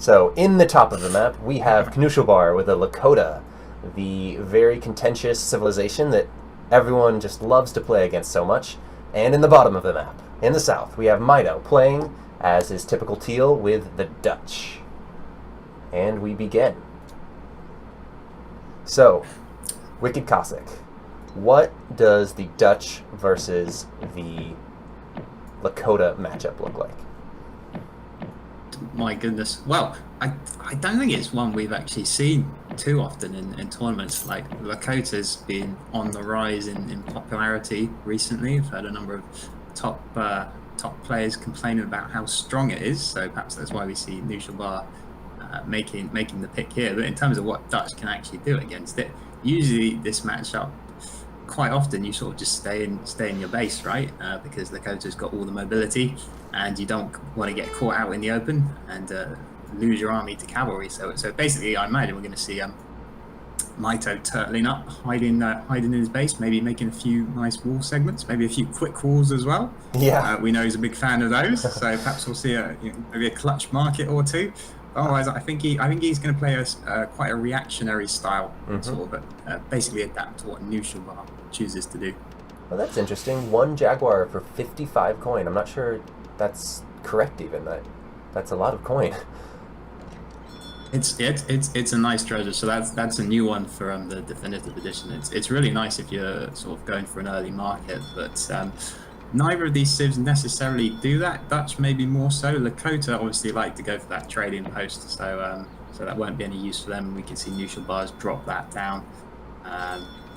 So, in the top of the map, we have Knuschelbär with a Lakota, the very contentious civilization that everyone just loves to play against so much. And in the bottom of the map, in the south, we have Mitoe playing as his typical teal with the Dutch. And we begin. So, WickedCossack, what does the Dutch versus the Lakota matchup look like? My goodness. Well, I don't think it's one we've actually seen too often in tournaments. Like, Lakota's been on the rise in popularity recently. I've heard a number of top players complaining about how strong it is, so perhaps that's why we see Knuschelbär making the pick here. But in terms of what Dutch can actually do against it, usually this matchup, quite often you sort of just stay in your base, right? Because Lakota's got all the mobility, and you don't want to get caught out in the open and lose your army to cavalry. So basically, I imagine we're going to see Mitoe turtling up, hiding in his base, maybe making a few nice wall segments, maybe a few quick walls as well. Yeah, we know he's a big fan of those, so perhaps we'll see maybe a clutch market or two. Otherwise, I think he's going to play quite a reactionary style, sort of basically adapt to what Knuschelbär chooses to do. Well, that's interesting. One Jaguar for 55 coin. I'm not sure that's correct even. That's a lot of coin. It's a nice treasure. So that's a new one for the definitive edition. It's really nice if you're sort of going for an early market, but neither of these civs necessarily do that. Dutch maybe more so. Lakota obviously like to go for that trading post, so that won't be any use for them. We can see Knuschelbär's drop that down.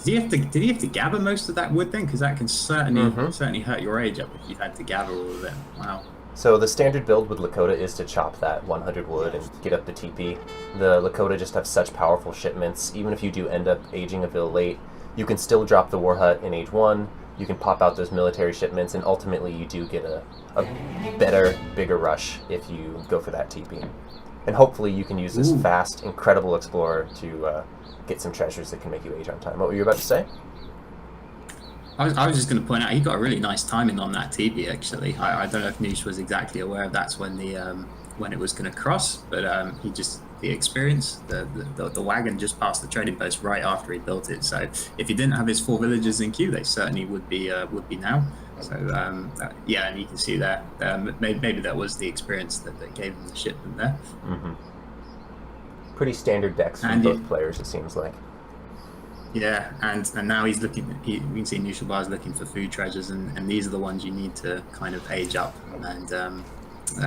Did he have to gather most of that wood then? Because that can certainly hurt your age up if you've had to gather all of it. Wow. So the standard build with Lakota is to chop that 100 wood and get up the TP. The Lakota just have such powerful shipments. Even if you do end up aging a vil late, you can still drop the war hut in age 1. You can pop out those military shipments, and ultimately you do get a better, bigger rush if you go for that TP. And hopefully you can use this fast, incredible explorer to get some treasures that can make you age on time. What were you about to say? I was just going to point out he got a really nice timing on that TP. Actually, I don't know if Noosh was exactly aware of that's when it was going to cross, but the experience, the wagon just passed the trading post right after he built it. So if he didn't have his 4 villagers in queue, they certainly would be now. So yeah, and you can see there, maybe that was the experience that gave him the shipment there. Pretty standard decks from both players, it seems like. Yeah, and now he's looking. We can see Knuschelbär's looking for food treasures, and these are the ones you need to kind of age up and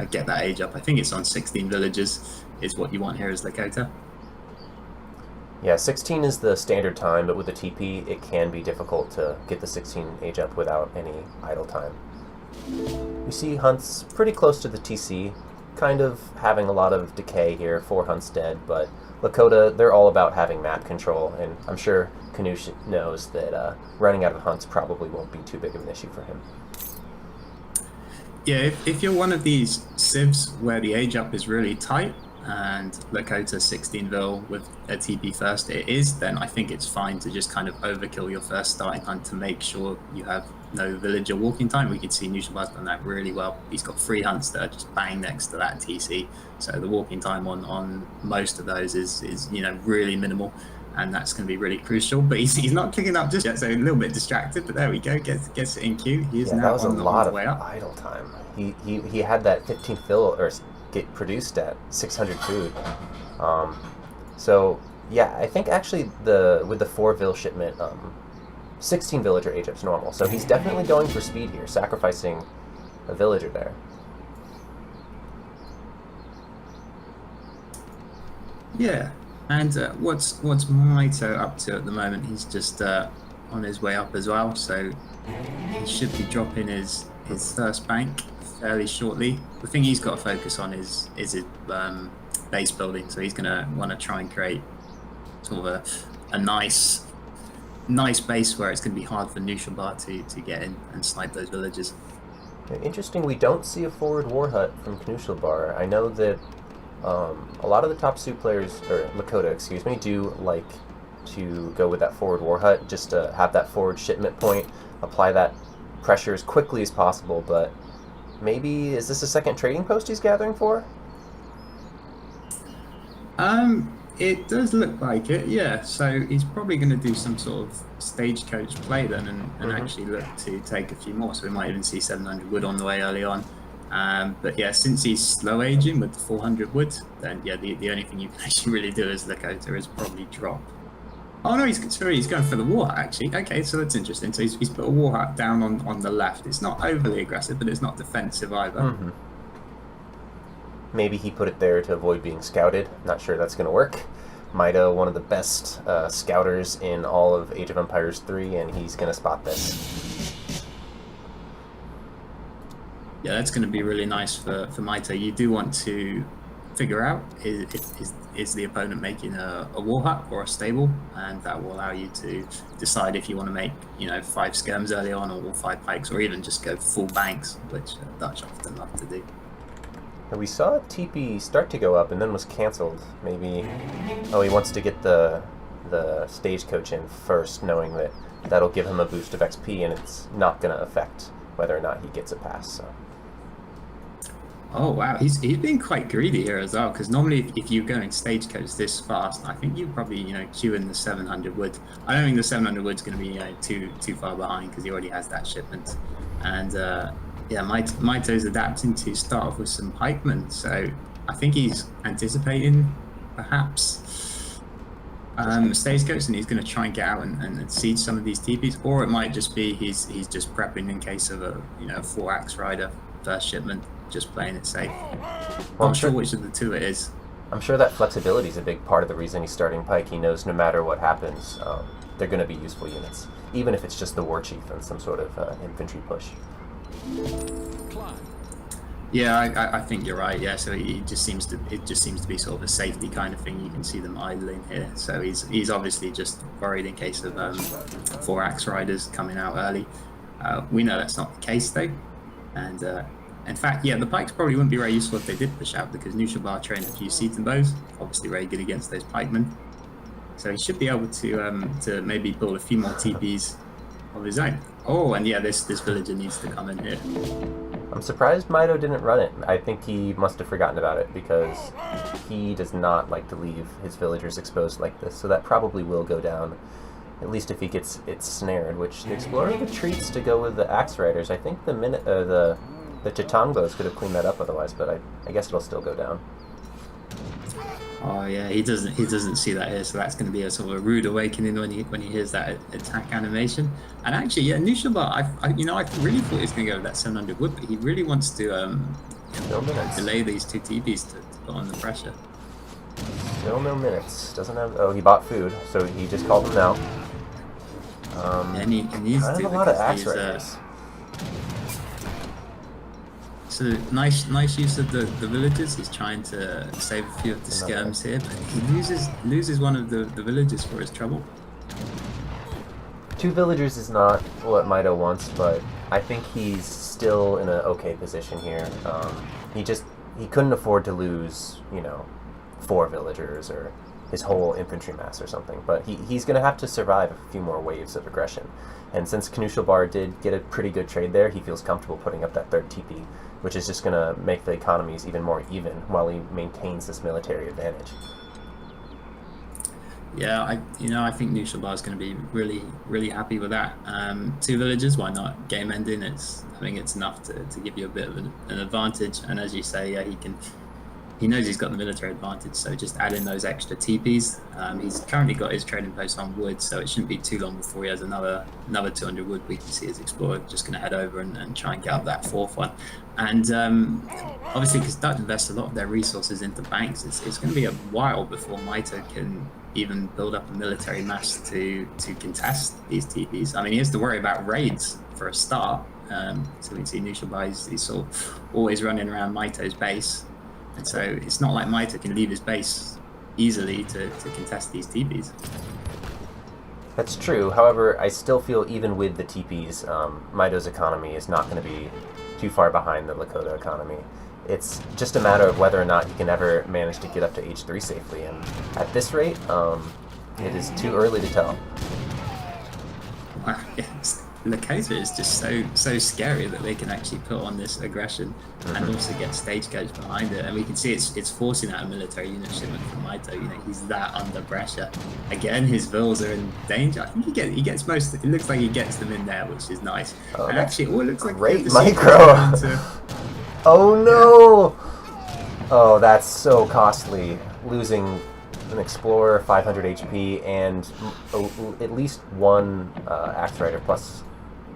get that age up. I think it's on 16 villages is what you want here as Lakota. Yeah, 16 is the standard time, but with the TP, it can be difficult to get the 16 age up without any idle time. We see hunts pretty close to the TC, kind of having a lot of decay here, 4 hunts dead, but Lakota, they're all about having map control, and I'm sure Knusch knows that running out of hunts probably won't be too big of an issue for him. Yeah, if you're one of these civs where the age up is really tight, and Lakota 16 vil with a TP first it is, then I think it's fine to just kind of overkill your first starting hunt to make sure you have no villager walking time. We can see Knuschelbär's done that really well. He's got 3 hunts that are just bang next to that TC, so the walking time on most of those is really minimal, and that's going to be really crucial. But he's not clicking up just yet, so a little bit distracted, but there we go, gets it in queue. He is now that was on a lot of way up. idle time. He had that 15th vil or get produced at 600 food. So yeah, I think actually with the 4 vil shipment, 16 villager age up's normal. So he's definitely going for speed here, sacrificing a villager there. Yeah, and what's Mitoe up to at the moment? He's just on his way up as well, so he should be dropping his first bank fairly shortly. The thing he's got to focus on is his base building, so he's going to want to try and create sort of a nice base where it's going to be hard for Knuschelbär to get in and snipe those villages. Interesting, we don't see a forward war hut from Knuschelbär. I know that a lot of the top suit players, or Lakota, excuse me, do like to go with that forward war hut just to have that forward shipment point, apply that pressure as quickly as possible, but maybe, is this a second trading post he's gathering for? It does look like it, yeah. So he's probably going to do some sort of stagecoach play then, and actually look to take a few more. So we might even see 700 wood on the way early on. But yeah, since he's slow aging with the 400 wood, then yeah, the only thing you can actually really do as Lakota is probably drop. Oh no, he's going for the war hat actually. Okay, so that's interesting. So he's put a war hat down on the left. It's not overly aggressive, but it's not defensive either. Maybe he put it there to avoid being scouted. Not sure that's going to work. Mitoe, one of the best scouters in all of Age of Empires 3, and he's going to spot this. Yeah, that's going to be really nice for Mitoe. You do want to figure out is the opponent making a war hut or a stable, and that will allow you to decide if you want to make 5 skirms early on, or 5 pikes, or even just go full banks, which Dutch often love to do. We saw TP start to go up and then was cancelled. Maybe, he wants to get the stagecoach in first, knowing that that'll give him a boost of XP, and it's not going to affect whether or not he gets a pass. So. Oh wow, he's been quite greedy here as well, because normally if you're going stagecoach this fast, I think you probably queue in the 700 wood. I don't think the 700 wood's going to be too far behind, because he already has that shipment, and yeah, Mitoe's adapting to start off with some pikemen, so I think he's anticipating perhaps stagecoach, and he's going to try and get out and siege some of these TPs, or it might just be he's just prepping in case of a 4-axe rider first shipment, just playing it safe. Well, I'm sure which of the two it is. I'm sure that flexibility is a big part of the reason he's starting pike. He knows no matter what happens, they're going to be useful units, even if it's just the war chief and some sort of infantry push. Yeah, I think you're right. Yeah, so it just seems to be sort of a safety kind of thing. You can see them idling here, so he's obviously just worried in case of 4-axe riders coming out early. We know that's not the case though, and in fact, yeah, the pikes probably wouldn't be very useful if they did push out, because Knuschelbär trained a few Seaton bows, obviously very good against those pikemen. So he should be able to maybe build a few more TPs of his own. Oh, and yeah, this villager needs to come in here. I'm surprised Mitoe didn't run it. I think he must have forgotten about it, because he does not like to leave his villagers exposed like this, so that probably will go down, at least if he gets it snared, which the Explorer retreats to go with the Axe Riders. I think the Chitangbos could have cleaned that up otherwise, but I guess it'll still go down. Oh yeah, he doesn't see that here, so that's going to be a sort of a rude awakening when he hears that attack animation. And actually, yeah, Knuschelbär, I really thought he was going to go with that 700 wood, but he really wants to delay these 2 TPs to put on the pressure. Still no minutes. Doesn't have. Oh, he bought food, so he just called them now. And he needs to. A lot of Axe Riders. So nice use of the villagers. He's trying to save a few of the skirms here, but he loses one of the villagers for his trouble. 2 villagers is not what Mitoe wants, but I think he's still in an okay position here. He couldn't afford to lose 4 villagers or his whole infantry mass or something, but he's going to have to survive a few more waves of aggression. And since Knuschelbär did get a pretty good trade there, he feels comfortable putting up that 3rd TP, which is just going to make the economies even more even while he maintains this military advantage. Yeah, I think Knuschelbär is going to be really, really happy with that. 2 villagers, why not? Game ending. I think it's enough to give you a bit of an advantage. And as you say, yeah, he knows he's got the military advantage, so just add in those extra TPs. He's currently got his trading post on wood, so it shouldn't be too long before he has another 200 wood. We can see his explorer just going to head over and try and get up that 4th one. And obviously, because Dutch invest a lot of their resources into banks, it's going to be a while before Mitoe can even build up a military mass to contest these TPs. I mean, he has to worry about raids for a start. So we can see Knuschelbär, he's sort of always running around Mitoe's base. And so it's not like Mitoe can leave his base easily to contest these TPs. That's true. However, I still feel even with the TPs, Mitoe's economy is not going to be too far behind the Lakota economy. It's just a matter of whether or not he can ever manage to get up to Age 3 safely. And at this rate, it is too early to tell. Wow, yeah. Lakota is just so scary that they can actually put on this aggression and also get stagecoach behind it, and we can see it's forcing out a military unit shipment from Mitoe. You know, he's that under pressure. Again, his vills are in danger. I think he gets most. It looks like he gets them in there, which is nice. Oh, and actually, all it looks like great micro. Oh no! Oh, that's so costly. Losing an Explorer, 500 HP, and at least one Axe Rider plus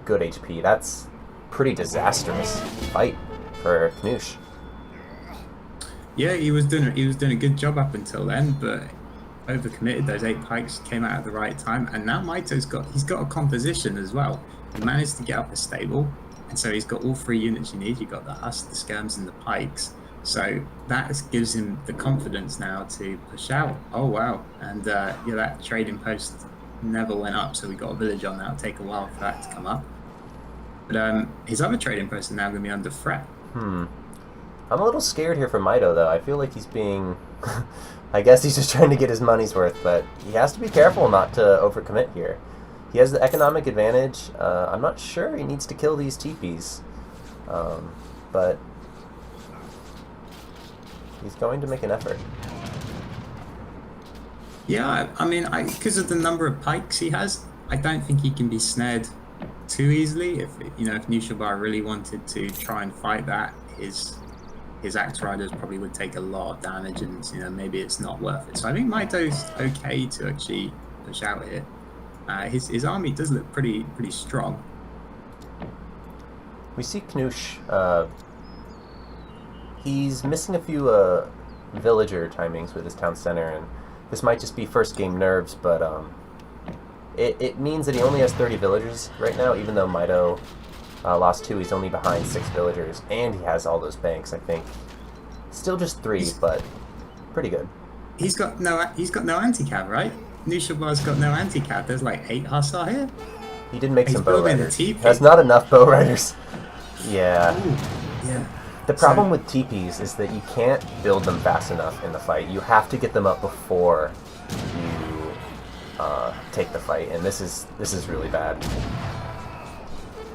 good HP. That's pretty disastrous fight for Knusch. Yeah, he was doing a good job up until then, but overcommitted. Those 8 pikes came out at the right time, and now Mitoe's got a composition as well. He managed to get up a stable, and so he's got all 3 units you need. You got the husk, the skirms, and the pikes. So that gives him the confidence now to push out. Oh wow! And yeah, that trading post never went up, so we got a village on that. It'll take a while for that to come up. But his other trading posts are now going to be under threat. I'm a little scared here for Mitoe, though. I feel like he's being... I guess he's just trying to get his money's worth, but he has to be careful not to overcommit here. He has the economic advantage. I'm not sure he needs to kill these teepees, but he's going to make an effort. Yeah, I mean, because of the number of pikes he has, I don't think he can be snared too easily. If Knuschelbär really wanted to try and fight that, his Axe Riders probably would take a lot of damage, and maybe it's not worth it. So I think Mitoe's okay to actually push out here. His army does look pretty strong. We see Knusch. He's missing a few villager timings with his town center, and this might just be first game nerves, but it means that he only has 30 villagers right now, even though Mitoe lost 2. He's only behind 6 villagers, and he has all those banks, I think. Still just 3, but pretty good. He's got no anti-cav, right? Knuschelbär's got no anti-cav. There's like 8 hussar here. He did make some bow riders. Teepee. That's not enough bow riders. Yeah. Ooh, yeah. The problem with teepees is that you can't build them fast enough in the fight. You have to get them up before you take the fight, and this is really bad.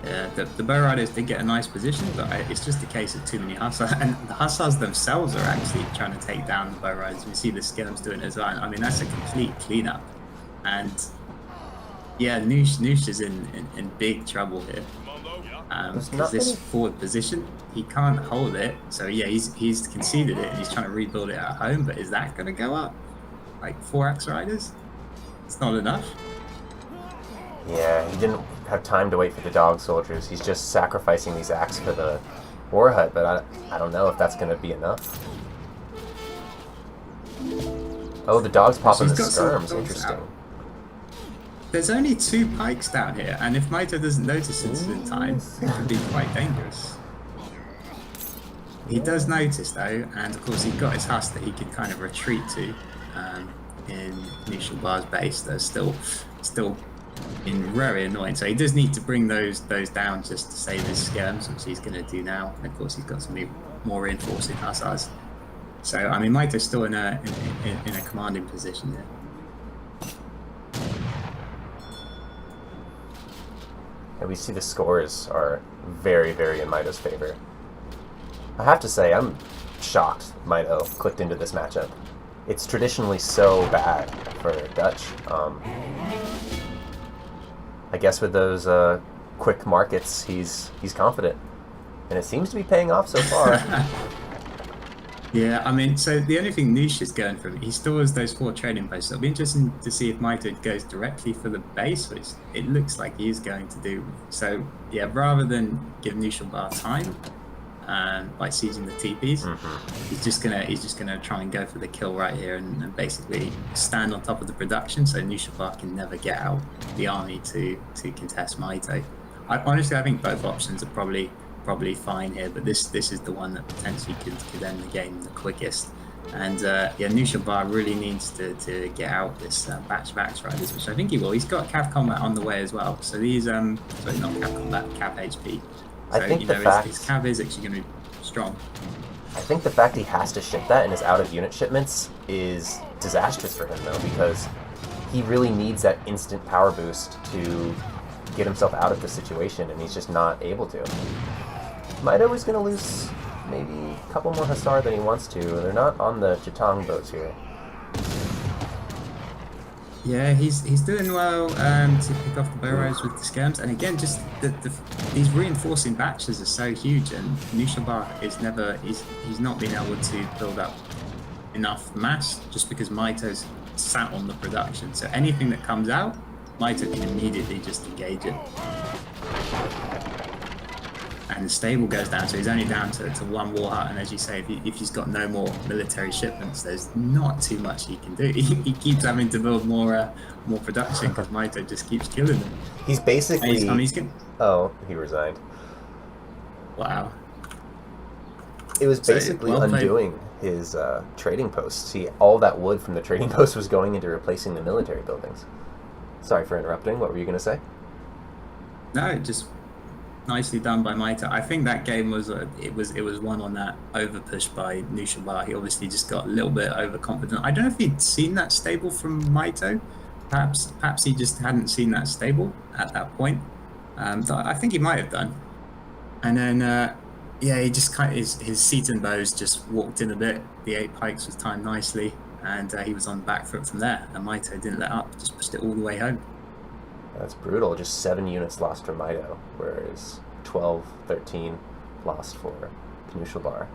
Yeah, the bow riders did get a nice position, but it's just a case of too many hussars, and the hussars themselves are actually trying to take down the bow riders. We see the skirms doing it as well. I mean, that's a complete cleanup, and yeah, Knusch is in big trouble here. Because this forward position, he can't hold it. So yeah, he's conceded it, and he's trying to rebuild it at home. But is that going to go up? Like 4 Axe Riders? It's not enough. Yeah, he didn't have time to wait for the dog soldiers. He's just sacrificing these Axe for the war hut, but I don't know if that's going to be enough. Oh, the dog's popping the skirms. Interesting. Out. There's only 2 pikes down here, and if Mitoe doesn't notice this in time, it can be quite dangerous. He does notice though, and of course he's got his husk that he can kind of retreat to in Knuschelbär's base. They're still very annoying. So he does need to bring those down just to save his skirms, which he's going to do now. And of course he's got some more reinforcing hussars. So I mean, Mitoe's still in a commanding position here. And we see the scores are very, very in Mitoe's favor. I have to say, I'm shocked Mitoe clicked into this matchup. It's traditionally so bad for Dutch. I guess with those quick markets, he's confident, and it seems to be paying off so far. Yeah, I mean, so the only thing Knusch is going from, he still has those 4 trading posts. It'll be interesting to see if Mitoe goes directly for the base, which it looks like he is going to do. So yeah, rather than give Knuschelbär time by seizing the TPs, he's just gonna try and go for the kill right here and basically stand on top of the production, so Knuschelbär can never get out the army to contest Mitoe. Honestly, I think both options are probably fine here, but this is the one that potentially could end the game the quickest. And yeah, Knuschelbär really needs to get out this batch of Axe Riders, which I think he will. He's got Cav Combat on the way as well. So these, sorry, not Cav Combat, Cav HP. So, I think his Cav is actually going to be strong. I think the fact he has to ship that and is out of unit shipments is disastrous for him, though, because he really needs that instant power boost to get himself out of the situation, and he's just not able to. Mitoe is going to lose maybe a couple more Hussar than he wants to. They're not on the Jatong boats here. Yeah, he's doing well to pick off the burrows with the skirms, and again, just these reinforcing batches are so huge, and Knuschelbär is never he's not been able to build up enough mass just because Mitoe's sat on the production. So anything that comes out, Mitoe can immediately just engage it. And the stable goes down, so he's only down to one war hut. And as you say, if he's got no more military shipments, there's not too much he can do. He keeps having to build more production because Mitoe just keeps killing them. He's basically. Oh, he resigned. Wow. It was basically undoing his trading posts. See, all that wood from the trading post was going into replacing the military buildings. Sorry for interrupting. What were you going to say? No, just nicely done by Mitoe. I think that game was it was won on that over push by Knuschelbär. He obviously just got a little bit overconfident. I don't know if he'd seen that stable from Mitoe. Perhaps he just hadn't seen that stable at that point. I think he might have done. And then yeah, he just his Seaton bows just walked in a bit. The 8 pikes was timed nicely, and he was on the back foot from there. And Mitoe didn't let up; just pushed it all the way home. That's brutal. Just 7 units lost from Mitoe, whereas 12, 13 lost for Knuschelbär.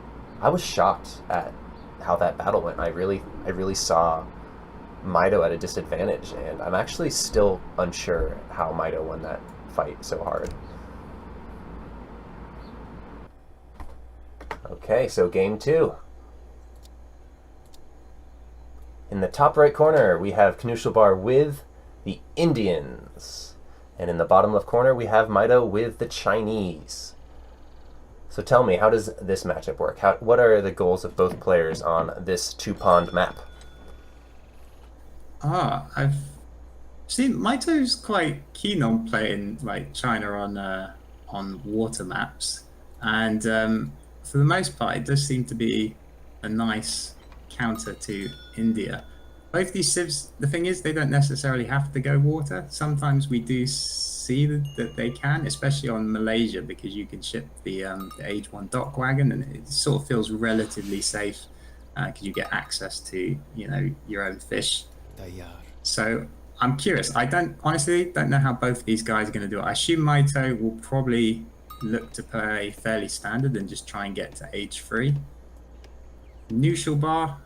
I was shocked at how that battle went. I really saw Mitoe at a disadvantage, and I'm actually still unsure how Mitoe won that fight so hard. Okay, so game 2. In the top right corner, we have Knuschelbär with the Indians. And in the bottom left corner, we have Mitoe with the Chinese. So tell me, how does this matchup work? What are the goals of both players on this 2-pond map? I've seen Mitoe's quite keen on playing like China on water maps, and for the most part, it does seem to be a nice counter to India. Both these civs, the thing is, they don't necessarily have to go water. Sometimes we do see that they can, especially on Malaysia, because you can ship the Age 1 dock wagon, and it sort of feels relatively safe because you get access to your own fish. So I'm curious. I honestly don't know how both these guys are going to do it. I assume Mitoe will probably look to play fairly standard and just try and get to Age 3. Knuschelbär,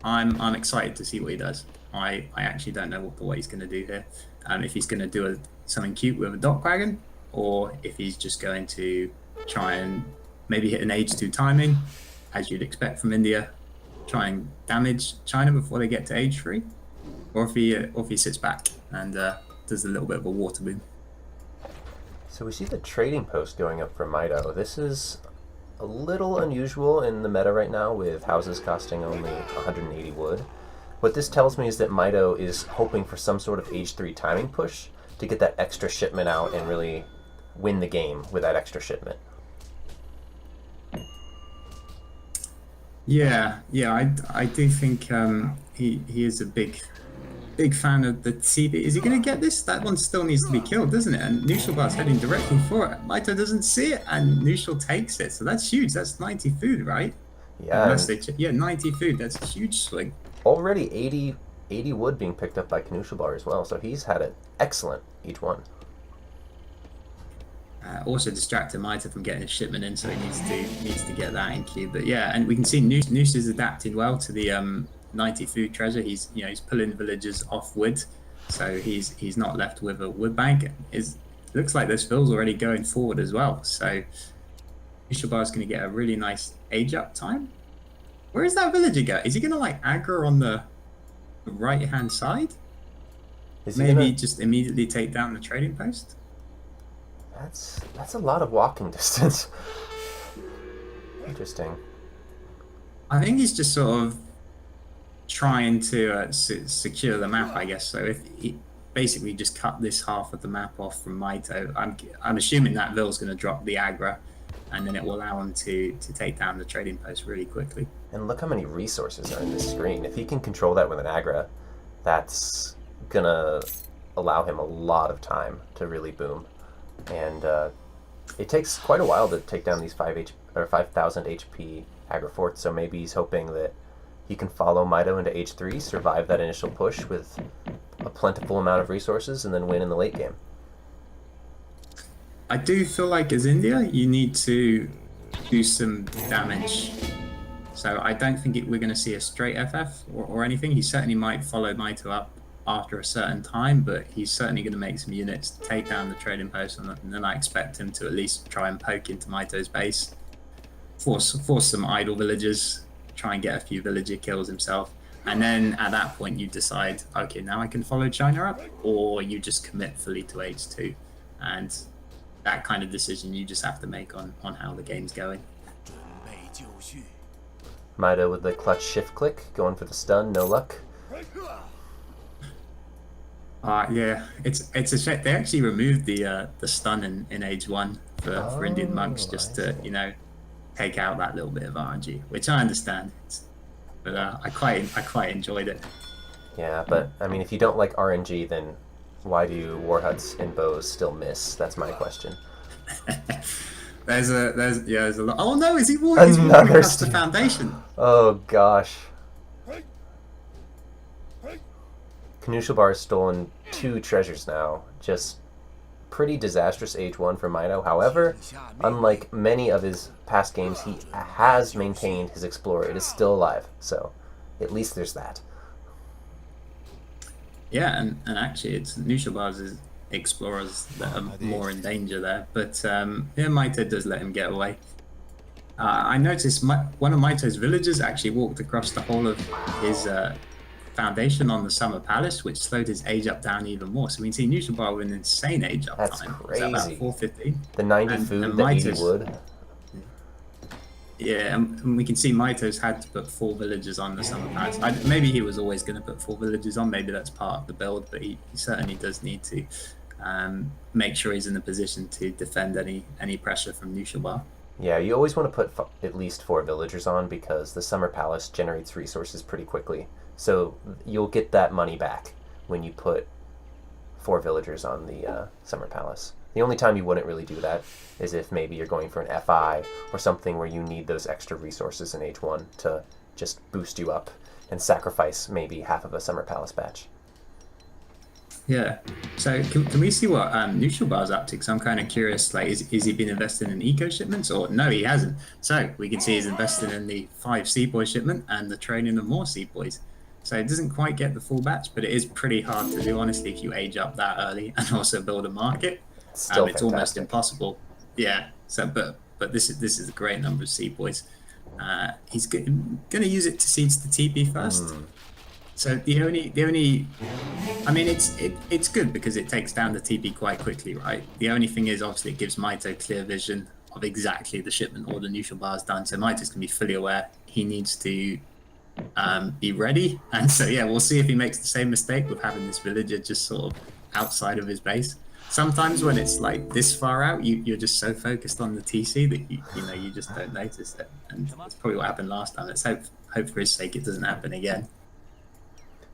I'm excited to see what he does. I actually don't know what he's going to do here. If he's going to do something cute with a dock wagon, or if he's just going to try and maybe hit an Age 2 timing, as you'd expect from India, try and damage China before they get to Age 3, or if he sits back and does a little bit of a water boom. So we see the trading post going up for Mitoe. This is a little unusual in the meta right now, with houses costing only 180 wood. What this tells me is that Mitoe is hoping for some sort of Age 3 timing push to get that extra shipment out and really win the game with that extra shipment. Yeah, I do think he is a big fan of the TB. Is he going to get this? That one still needs to be killed, doesn't it? And Knuschelbär's heading directly for it. Mitoe doesn't see it, and Knuschel takes it. So that's huge. That's 90 food, right? Yeah. 90 food. That's a huge swing. Already 80 wood being picked up by Knuschelbär as well. So he's had an excellent each one. Also distracted Mitoe from getting his shipment in, so he needs to get that in queue. But yeah, and we can see Noose is adapting well to the 90 food treasure. He's pulling villagers off wood, so he's not left with a wood bank. Looks like this Phil's already going forward as well. So Knuschelbär is going to get a really nice age up time. Where is that villager go? Is he going to like aggro on the right hand side? Maybe just immediately take down the trading post? That's a lot of walking distance. Interesting. I think he's just sort of trying to secure the map, I guess. So if he basically just cut this half of the map off from Mitoe, I'm assuming that Ville's going to drop the aggro, and then it will allow him to take down the trading post really quickly. And look how many resources are in this screen. If he can control that with an aggro, that's gonna allow him a lot of time to really boom. and it takes quite a while to take down these 5,000 HP aggro forts. So maybe he's hoping that he can follow Mitoe into H3, survive that initial push with a plentiful amount of resources, and then win in the late game. I do feel like as India, you need to do some damage. So I don't think we're going to see a straight FF or anything. He certainly might follow Mitoe up after a certain time, but he's certainly going to make some units to take down the trading post, and then I expect him to at least try and poke into Mitoe's base, force some idle villagers, try and get a few villager kills himself, and then at that point you decide, okay, now I can follow China up, or you just commit fully to H2, and that kind of decision you just have to make on how the game's going. Mitoe with the clutch shift click, going for the stun, no luck. Yeah, it's a shame. They actually removed the stun in Age 1 for Indian monks, just to, you know, take out that little bit of RNG, which I understand. But I quite enjoyed it. Yeah, but I mean, if you don't like RNG, then why do war huts and bows still miss? That's my question. There's a lot. Oh no, is he walking across the foundation? Oh gosh. Knuschelbär has stolen 2 treasures now. Just pretty disastrous Age 1 for Mitoe. However, unlike many of his past games, he has maintained his Explorer. It is still alive, so at least there's that. Yeah, and actually it's Knuschelbär's Explorers that are more in danger there. But yeah, Mitoe does let him get away. I noticed one of Mitoe's villagers actually walked across the whole of his foundation on the Summer Palace, which slowed his age up down even more. So we can see Knuschelbär with an insane age up That's time. crazy. Is that about 415? The 90 food, the 80 wood. Yeah, and we can see Mitoe's had to put 4 villagers on the Summer Palace. Maybe he was always going to put 4 villagers on. Maybe that's part of the build, but he certainly does need to make sure he's in a position to defend any pressure from Knuschelbär. Yeah, you always want to put at least 4 villagers on, because the Summer Palace generates resources pretty quickly. So you'll get that money back when you put 4 villagers on the Summer Palace. The only time you wouldn't really do that is if maybe you're going for an FI or something where you need those extra resources in H1 to just boost you up and sacrifice maybe half of a Summer Palace batch. Yeah. So can we see what Knuschelbär's up to? Because I'm kind of curious, like, is he been investing in eco shipments, or no, he hasn't. So we can see he's investing in the 5 Seaboy shipment and the training of more Seaboys. So it doesn't quite get the full batch, but it is pretty hard to do, honestly, if you age up that early and also build a market. It's almost impossible. Yeah. So, but this is a great number of Seaboys. He's going to use it to siege the TP first. So the only, I mean, it's good because it takes down the TP quite quickly, right? The only thing is, obviously, it gives Mitoe clear vision of exactly the shipment order Knuschelbär's done. So Mitoe's going to be fully aware. He needs to be ready, and so yeah, we'll see if he makes the same mistake with having this villager just sort of outside of his base. Sometimes when it's like this far out, you're just so focused on the TC that you just don't notice it, and that's probably what happened last time. Let's hope for his sake it doesn't happen again.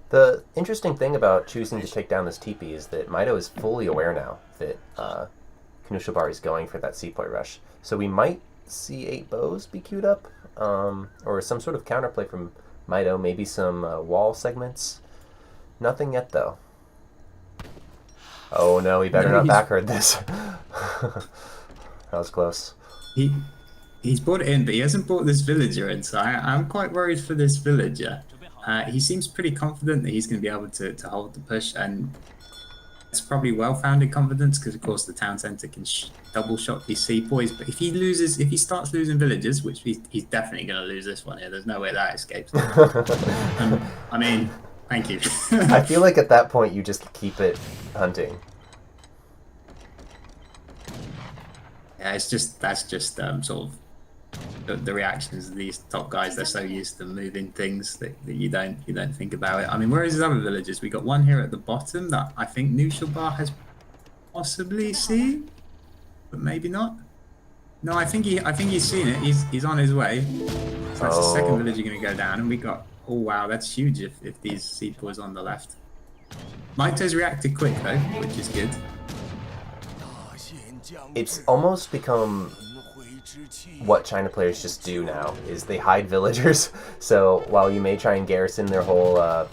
The interesting thing about choosing to take down this TP is that Mitoe is fully aware now that Knuschelbär is going for that Seaboy rush, so we might see 8 bows be queued up, or some sort of counterplay from Mitoe, maybe some wall segments. Nothing yet, though. Oh no, he better not backherd this. That was close. He's brought it in, but he hasn't brought this villager in, so I'm quite worried for this villager. He seems pretty confident that he's going to be able to hold the push, and it's probably well-founded confidence because, of course, the town centre can double shot these Seaboys. But if he starts losing villagers, which he's definitely going to lose this one here, there's no way that escapes. I mean, thank you. I feel like at that point you just keep it hunting. Yeah, that's just sort of the reactions of these top guys. They're so used to moving things that you don't think about it. I mean, where is his other villagers? We got one here at the bottom that I think Knuschelbär has possibly seen, but maybe not. No, I think he's seen it. He's on his way. So that's the second villager going to go down, and we got. Oh wow, that's huge if these Seaboys on the left. Mitoe's reacted quick though, which is good. it's almost become what China players just do now, is they hide villagers. So while you may try and garrison their whole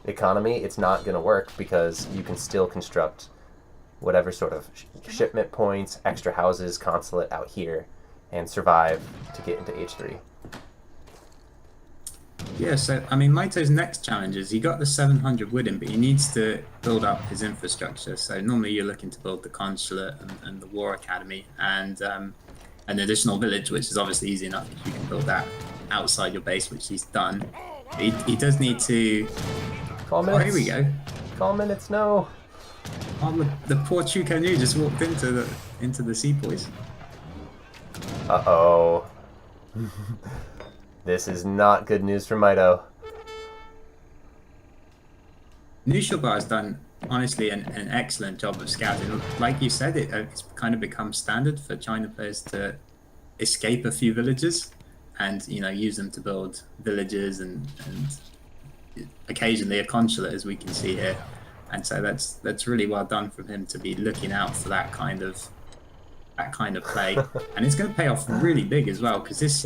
economy, it's not going to work because you can still construct whatever sort of shipment points, extra houses, consulate out here, and survive to get into H3. Yeah, so I mean, Mitoe's next challenge is he got the 700 wood in, but he needs to build up his infrastructure. So normally you're looking to build the consulate and the war academy and an additional village, which is obviously easy enough if you can build that outside your base, which he's done. He does need to. Call minutes. Oh, here we go. Call minutes. No. Oh, the poor Chuko Nu just walked into the sepoys. Uh-oh. This is not good news for Mitoe. Knuschelbär has done, honestly, an excellent job of scouting. Like you said, it's kind of become standard for China players to escape a few villages and, you know, use them to build villages and occasionally a consulate, as we can see here. And so that's really well done from him to be looking out for that kind of play, and it's going to pay off really big as well, because this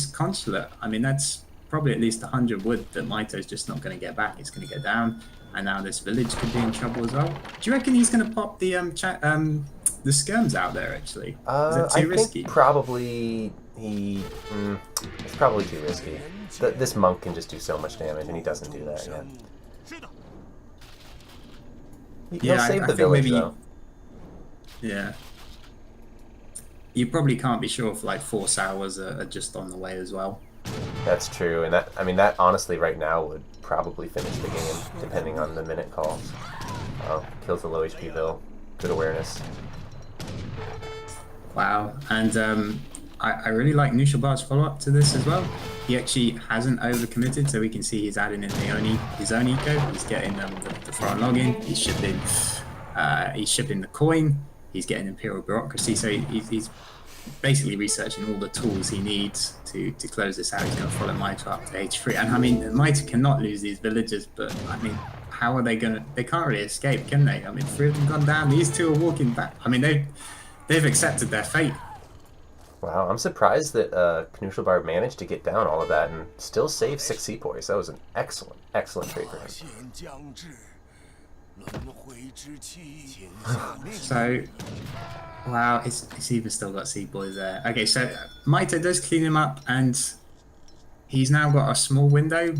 consulate, I mean, that's probably at least 100 wood that Mitoe's just not going to get back. It's going to go down, and now this village could be in trouble as well. Do you reckon he's going to pop the skirms out there? Actually, is that too risky? Think probably it's probably too risky. This monk can just do so much damage, and he doesn't do that yet. He'll save the village though. Yeah. You probably can't be sure if like 4 sours are just on the way as well. That's true, and that honestly right now would probably finish the game, depending on the minute calls. Oh, kills the low HP Bill. Good awareness. Wow, and I really like Knuschelbär's follow-up to this as well. He actually hasn't overcommitted, so we can see he's adding in his own eco. He's getting the foreign login. He's shipping the coin. He's getting imperial bureaucracy, so he's basically researching all the tools he needs to close this out. He's going to follow Mitoe up to H3, and I mean, Mitoe cannot lose these villages, but I mean, how are they going to? They can't really escape, can they? I mean, 3 of them gone down. These 2 are walking back. I mean, they've accepted their fate. Wow, I'm surprised that Knuschelbär managed to get down all of that and still save 6 sepoys. That was an excellent trade for him. So, wow, it's even still got sepoys there. Okay, so Mitoe does clean him up, and he's now got a small window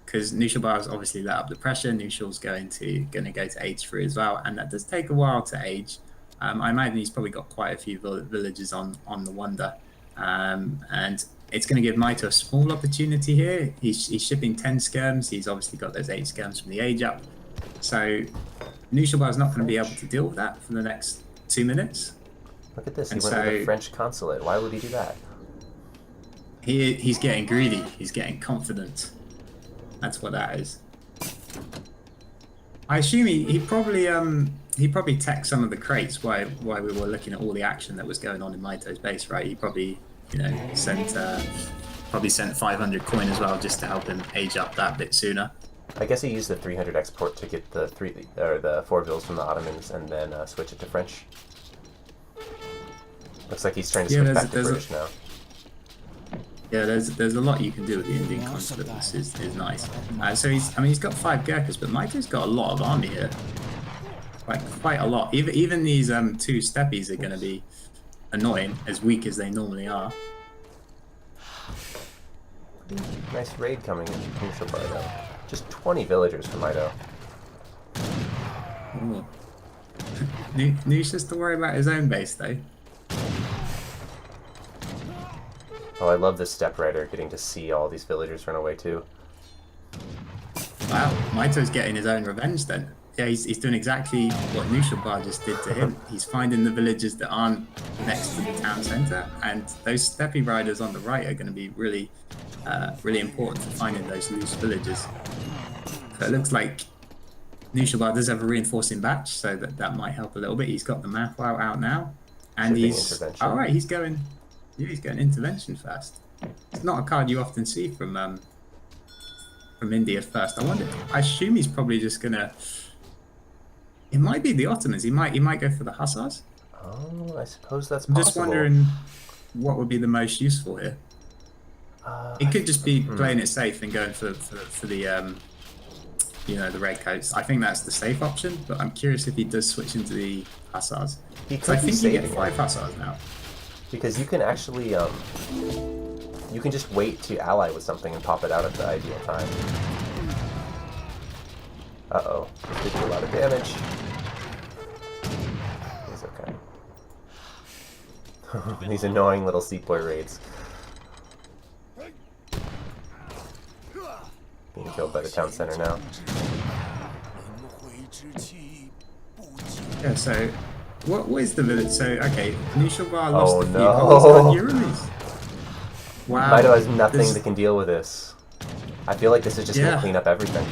because Knuschelbär's obviously let up the pressure. Knuschel's going to go to H3 as well, and that does take a while to age. I imagine he's probably got quite a few villages on the Wonder, and it's going to give Mitoe a small opportunity here. He's shipping 10 skirms. He's obviously got those 8 skirms from the age up. So Knuschelbär's not going to be able to deal with that for the next 2 minutes. Look at this. He went to the French consulate. Why would he do that? He's getting greedy. He's getting confident. That's what that is. I assume he probably teched some of the crates while we were looking at all the action that was going on in Mitoe's base, right? He probably, sent 500 coin as well just to help him age up that bit sooner. I guess he used the 300 export to get the 4 bills from the Ottomans and then switch it to French. Looks like he's trying to switch back to British now. Yeah, there's a lot you can do with the Indian consulate. This is nice. So he's got 5 Gurkhas, but Mitoe's got a lot of army here. Like quite a lot. Even these 2 steppies are going to be annoying, as weak as they normally are. Nice raid coming in from Knuschelbär though. Just 20 villagers for Mitoe. Noosh has to worry about his own base though. Oh, I love this step rider getting to see all these villagers run away too. Wow, Mitoe's getting his own revenge then. Yeah, he's doing exactly what Knuschelbär just did to him. He's finding the villages that aren't next to the town centre, and those steppy riders on the right are going to be really important for finding those loose villages. So it looks like Knuschelbär does have a reinforcing batch, so that might help a little bit. He's got the Mathwow out now, and he's alright. He's going intervention first. It's not a card you often see from India first. I assume he's probably just gonna. It might be the Ottomans. He might go for the Hussars. Oh, I suppose that's I'm possible. just wondering what would be the most useful here. It could just be playing it safe and going for the you know, the red coats. I think that's the safe option, but I'm curious if he does switch into the hussars. He Because I could be think you get saving 5 it. hussars now. Because you can actually, you can just wait to ally with something and pop it out at the ideal time. Uh-oh, this did do a lot of damage. He's okay. These annoying little sepoy raids. Being killed by the town center now. Yeah, so what is the village? So, okay, Knuschelbär lost a few no. holes on Uramis. Wow. Mitoe has nothing that can deal with this. I feel like this is just going to clean up everything.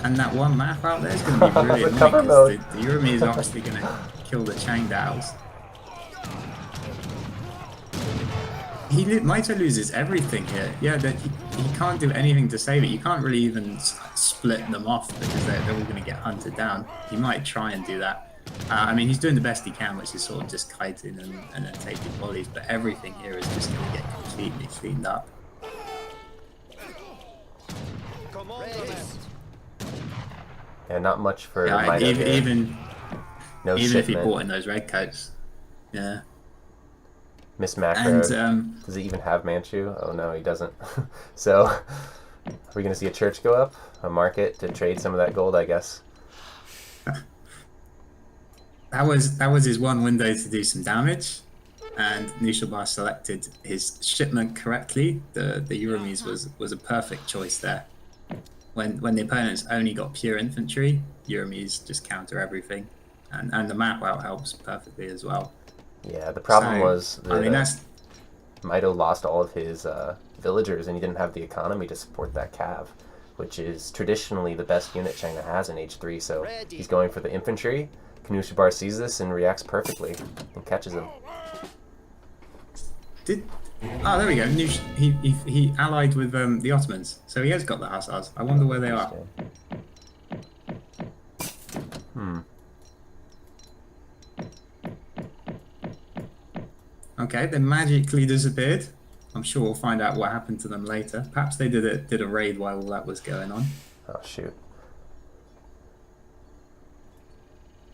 And that one map out there is going to be really annoying Cover because mode. the Urami is obviously going to kill the Changdaos. Mitoe loses everything here. Yeah, he can't do anything to save it. You can't really even split them off because they're all going to get hunted down. He might try and do that. I mean, he's doing the best he can, which is sort of just kiting and then taking volleys, but everything here is just going to get completely cleaned up. Yeah, not much for Mitoe here. Even No if he shipment. bought in those red coats. Yeah. Miss Macro. And does he even have Manchu? Oh no, he doesn't. So, are we going to see a church go up? A market to trade some of that gold, I guess? that was his one window to do some damage, and Knuschelbär selected his shipment correctly. The Uramis was a perfect choice there. When the opponents only got pure infantry, Uramis just counter everything, and the map out helps perfectly as well. Yeah, the problem was that I mean, Mitoe lost all of his villagers, and he didn't have the economy to support that cav, which is traditionally the best unit China has in H3, so he's going for the infantry. Knuschelbär sees this and reacts perfectly and catches him. Oh, there we go. He allied with the Ottomans, so he has got the hussars. I wonder where they are. Okay, they magically disappeared. I'm sure we'll find out what happened to them later. Perhaps they did a raid while all that was going on. Oh shoot.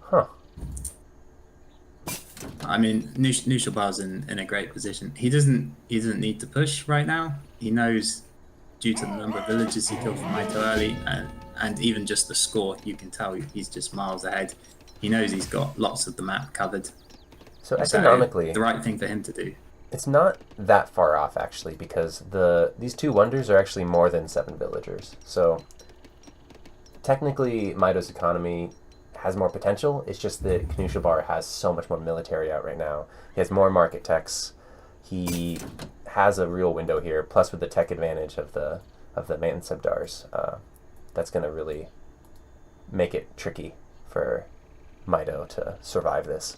Huh. I mean, Knuschelbär's in a great position. He doesn't need to push right now. He knows, due to the number of villages he killed from Mitoe early, and even just the score, you can tell he's just miles ahead. He knows he's got lots of the map covered. So economically, the right thing for him to do. It's not that far off actually, because these two wonders are actually more than 7 villagers. So technically, Mitoe's economy has more potential. It's just that Knuschelbär has so much more military out right now. He has more market techs. He has a real window here. Plus, with the tech advantage of the Mansabdars, that's going to really make it tricky for Mitoe to survive this.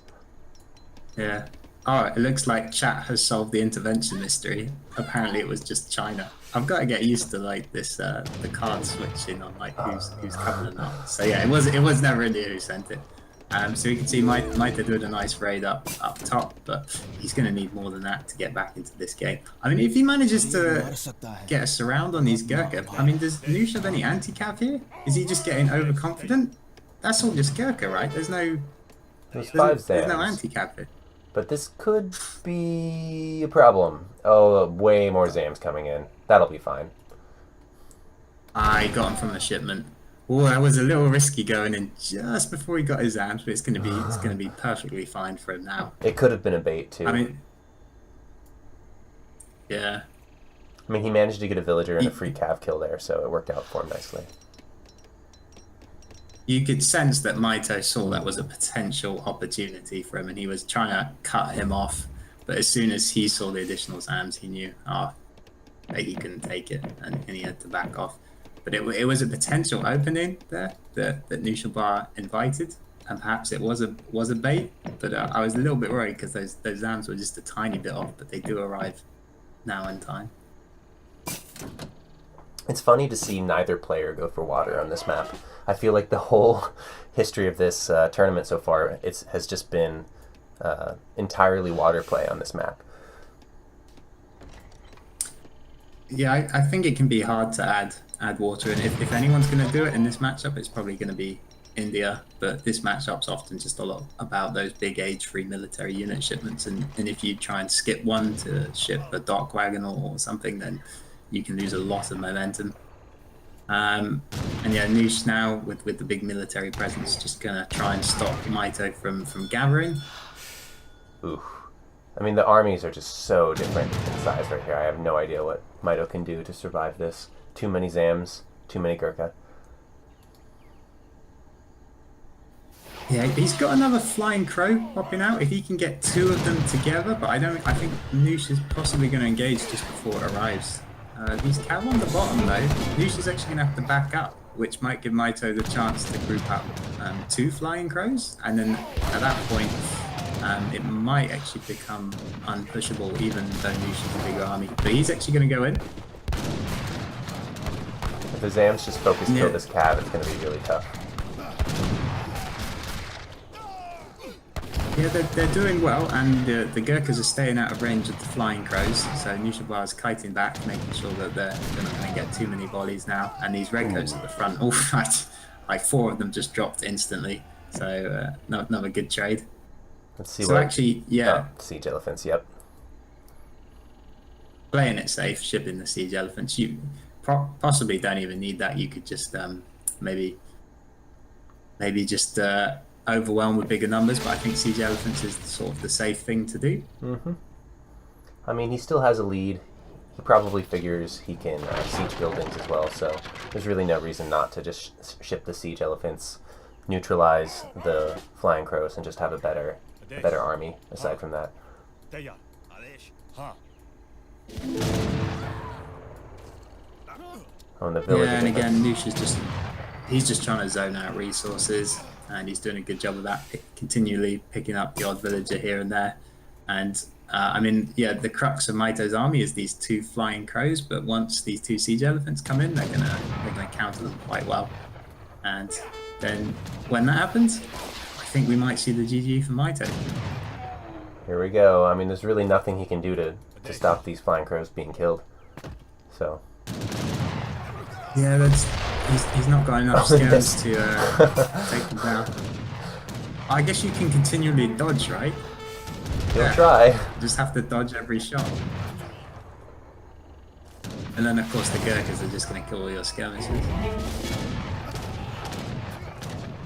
Yeah. Oh, it looks like chat has solved the intervention mystery. Apparently, it was just China. I've got to get used to like this, the card switching on like who's coming or not. So yeah, it was never India who sent it. So you can see Mitoe doing a nice raid up top, but he's going to need more than that to get back into this game. I mean, if he manages to get a surround on these Gurkha, I mean, does Nush have any anti-cav here? Is he just getting overconfident? That's all just Gurkha, right? There's no anti-cav here. But this could be a problem. Oh, way more Zams coming in. That'll be fine. I got him from a shipment. Oh, that was a little risky going in just before he got his Zams, but it's going to be perfectly fine for him now. It could have been a bait too. I mean, yeah. I mean, he managed to get a villager and a free cav kill there, so it worked out for him nicely. You could sense that Mitoe saw that was a potential opportunity for him, and he was trying to cut him off. But as soon as he saw the additional Zams, he knew, that he couldn't take it, and he had to back off. But it was a potential opening there that Knuschelbär invited, and perhaps it was a bait. But I was a little bit worried because those Zams were just a tiny bit off, but they do arrive now in time. It's funny to see neither player go for water on this map. I feel like the whole history of this tournament so far has just been entirely water play on this map. Yeah, I think it can be hard to add water, and if anyone's going to do it in this matchup, it's probably going to be India. But this matchup's often just a lot about those big age-free military unit shipments, and if you try and skip one to ship a dock wagon or something, then you can lose a lot of momentum. And yeah, Noosh now with the big military presence, just gonna try and stop Mitoe from gathering. Ooh. I mean, the armies are just so different in size right here. I have no idea what Mitoe can do to survive this. Too many Zams, too many Gurkha. Yeah, he's got another flying crow popping out. If he can get two of them together, but I think Noosh is possibly going to engage just before it arrives. He's Cav on the bottom though. Noosh is actually going to have to back up, which might give Mitoe the chance to group up two flying crows, and then at that point, it might actually become unpushable, even though Noosh is a bigger army. But he's actually going to go in. If the Zams just focus kill this Cav, it's going to be really tough. Yeah, they're doing well, and the Gurkhas are staying out of range of the flying crows. So Knuschelbär is kiting back, making sure that they're not going to get too many volleys now. And these redcoats at the front, all right, like 4 of them just dropped instantly. So another good trade. Let's see. So what... actually, yeah. Oh, siege elephants. Yep. Playing it safe, shipping the siege elephants. You possibly don't even need that. You could just maybe just overwhelm with bigger numbers, but I think siege elephants is sort of the safe thing to do. Mm-hmm. I mean, he still has a lead. He probably figures he can siege buildings as well, so there's really no reason not to just ship the siege elephants, neutralize the flying crows, and just have a better army aside from that. Oh, and the village. Yeah, and again, Noosh is he's just trying to zone out resources, and he's doing a good job of that, continually picking up the odd villager here and there. And I mean, yeah, the crux of Mitoe's army is these 2 flying crows, but once these 2 siege elephants come in, they're gonna counter them quite well. And then when that happens, I think we might see the GG for Mitoe. Here we go. I mean, there's really nothing he can do to stop these flying crows being killed. So. Yeah, he's not got enough skills to take them down. I guess you can continually dodge, right? He'll try. You just have to dodge every shot. And then, of course, the Gurkhas are just going to kill all your skirmishers.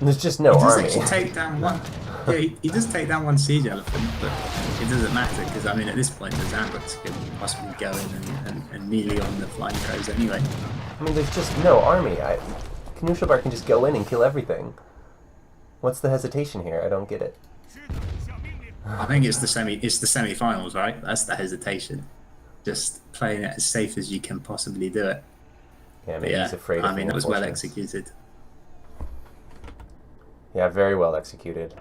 There's just no army. He does actually take down one. Yeah, he does take down one siege elephant, but it doesn't matter because I mean, at this point, the Zambuks could possibly go in and melee on the flying crows anyway. I mean, there's just no army. Knuschelbär can just go in and kill everything. What's the hesitation here? I don't get it. I think it's the semi-finals, right? That's the hesitation. Just playing it as safe as you can possibly do it. Yeah, maybe he's afraid of it was well executed. Yeah, very well executed.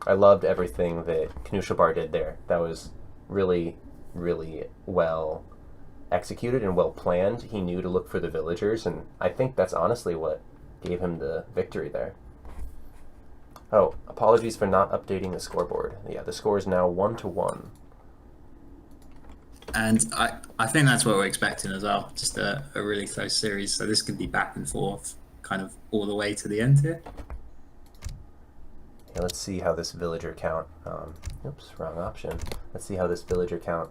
I loved everything that Knuschelbär did there. That was really, really well executed and well planned. He knew to look for the villagers, and I think that's honestly what gave him the victory there. Oh, apologies for not updating the scoreboard. Yeah, the score is now 1-1. And I think that's what we're expecting as well. Just a really close series. So this could be back and forth, kind of all the way to the end here. Yeah, let's see how this villager count. Oops, wrong option. Let's see how this villager count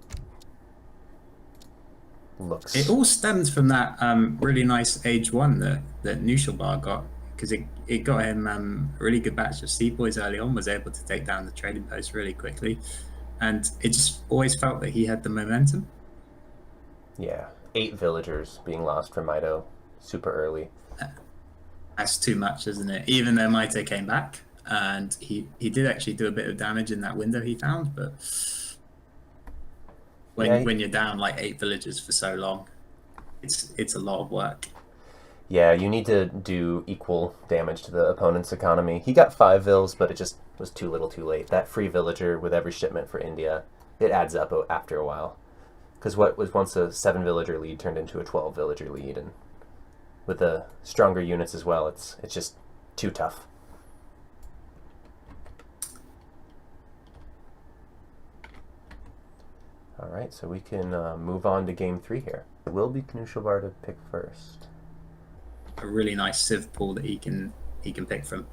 looks. It all stems from that really nice age 1 that Knuschelbär got, because it got him a really good batch of sepoys early on, was able to take down the trading post really quickly, and it just always felt that he had the momentum. Yeah, 8 villagers being lost from Mitoe super early. That's too much, isn't it? Even though Mitoe came back, and he did actually do a bit of damage in that window he found, but when you're down like 8 villagers for so long, it's a lot of work. Yeah, you need to do equal damage to the opponent's economy. He got 5 vills, but it just was too little too late. That free villager with every shipment for India, it adds up after a while. Because what was once a 7 villager lead turned into a 12 villager lead, and with the stronger units as well, it's just too tough. All right, so we can move on to game 3 here. It will be Knuschelbär to pick first. A really nice civ pool that he can pick from.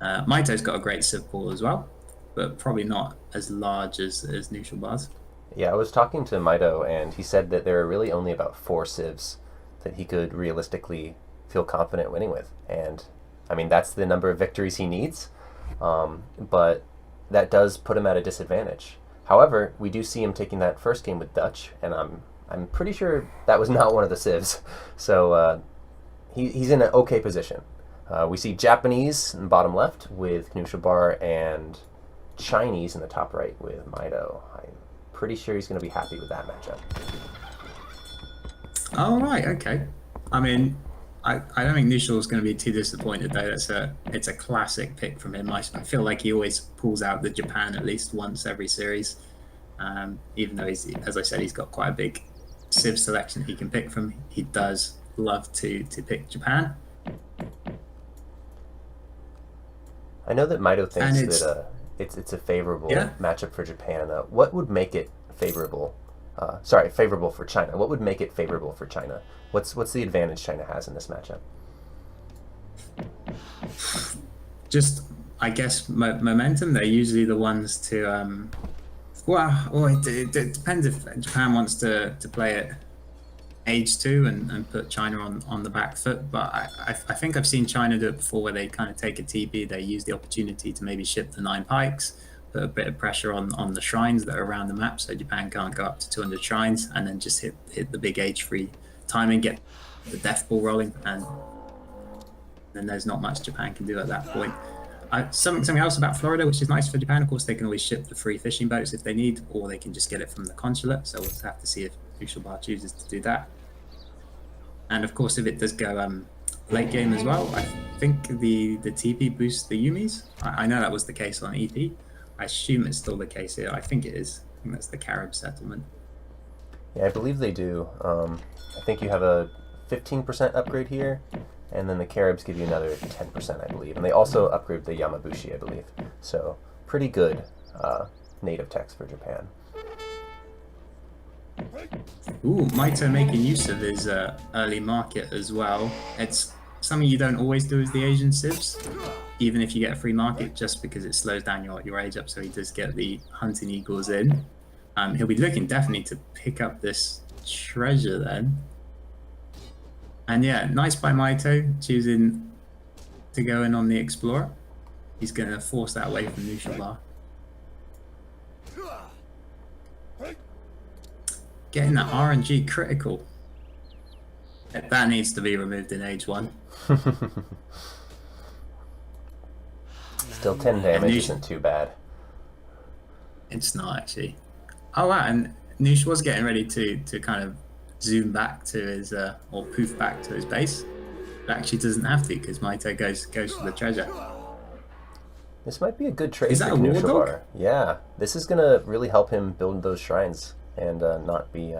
Mitoe's got a great civ pool as well, but probably not as large as Knuschelbär's. Yeah, I was talking to Mitoe, and he said that there are really only about 4 civs that he could realistically feel confident winning with. And, I mean, that's the number of victories he needs, but that does put him at a disadvantage. However, we do see him taking that first game with Dutch, and I'm pretty sure that was not one of the civs. So he's in an okay position. We see Japanese in the bottom left with Knuschelbär and Chinese in the top right with Mitoe. I'm pretty sure he's going to be happy with that matchup. Oh, right, okay. I mean, I don't think Knuschel's going to be too disappointed, though. It's a classic pick from him. I feel like he always pulls out the Japan at least once every series, even though, as I said, he's got quite a big civ selection he can pick from. He does love to pick Japan. I know that Mitoe thinks that it's a favorable matchup for Japan. What would make it favorable? Favorable for China. What would make it favorable for China? What's the advantage China has in this matchup? Just, I guess, momentum. They're usually the ones to. It depends if Japan wants to play it age 2 and put China on the back foot. But I think I've seen China do it before, where they kind of take a TP, they use the opportunity to maybe ship the 9 pikes, put a bit of pressure on the shrines that are around the map, so Japan can't go up to 200 shrines, and then just hit the big age 3 timing, get the death ball rolling, and then there's not much Japan can do at that point. Something else about Florida, which is nice for Japan, of course, they can always ship the free fishing boats if they need, or they can just get it from the consulate, so we'll have to see if Knuschelbär chooses to do that. And of course, if it does go late game as well, I think the TP boosts the Yumis. I know that was the case on EP. I assume it's still the case here. I think it is. I think that's the Carib settlement. Yeah, I believe they do. I think you have a 15% upgrade here, and then the Caribs give you another 10%, I believe. And they also upgrade the Yamabushi, I believe. So pretty good native text for Japan. Ooh, Mitoe making use of his early market as well. It's something you don't always do as the Asian civs, even if you get a free market, just because it slows down your age up, so he does get the hunting eagles in. He'll be looking definitely to pick up this treasure then. And yeah, nice by Mitoe, choosing to go in on the Explorer. He's going to force that away from Knuschelbär. Getting that RNG critical. That needs to be removed in age 1. Still 10 damage isn't too bad. It's not, actually. Oh wow, and Noosh was getting ready to kind of zoom back to his, or poof back to his base. But actually doesn't have to, because Mitoe goes for the treasure. This might be a good trade Is that for a war Knuschelbär. dog? Yeah, this is going to really help him build those shrines and not be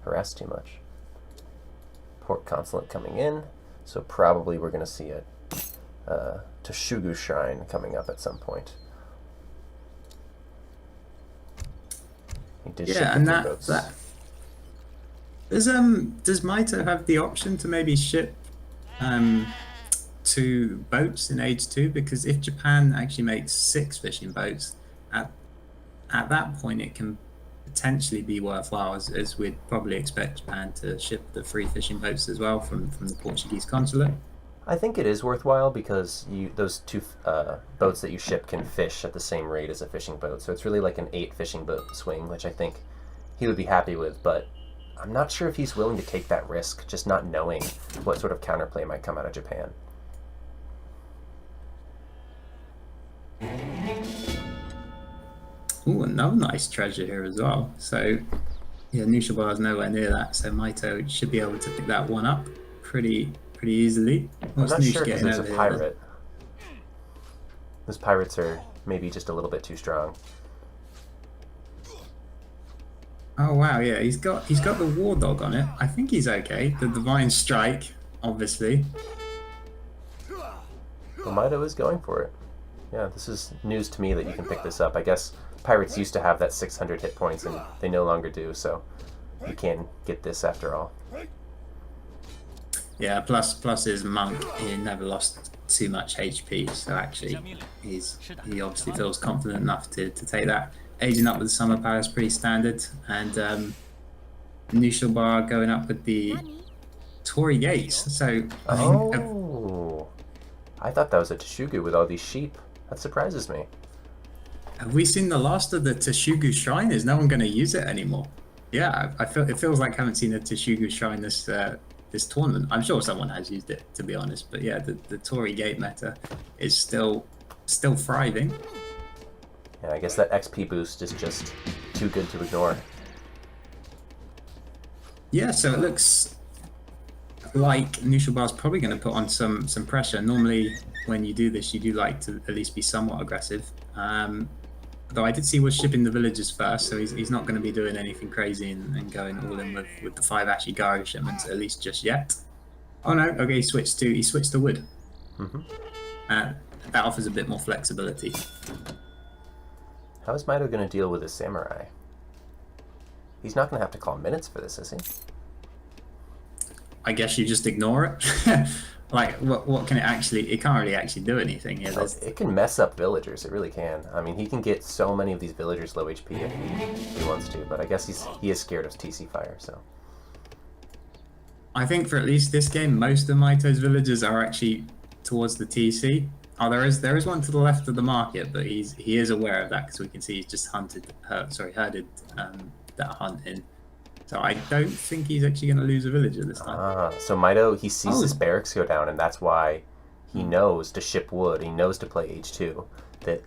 harassed too much. Port consulate coming in, so probably we're going to see a Toshugu shrine coming up at some point. He did ship And the boats. does Mitoe have the option to maybe ship 2 boats in age 2? Because if Japan actually makes 6 fishing boats, at that point it can potentially be worthwhile, as we'd probably expect Japan to ship the free fishing boats as well from the Portuguese consulate. I think it is worthwhile because those 2 boats that you ship can fish at the same rate as a fishing boat. So it's really like an 8 fishing boat swing, which I think he would be happy with. But I'm not sure if he's willing to take that risk, just not knowing what sort of counterplay might come out of Japan. Ooh, another nice treasure here as well. So yeah, Knuschelbär is nowhere near that, so Mitoe should be able to pick that one up pretty easily. I'm not Noosh sure because getting there's a over here pirate. Those pirates are maybe just a little bit too strong. Oh wow, yeah, he's got the war dog on it. I think he's okay. The divine strike, obviously. Well, Mitoe is going for it. Yeah, this is news to me that you can pick this up. I guess pirates used to have that 600 hit points, and they no longer do, so you can get this after all. Yeah, plus his monk, he never lost too much HP, so actually he obviously feels confident enough to take that. Aging up with the Summer Palace, pretty standard, and Knuschelbär going up with the Tory Gates. So Oh, I thought that was a Teshugu with all these sheep. That surprises me. have we seen the last of the Teshugu Shrine? Is no one going to use it anymore? Yeah, I feel it feels like I haven't seen a Teshugu Shrine this tournament. I'm sure someone has used it, to be honest. But yeah, the Tory Gate meta is still thriving. Yeah, I guess that XP boost is just too good to ignore. Yeah, so it looks like Knuschelbär's probably going to put on some pressure. Normally, when you do this, you do like to at least be somewhat aggressive. Though I did see he was shipping the villagers first, so he's not going to be doing anything crazy and going all in with the 5 Ashigaru shipments, at least just yet. Oh no, okay, he switched to wood. Mm-hmm. That offers a bit more flexibility. How is Mitoe going to deal with his samurai? He's not going to have to call minutes for this, is he? I guess you just ignore it. Like, what can it actually... It can't really actually do anything. Yeah, It can mess up villagers, it really can. I mean, he can get so many of these villagers low HP if he wants to, but I guess he is scared of TC fire, so... I think for at least this game, most of Mitoe's villagers are actually towards the TC. Oh, there is one to the left of the market, but he is aware of that because we can see he's just herded that hunt in. So I don't think he's actually going to lose a villager this time. So Mitoe, he sees his barracks go down, and that's why he knows to ship wood. He knows to play H2, that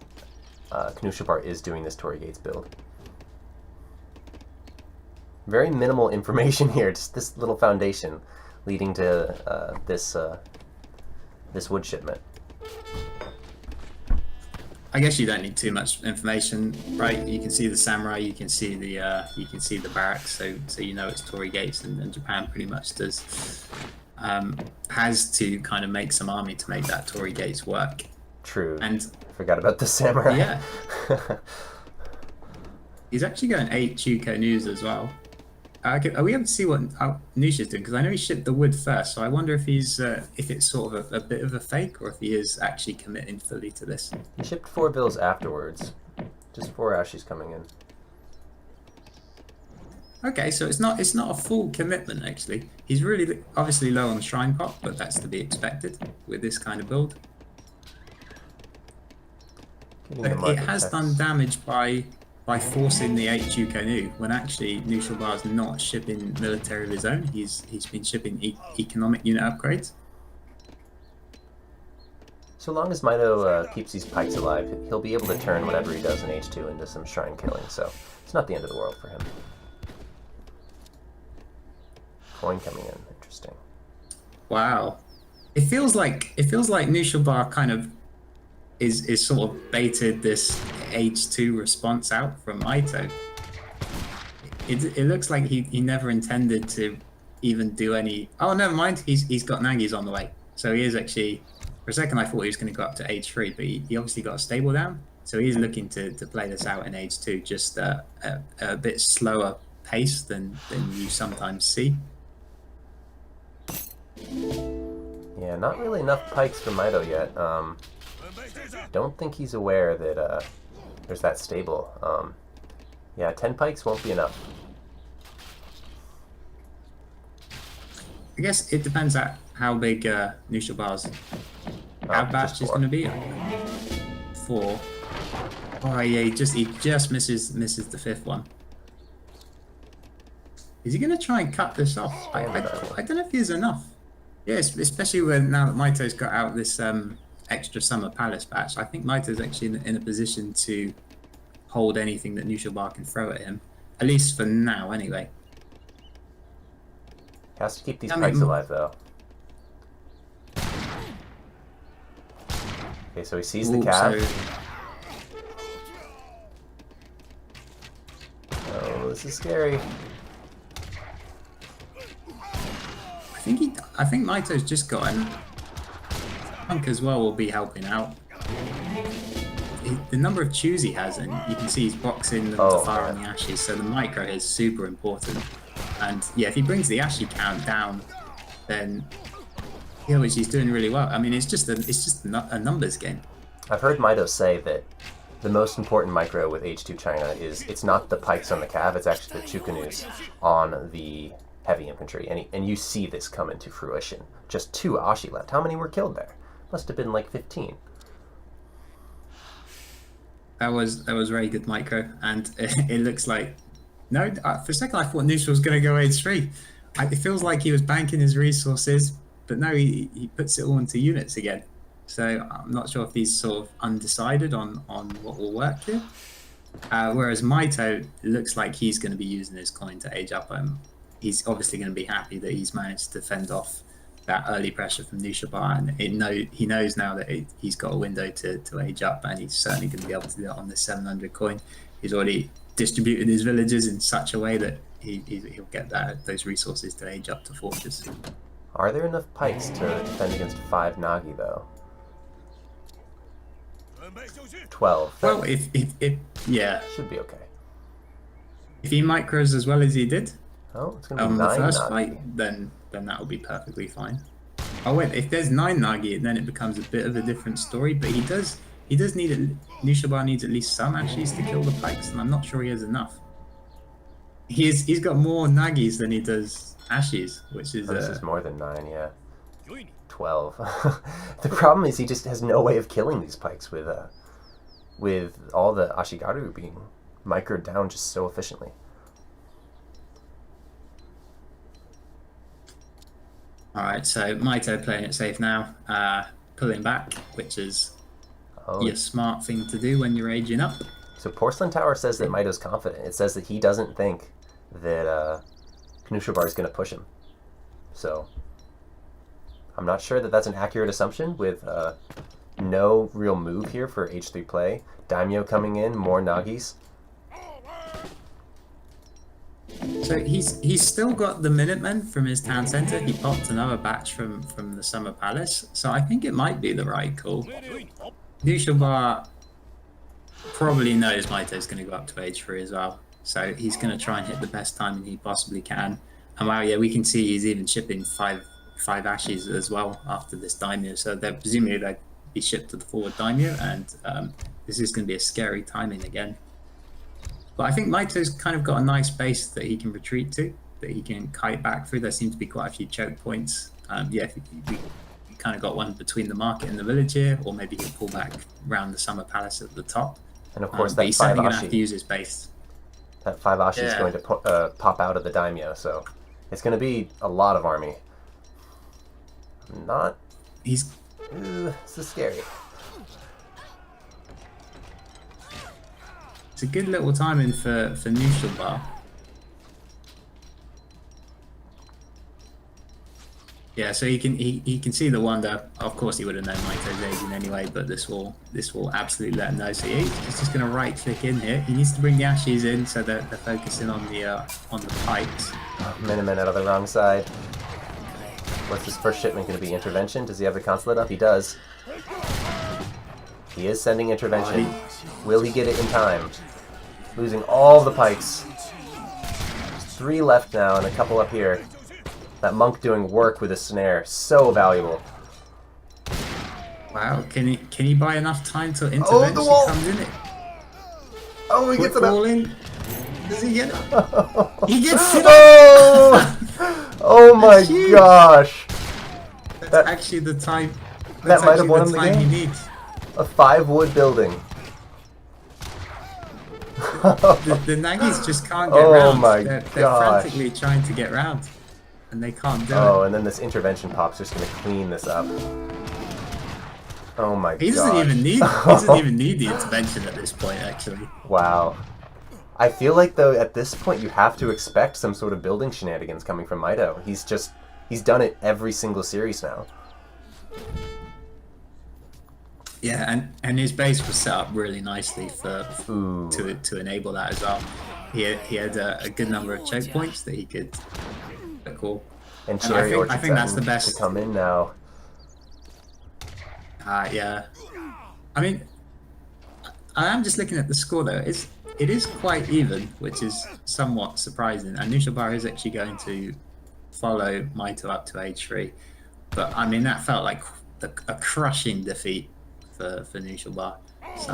Knuschelbär is doing this Tory Gates build. Very minimal information here, just this little foundation leading to this wood shipment. I guess you don't need too much information, right? You can see the samurai, you can see the barracks, so you know it's Tory Gates, and Japan pretty much has to kind of make some army to make that Tory Gates work. True. And forgot about the samurai. Yeah. He's actually going 8 Chuko news as well. Are we able to see what Nusha's doing? Because I know he shipped the wood first, so I wonder if if it's sort of a bit of a fake, or if he is actually committing fully to this. He shipped 4 bills afterwards. Just 4 Ashies coming in. Okay, so it's not a full commitment actually. He's really obviously low on the shrine pot, but that's to be expected with this kind of build. It has done damage by forcing the 8 Chukonu, when actually Knuschelbär's not shipping military of his own. He's been shipping economic unit upgrades. So long as Mitoe keeps these pikes alive, he'll be able to turn whatever he does in H2 into some shrine killing, so it's not the end of the world for him. Coin coming in, interesting. Wow. It feels like Knuschelbär kind of is sort of baited this H2 response out from Mitoe. It looks like he never intended to even do any... Oh, never mind. He's got Nagis on the way. So he is actually... For a second, I thought he was going to go up to H3, but he obviously got a stable down. So he's looking to play this out in H2, just a bit slower pace than you sometimes see. Yeah, not really enough pikes for Mitoe yet. Don't think he's aware that there's that stable. Yeah, 10 pikes won't be enough. I guess it depends on how big Knuschelbär's outbatch is going to be. 4. Oh yeah, he just misses the 5th one. Is he going to try and cut this off? I don't know if there's enough. Yes, especially now that Mitoe's got out this extra Summer Palace batch. I think Mitoe's actually in a position to hold anything that Knuschelbär can throw at him. At least for now, anyway. Has to keep these pikes alive, though. Okay, so he sees the cav. Oh, this is scary. I think Mitoe's just got an Punk as well will be helping out. The number of chews he has, and you can see he's boxing them to fire on the Ashes, so the micro is super important. And yeah, if he brings the Ashy count down, then which he's doing really well. I mean, it's just a numbers game. I've heard Mitoe say that the most important micro with H2 China is it's not the pikes on the cav, it's actually the Chukanus on the heavy infantry. And you see this come into fruition. Just 2 Ashi left. How many were killed there? Must have been like 15. That was very good micro, and it looks like for a second I thought Knuschel was going to go H3. It feels like he was banking his resources, but no, he puts it all into units again. So I'm not sure if he's sort of undecided on what will work here. Whereas Mitoe looks like he's going to be using his coin to age up. He's obviously going to be happy that he's managed to fend off that early pressure from Knuschelbär, and he knows now that he's got a window to age up, and he's certainly going to be able to do that on the 700 coin. He's already distributed his villages in such a way that he'll get those resources to age up to fortress. Are there enough pikes to defend against 5 Nagi though? 12. Well, if yeah, should be okay. If he micros as well as he did it's gonna be on 9 the first Nagi. fight, then that will be perfectly fine. Oh wait, if there's 9 Nagi, then it becomes a bit of a different story. But he does need Knuschelbär needs at least some Ashies to kill the pikes, and I'm not sure he has enough. He's got more Nagis than he does Ashies, which is this is more than 9, yeah. 12. The problem is he just has no way of killing these pikes with all the Ashigaru being microed down just so efficiently. Alright, so Mitoe playing it safe now, pulling back, which is your smart thing to do when you're aging up. So Porcelain Tower says that Mitoe's confident. It says that he doesn't think that Knuschelbär is going to push him. So I'm not sure that that's an accurate assumption with no real move here for H3 play. Daimyo coming in, more Nagis. So he's still got the Minutemen from his town center. He popped another batch from the Summer Palace. So I think it might be the right call. Knuschelbär probably knows Mitoe's going to go up to H3 as well. So he's going to try and hit the best timing he possibly can. And wow, yeah, we can see he's even shipping five Ashes as well after this Daimyo. So they're presumably they'll be shipped to the forward Daimyo, and this is going to be a scary timing again. But I think Mitoe's kind of got a nice base that he can retreat to, that he can kite back through. There seem to be quite a few choke points. Yeah, we kind of got one between the market and the village here, or maybe he can pull back around the Summer Palace at the top. And of course, but that he's 5 certainly going to Ashi. have to use his base. That 5 Ashi is going to pop out of the Daimyo, so it's going to be a lot of army. This is scary. It's a good little timing for Knuschelbär. Yeah, so he can see the wonder. Of course, he would have known Mitoe's aging anyway, but this will absolutely let him know. So he's just going to right click in here. He needs to bring the Ashies in so that they're focusing on the pikes. Minutemen out of the wrong side. What's his first shipment going to be? Intervention? Does he have the consulate up? He does. He is sending intervention. Will he get it in time? Losing all the pikes. There's 3 left now and a couple up here. That monk doing work with a snare. So valuable. Wow, can he buy enough time till intervention comes in it? Oh, he gets it up. In. Does he get it? He gets it up! Oh my gosh! That's actually the time. That might have won him the game. He needs. A 5 wood building. The Nagis just can't get round. Oh my they're gosh. frantically trying to get round, and they can't do it. Oh, and then this intervention pop's just going to clean this up. Oh my god. He doesn't even need the intervention at this point, actually. Wow. I feel like though at this point you have to expect some sort of building shenanigans coming from Mitoe. He's done it every single series now. Yeah, and his base was set up really nicely to enable that as well. he had a good number of choke points that he could call. And And Cherry Orchard's I think that's the to best. come in now. Yeah. I mean, I am just looking at the score though. It is quite even, which is somewhat surprising. And Knuschelbär is actually going to follow Mitoe up to H3. But I mean, that felt like a crushing defeat for Knuschelbär. So,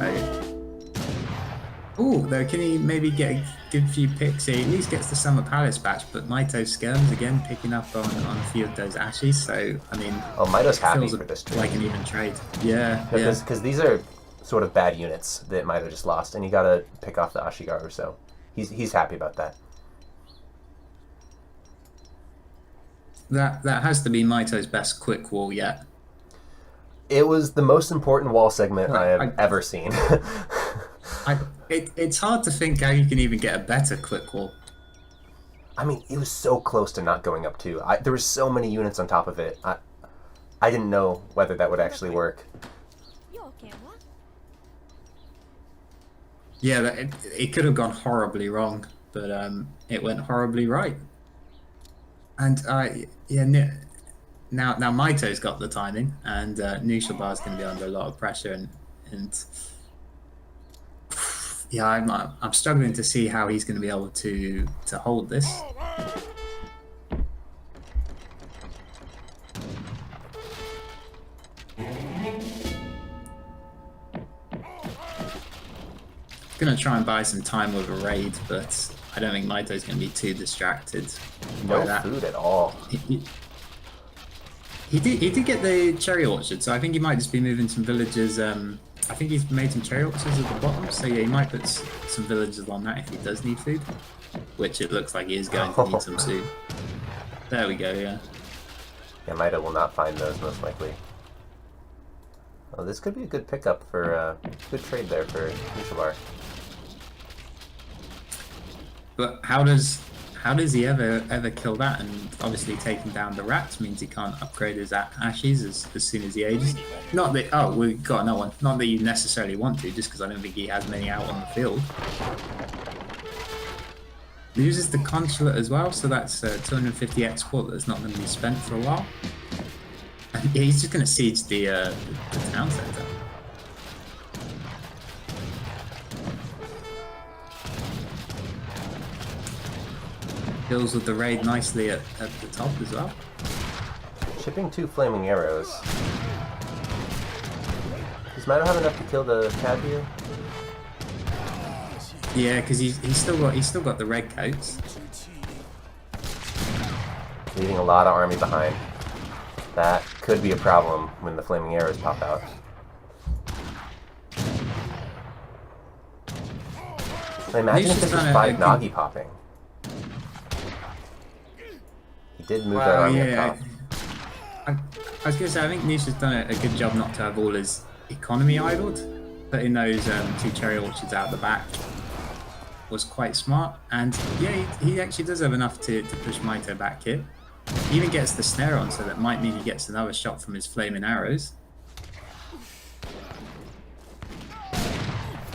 though, can he maybe get a good few picks here? He at least gets the Summer Palace patch, but Mitoe skirms again, picking up on a few of those ashes. So, I mean, Mitoe's happy feels for this trade. like an even trade. Yeah, Because these are sort of bad units that Mitoe just lost, and you gotta pick off the Ashigaru, so he's happy about that. That has to be Mitoe's best quick wall yet. It was the most important wall segment I have ever seen. It's hard to think how you can even get a better quick wall. I mean, it was so close to not going up too. There were so many units on top of it. I didn't know whether that would actually work. Yeah, it could have gone horribly wrong, but it went horribly right. And now Mitoe's got the timing, and Knuschelbär's going to be under a lot of pressure, and yeah, I'm struggling to see how he's going to be able to hold this. Gonna try and buy some time with a raid, but I don't think Mitoe's gonna be too distracted by that. No food at all. He did get the cherry orchard, so I think he might just be moving some villagers. I think he's made some cherry orchards at the bottom, so yeah, he might put some villagers on that if he does need food, which it looks like he is going to need some soon. There we go, yeah. Yeah, Mitoe will not find those most likely. Oh, this could be a good pickup for good trade there for Knuschelbär. But how does he ever kill that? And obviously taking down the rats means he can't upgrade his ashes as soon as he ages. Not that we've got another one. Not that you necessarily want to, just because I don't think he has many out on the field. Loses the consulate as well, so that's 250 export that's not going to be spent for a while. And yeah, he's just going to siege the town centre. Deals with the raid nicely at the top as well. Shipping 2 flaming arrows. Does Mitoe have enough to kill the cab here? Yeah, because he's still got the red coats. Leaving a lot of army behind. That could be a problem when the flaming arrows pop out. I imagine if this was 5 Nagi popping. He did move that army up top. I was going to say, I think Nish has done a good job not to have all his economy idled. Putting those 2 cherry orchards out the back was quite smart. And yeah, he actually does have enough to push Mitoe back here. He even gets the snare on, so that might mean he gets another shot from his flaming arrows.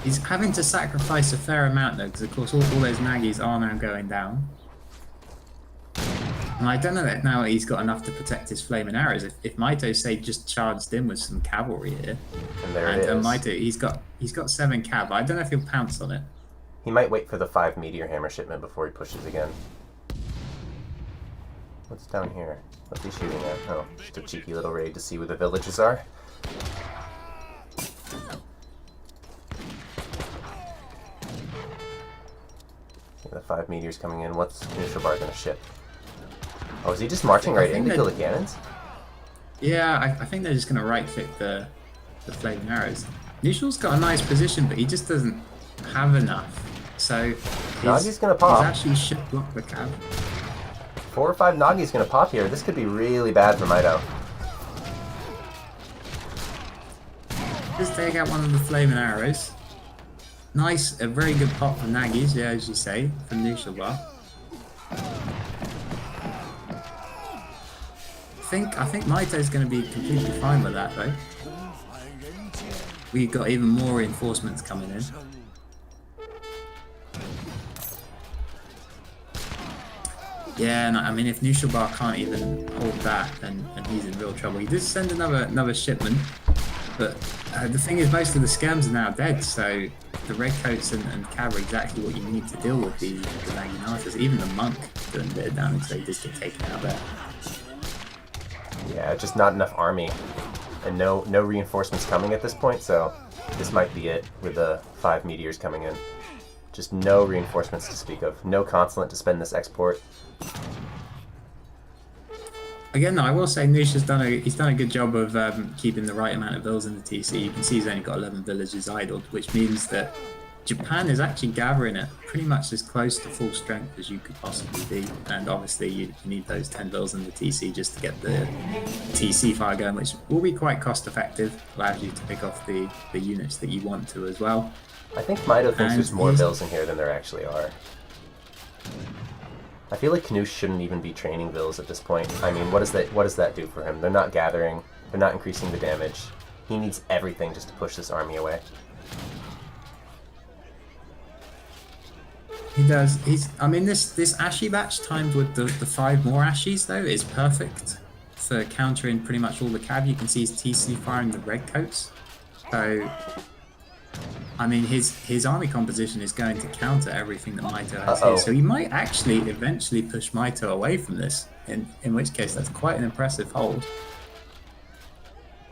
He's having to sacrifice a fair amount though, because of course all those Nagis are now going down. And I don't know that now he's got enough to protect his flaming arrows. If Mitoe, say, just charged in with some cavalry here, and there it is. Mitoe, he's got 7 cav. I don't know if he'll pounce on it. He might wait for the 5 meteor hammer shipment before he pushes again. What's down here? What's he shooting at? Oh, just a cheeky little raid to see where the villages are. Yeah, the 5 meteors coming in. What's Knuschelbär gonna ship? Oh, is he just marching right in to kill the cannons? Yeah, I think they're just gonna right click the flaming arrows. Knuschel's got a nice position, but he just doesn't have enough. So Nagi's gonna pop. He's actually should block the cav. 4 or 5 Nagi's gonna pop here. This could be really bad for Mitoe. Just take out one of the flaming arrows. Nice, a very good pop from Nagis, yeah, as you say, from Knuschelbär. I think Mitoe's going to be completely fine with that though. We got even more reinforcements coming in. Yeah, and I mean, if Knuschelbär can't even hold that, then he's in real trouble. He did send another shipment, but the thing is, most of the scams are now dead, so the redcoats and cav are exactly what you need to deal with the Maginatas. Even the monk doing a bit of damage, so he just get taken out there. Yeah, just not enough army, and no reinforcements coming at this point, so this might be it with the 5 meteors coming in. Just no reinforcements to speak of. No consulate to spend this export. Again, though, I will say Noosh has done a good job of keeping the right amount of villas in the TC. You can see he's only got 11 villages idled, which means that Japan is actually gathering it pretty much as close to full strength as you could possibly be. And obviously, you need those 10 villas in the TC just to get the TC fire going, which will be quite cost effective. Allows you to pick off the units that you want to as well. I think Mitoe thinks there's more vills in here than there actually are. I feel like Knusch shouldn't even be training vills at this point. I mean, what does that do for him? They're not gathering, they're not increasing the damage. He needs everything just to push this army away. He does. I mean, this Ashy batch timed with the 5 more Ashies though is perfect for countering pretty much all the cav. You can see his TC firing the redcoats. So, I mean, his army composition is going to counter everything that Mitoe has here. So he might actually eventually push Mitoe away from this, in which case that's quite an impressive hold.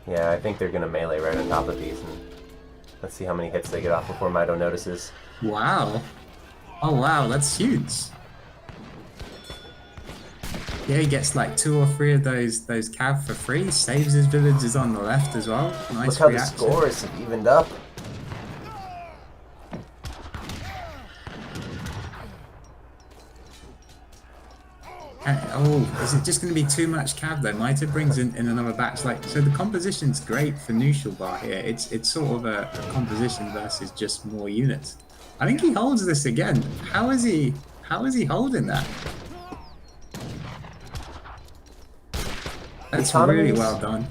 Yeah, I think they're going to melee right on top of these, and let's see how many hits they get off before Mitoe notices. Wow. Oh wow, that's huge. Yeah, he gets like 2 or 3 of those cav for free, saves his villages on the left as well. Nice Look how reaction. the scores have evened up. Oh, is it just going to be too much cav though? Mitoe brings in another batch. So the composition's great for Knuschelbär here. It's sort of a composition versus just more units. I think he holds this again. How is he holding that? That's really well done.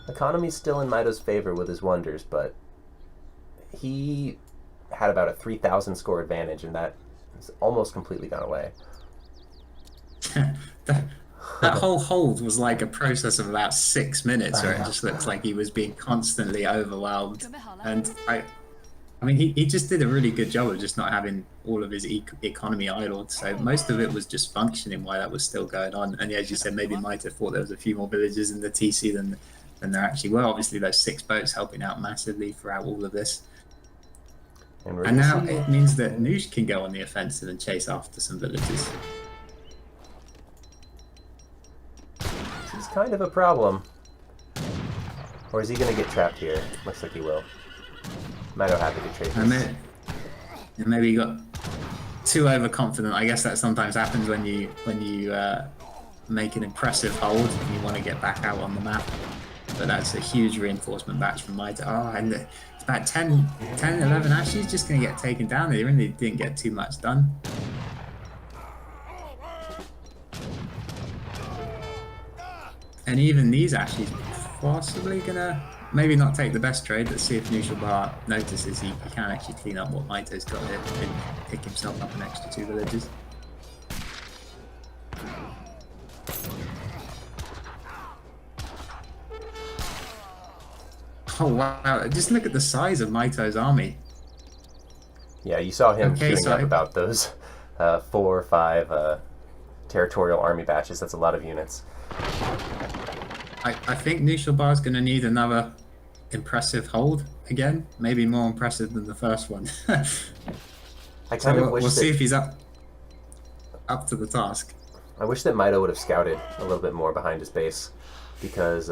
Economy's still in Mitoe's favor with his wonders, but he had about a 3,000 score advantage, and that has almost completely gone away. that whole hold was like a process of about 6 minutes, where it just looks like he was being constantly overwhelmed. And I mean, he just did a really good job of just not having all of his economy idled. So most of it was just functioning while that was still going on. And yeah, as you said, maybe Mitoe thought there was a few more villages in the TC than there actually were. Obviously, those 6 boats helping out massively throughout all of this. And now it means that Knusch can go on the offensive and chase after some villages. This is kind of a problem. Or is he going to get trapped here? Looks like he will. Mitoe happy to trade this. And maybe he got too overconfident. I guess that sometimes happens when you make an impressive hold and you want to get back out on the map. But that's a huge reinforcement batch from Mitoe. Oh, and it's about 10, 11 Ashies just going to get taken down. They really didn't get too much done. And even these Ashies possibly going to maybe not take the best trade. Let's see if Knuschelbär notices he can actually clean up what Mitoe's got here and pick himself up an extra 2 villages. Oh wow, just look at the size of Mitoe's army. Yeah, you saw him queuing up about those 4 or 5 territorial army batches. That's a lot of units. I think Knuschelbär's going to need another impressive hold again. Maybe more impressive than the first one. I kind of wish we'll see if he's up to the task. I wish that Mitoe would have scouted a little bit more behind his base, because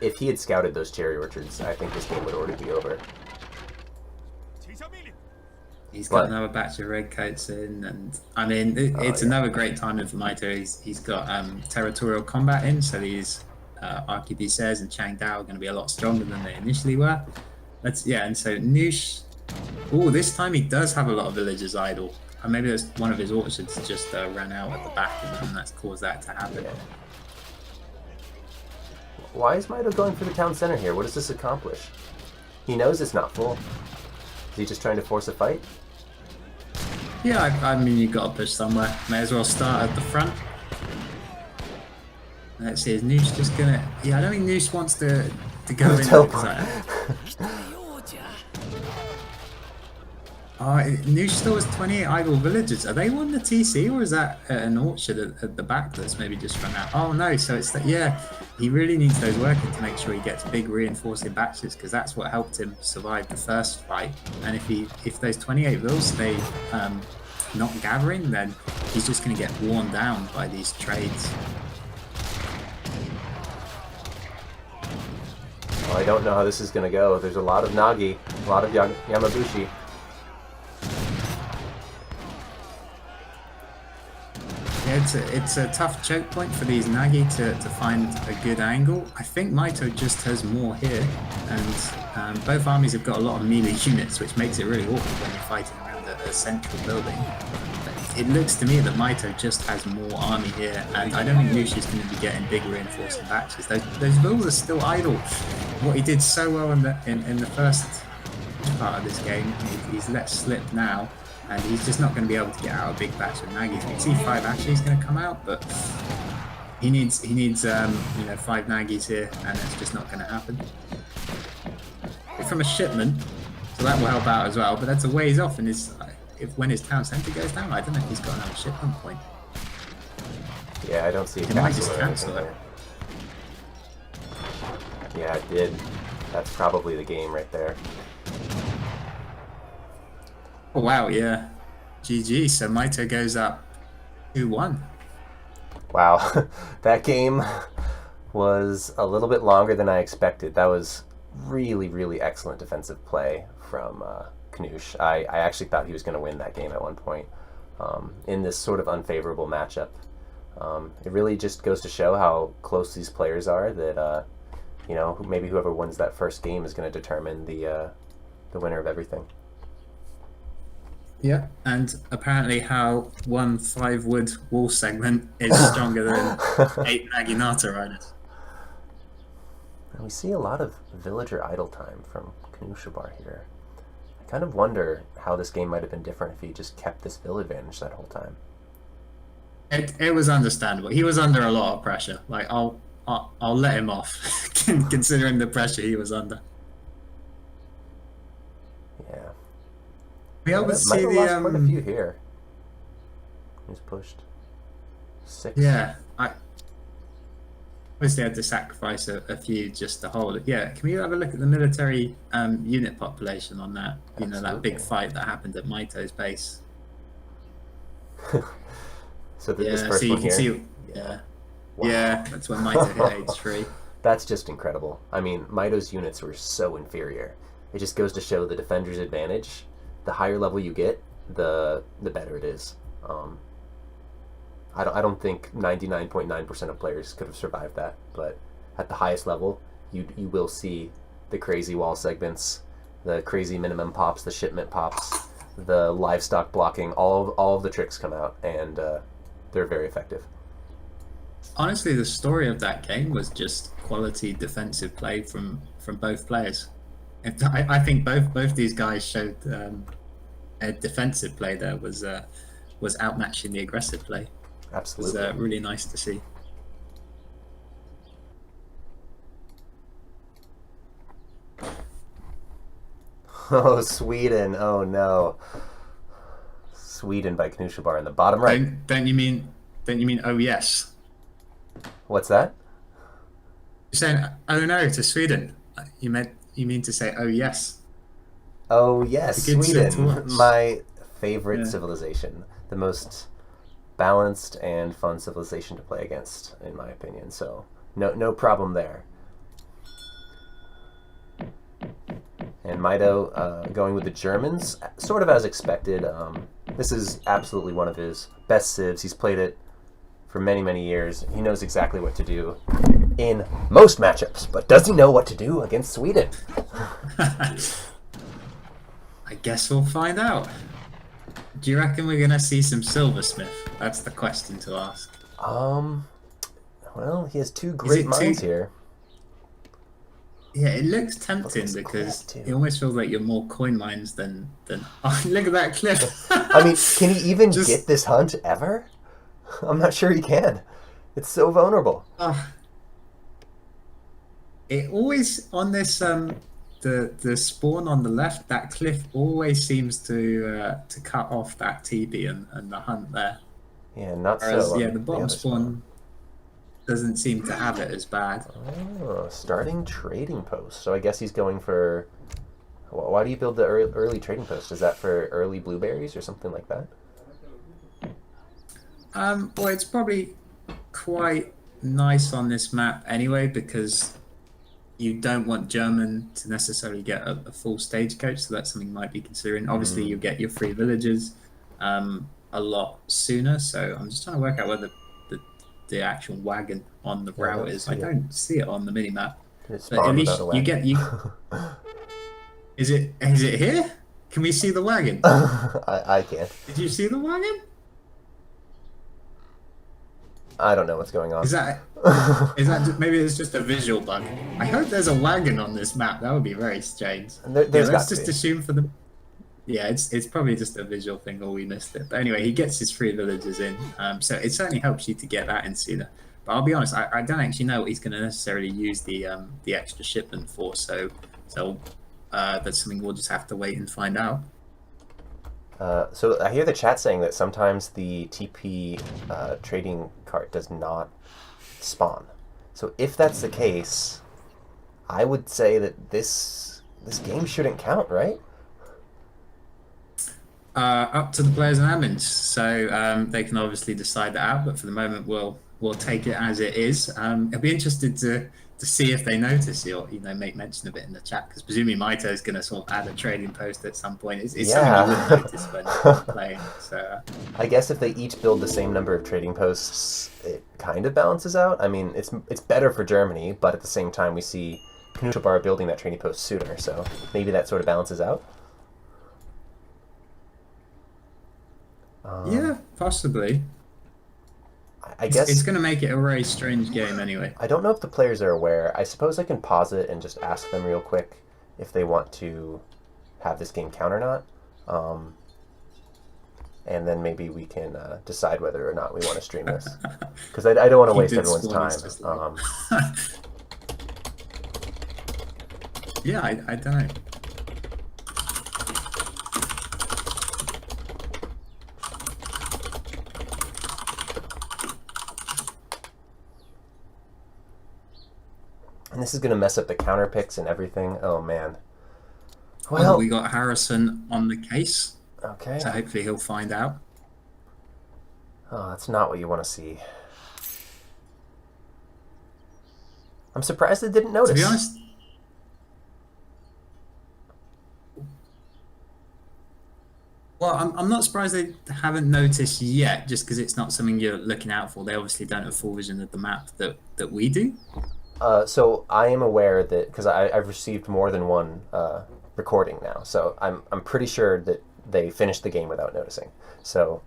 if he had scouted those cherry orchards, I think this game would already be over. He's got another batch of redcoats in, and I mean, it's another great timing for Mitoe. He's got territorial combat in, so these arquebusiers and Changdao are going to be a lot stronger than they initially were. And so Knusch, this time he does have a lot of villagers idle. And maybe there's one of his orchards just ran out at the back, and that's caused that to happen. Yeah. Why is Mitoe going for the town center here? What does this accomplish? He knows it's not full. Is he just trying to force a fight? Yeah, I mean, you've got to push somewhere. May as well start at the front. Let's see, is Noosh just gonna... Yeah, I don't think Noosh wants to go in. Teleport. Noosh still has 28 idle villagers. Are they on the TC, or is that an orchard at the back that's maybe just run out? Oh no, so it's that, yeah, he really needs those working to make sure he gets big reinforcing batches, because that's what helped him survive the first fight. And if those 28 vills stay not gathering, then he's just going to get worn down by these trades. Well, I don't know how this is going to go. There's a lot of Nagi, a lot of Yamabushi. Yeah, it's a tough choke point for these Nagi to find a good angle. I think Mitoe just has more here, and both armies have got a lot of melee units, which makes it really awkward when you're fighting around a central building. It looks to me that Mitoe just has more army here, and I don't think Noosh is going to be getting big reinforcing batches. Those vills are still idle. What he did so well in the first part of this game, he's let slip now, and he's just not going to be able to get out a big batch of Nagis. We see 5 actually is going to come out, but he needs 5 Nagis here, and it's just not going to happen. From a shipment, so that will help out as well, but that's a ways off, and when his town centre goes down, I don't know if he's got another shipment point. Yeah, I don't see He might just cancel it. Yeah, it did. That's probably the game right there. Oh wow, yeah. GG, so Mitoe goes up 2-1. Wow, that game was a little bit longer than I expected. That was really, really excellent defensive play from Knusch. I actually thought he was going to win that game at one point in this sort of unfavorable matchup. It really just goes to show how close these players are, that maybe whoever wins that first game is going to determine the winner of everything. Yeah, and apparently how one 5-wood wall segment is stronger than 8 Naginata riders. And we see a lot of villager idle time from Knuschelbär here. I kind of wonder how this game might have been different if he just kept this vill advantage that whole time. It was understandable. He was under a lot of pressure. Like I'll let him off, considering the pressure he was under. Yeah. We always see the quite a few here. He's pushed 6. Yeah, I obviously had to sacrifice a few just to hold it. Yeah, can we have a look at the military unit population on that? You know, that big fight that happened at Mitoe's base. So this first one here. See, yeah. Wow. Yeah, that's when Mitoe hit H3. That's just incredible. I mean, Mitoe's units were so inferior. It just goes to show the defender's advantage. The higher level you get, the better it is. I don't think 99.9% of players could have survived that, but at the highest level, you will see the crazy wall segments, the crazy minimum pops, the shipment pops, the livestock blocking. All of the tricks come out, and they're very effective. Honestly, the story of that game was just quality defensive play from both players. I think both these guys showed a defensive play there was outmatching the aggressive play. Absolutely. It was really nice to see. Oh, Sweden! Oh no, Sweden by Knuschelbär in the bottom right. Don't you mean oh yes? What's that? You're saying oh no to Sweden. You mean to say oh yes? Oh yes, Sweden, my favorite civilization, the most balanced and fun civilization to play against, in my opinion. So no problem there. And Mitoe going with the Germans, sort of as expected. This is absolutely one of his best civs. He's played it for many years. He knows exactly what to do in most matchups, but does he know what to do against Sweden? I guess we'll find out. Do you reckon we're gonna see some silversmith? That's the question to ask. Well, he has 2 great mines here. Yeah, it looks tempting because it almost feels like you're more coin mines than. Oh, look at that cliff! I mean, can he even get this hunt ever? I'm not sure he can. It's so vulnerable. It always on this the spawn on the left, that cliff always seems to cut off that TB and the hunt there. Yeah, not Whereas, so. yeah, the bottom other spawn doesn't seem to have it as bad. Oh, starting trading post. So I guess he's going for. Why do you build the early trading post? Is that for early blueberries or something like that? Well, it's probably quite nice on this map anyway, because you don't want German to necessarily get a full stagecoach, so that's something you might be considering. Obviously, you get your free villagers a lot sooner, so I'm just trying to work out whether the actual wagon on the route is. I don't see it on the mini map. But at least you get you. Is it here? Can we see the wagon? I can't. Did you see the wagon? I don't know what's going on. Is that maybe it's just a visual bug? I hope there's a wagon on this map. That would be very strange. Let's just assume for the. Yeah, it's probably just a visual thing, or we missed it. But anyway, he gets his free villagers in, so it certainly helps you to get that in sooner. But I'll be honest, I don't actually know what he's going to necessarily use the extra shipment for. So that's something we'll just have to wait and find out. So I hear the chat saying that sometimes the TP trading cart does not spawn. So if that's the case, I would say that this game shouldn't count, right? Up to the players and admins, so they can obviously decide that out. But for the moment, we'll take it as it is. I'll be interested to see if they notice it, or make mention of it in the chat, because presumably Mitoe is going to sort of add a trading post at some point. It's something you wouldn't notice when you're playing. So I guess if they each build the same number of trading posts, it kind of balances out. I mean, it's better for Germany, but at the same time, we see Knuschelbär building that trading post sooner, so maybe that sort of balances out. Yeah, possibly. I guess it's going to make it a very strange game anyway. I don't know if the players are aware. I suppose I can pause it and just ask them real quick if they want to have this game count or not. And then maybe we can decide whether or not we want to stream this. Because I don't want to waste everyone's time. Yeah, I don't know. And this is going to mess up the counter picks and everything. Oh, man. Well, we got Harrison on the case. Okay. So hopefully he'll find out. Oh, that's not what you want to see. I'm surprised they didn't notice. To be honest, well, I'm not surprised they haven't noticed yet, just because it's not something you're looking out for. They obviously don't have full vision of the map that we do. So I am aware that, because I've received more than one recording now, so I'm pretty sure that they finished the game without noticing. So,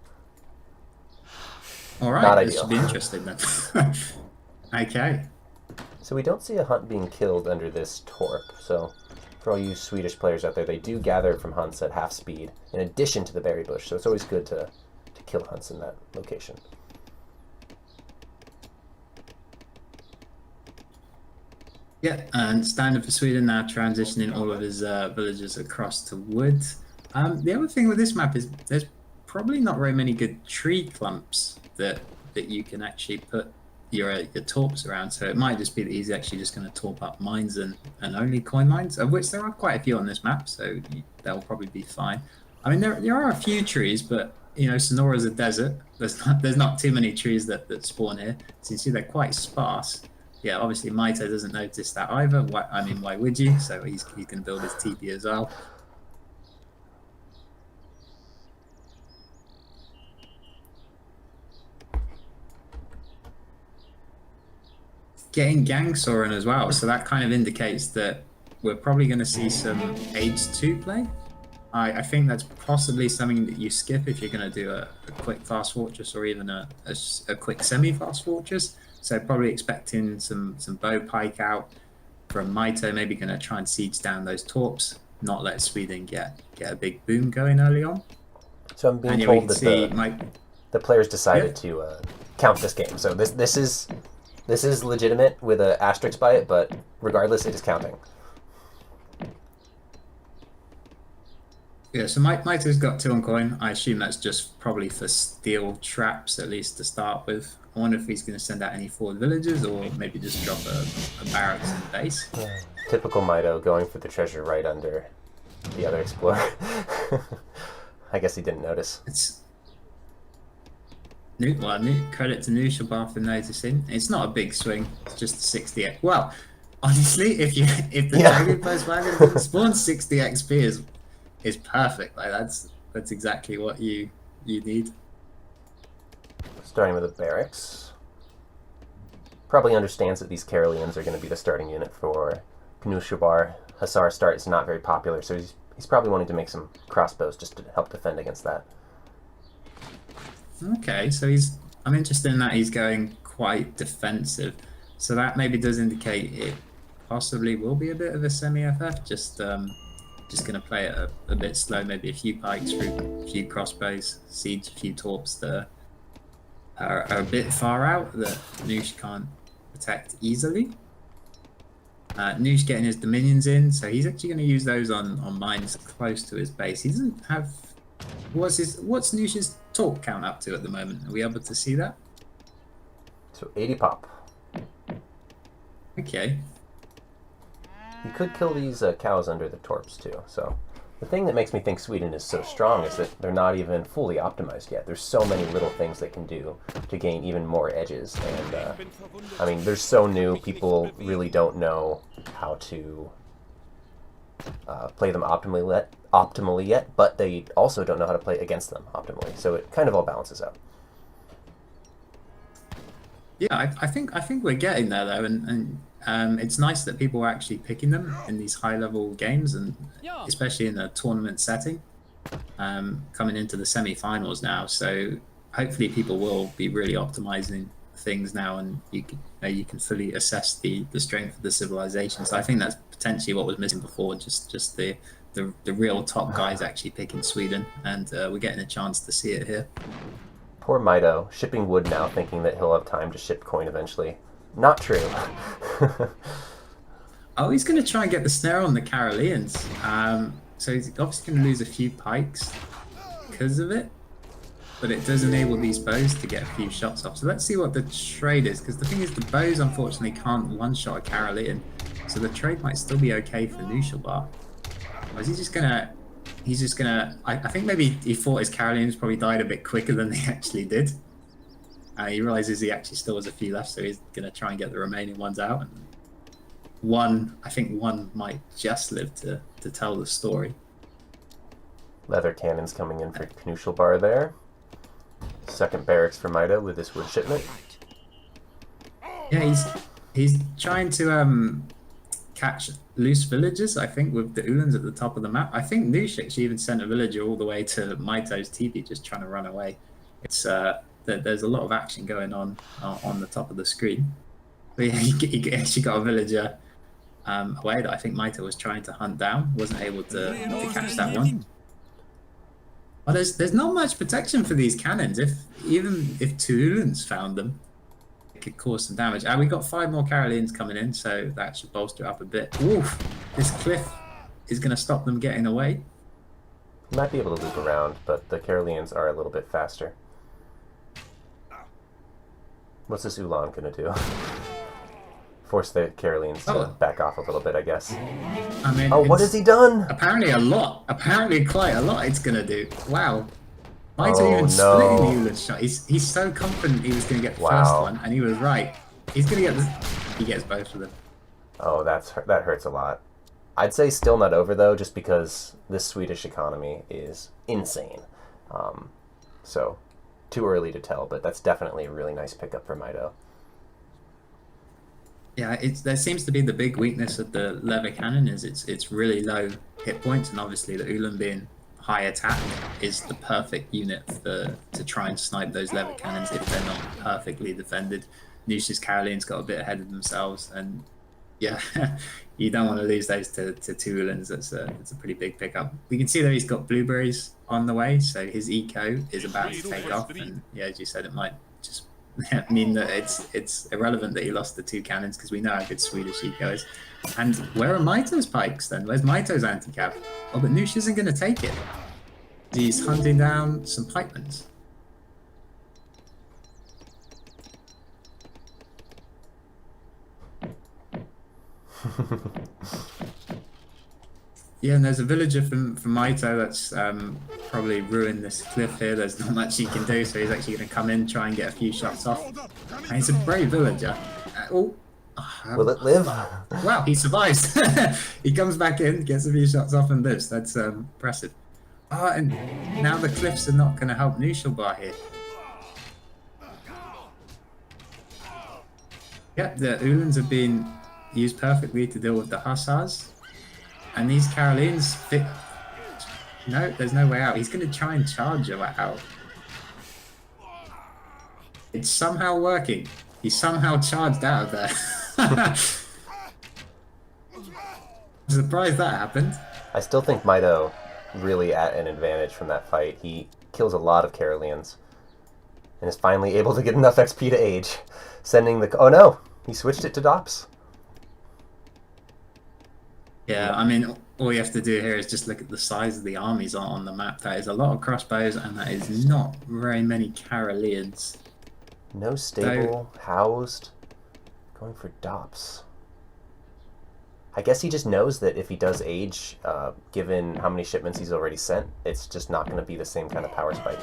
all right, not this ideal. should be interesting then. Okay. So we don't see a hunt being killed under this torp. So for all you Swedish players out there, they do gather from hunts at half speed in addition to the berry bush. So it's always good to kill hunts in that location. Yeah, and standard for Sweden now transitioning all of his villagers across to wood. The other thing with this map is there's probably not very many good tree clumps that you can actually put your torps around. So it might just be that he's actually just going to torp up mines and only coin mines, of which there are quite a few on this map, so they'll probably be fine. I mean, there are a few trees, but Sonora's a desert. There's not too many trees that spawn here, so you see they're quite sparse. Yeah, obviously Mitoe doesn't notice that either. Why would you? So he's going to build his TP as well. Getting gang soaring as well, so that kind of indicates that we're probably going to see some Age 2 play. I think that's possibly something that you skip if you're going to do a quick fast fortress, or even a quick semi-fast fortress. So probably expecting some bow pike out from Mitoe, maybe going to try and siege down those torps, not let Sweden get a big boom going early on. So I'm being told that the players decided to count this game. So this is legitimate with an asterisk by it, but regardless, it is counting. Yeah, so Mitoe's got 2 on coin. I assume that's just probably for steel traps, at least to start with. I wonder if he's going to send out any forward villagers, or maybe just drop a barracks in base. Typical Mitoe, going for the treasure right under the other explorer. I guess he didn't notice. Credit to Knuschelbär for noticing. It's not a big swing. It's just 60x. Well, honestly, if the Dragon Post wagon spawns 60 XP is perfect. Like that's exactly what you need. Starting with the barracks. Probably understands that these Karelians are going to be the starting unit for Knuschelbär. Hussar start is not very popular, so he's probably wanting to make some crossbows just to help defend against that. Okay, so I'm interested in that he's going quite defensive. So that maybe does indicate it possibly will be a bit of a semi-FF, just going to play it a bit slow, maybe a few pikes through a few crossbows, siege a few torps that are a bit far out that Noosh can't protect easily. Noosh getting his dominions in, so he's actually going to use those on mines close to his base. He doesn't have... What's Noosh's torp count up to at the moment? Are we able to see that? So 80 pop. Okay. You could kill these cows under the torps too. So the thing that makes me think Sweden is so strong is that they're not even fully optimized yet. There's so many little things they can do to gain even more edges. And I mean, they're so new. People really don't know how to play them optimally yet, but they also don't know how to play against them optimally. So it kind of all balances out. Yeah, I think we're getting there though, and it's nice that people are actually picking them in these high-level games, and especially in a tournament setting, coming into the semi-finals now. So hopefully people will be really optimizing things now, and you can fully assess the strength of the civilization. So I think that's potentially what was missing before, just the real top guys actually picking Sweden, and we're getting a chance to see it here. Poor Mitoe, shipping wood now, thinking that he'll have time to ship coin eventually. Not true. Oh, he's going to try and get the snare on the Karelians. So he's obviously going to lose a few pikes because of it. But it does enable these bows to get a few shots off. So let's see what the trade is. Because the thing is, the bows unfortunately can't one-shot a Karelian. So the trade might still be okay for Knuschelbär. Or is he just going to... He's just going to... I think maybe he thought his Karelians probably died a bit quicker than they actually did. He realizes he actually still has a few left, so he's going to try and get the remaining ones out. And I think one might just live to tell the story. Leather cannons coming in for Knuschelbär there. Second barracks for Mitoe with this wood shipment. Yeah, he's trying to catch loose villagers, I think, with the Ulans at the top of the map. I think Noosh actually even sent a villager all the way to Mitoe's teepee, just trying to run away. It's there's a lot of action going on the top of the screen. But yeah, he actually got a villager away that I think Mitoe was trying to hunt down. Wasn't able to catch that one. Well, there's not much protection for these cannons. Even if 2 Ulans found them, it could cause some damage. And we got 5 more Karelians coming in, so that should bolster up a bit. Oof! This cliff is going to stop them getting away. You might be able to loop around, but the Karelians are a little bit faster. What's this Ulan gonna do? Force the Karelians to back off a little bit, I guess. I mean, what has he done? Apparently a lot. Apparently quite a lot it's gonna do. Wow. Mitoe even splitting the Ulan shot. He's so confident he was gonna get the first one, and he was right. He's gonna get he gets both of them. Oh, that hurts a lot. I'd say still not over though, just because this Swedish economy is insane. So too early to tell, but that's definitely a really nice pickup for Mitoe. Yeah, there seems to be the big weakness of the leather cannon is it's really low hit points, and obviously the Ulan being high attack is the perfect unit to try and snipe those leather cannons if they're not perfectly defended. Noosh's Karelians got a bit ahead of themselves, and yeah, you don't want to lose those to 2 Ulans. It's a pretty big pickup. We can see that he's got blueberries on the way, so his eco is about to take off, and yeah, as you said, it might just I mean, that it's irrelevant that he lost the 2 cannons because we know how good Swedish eco is. And where are Mito's pikes then? Where's Mito's anti-cav? Oh, but Noosh isn't going to take it. He's hunting down some pikemen. Yeah, and there's a villager from Mito that's probably ruined this cliff here. There's not much he can do, so he's actually going to come in, try and get a few shots off. And he's a brave villager. Will it live? Wow, he survives. He comes back in, gets a few shots off, and lives. That's impressive. Oh, and now the cliffs are not going to help Knuschelbär here. Yep, the Uhlans have been used perfectly to deal with the Hussars. And these Karolines fit. No, there's no way out. He's going to try and charge her out. It's somehow working. He somehow charged out of there. I'm surprised that happened. I still think Mitoe really at an advantage from that fight. He kills a lot of Karolians and is finally able to get enough XP to age, sending the... Oh no! He switched it to Dops. Yeah, I mean, all you have to do here is just look at the size of the armies on the map. That is a lot of crossbows, and that is not very many Karolians. No stable, housed, going for Dops. I guess he just knows that if he does age, given how many shipments he's already sent, it's just not going to be the same kind of power spike.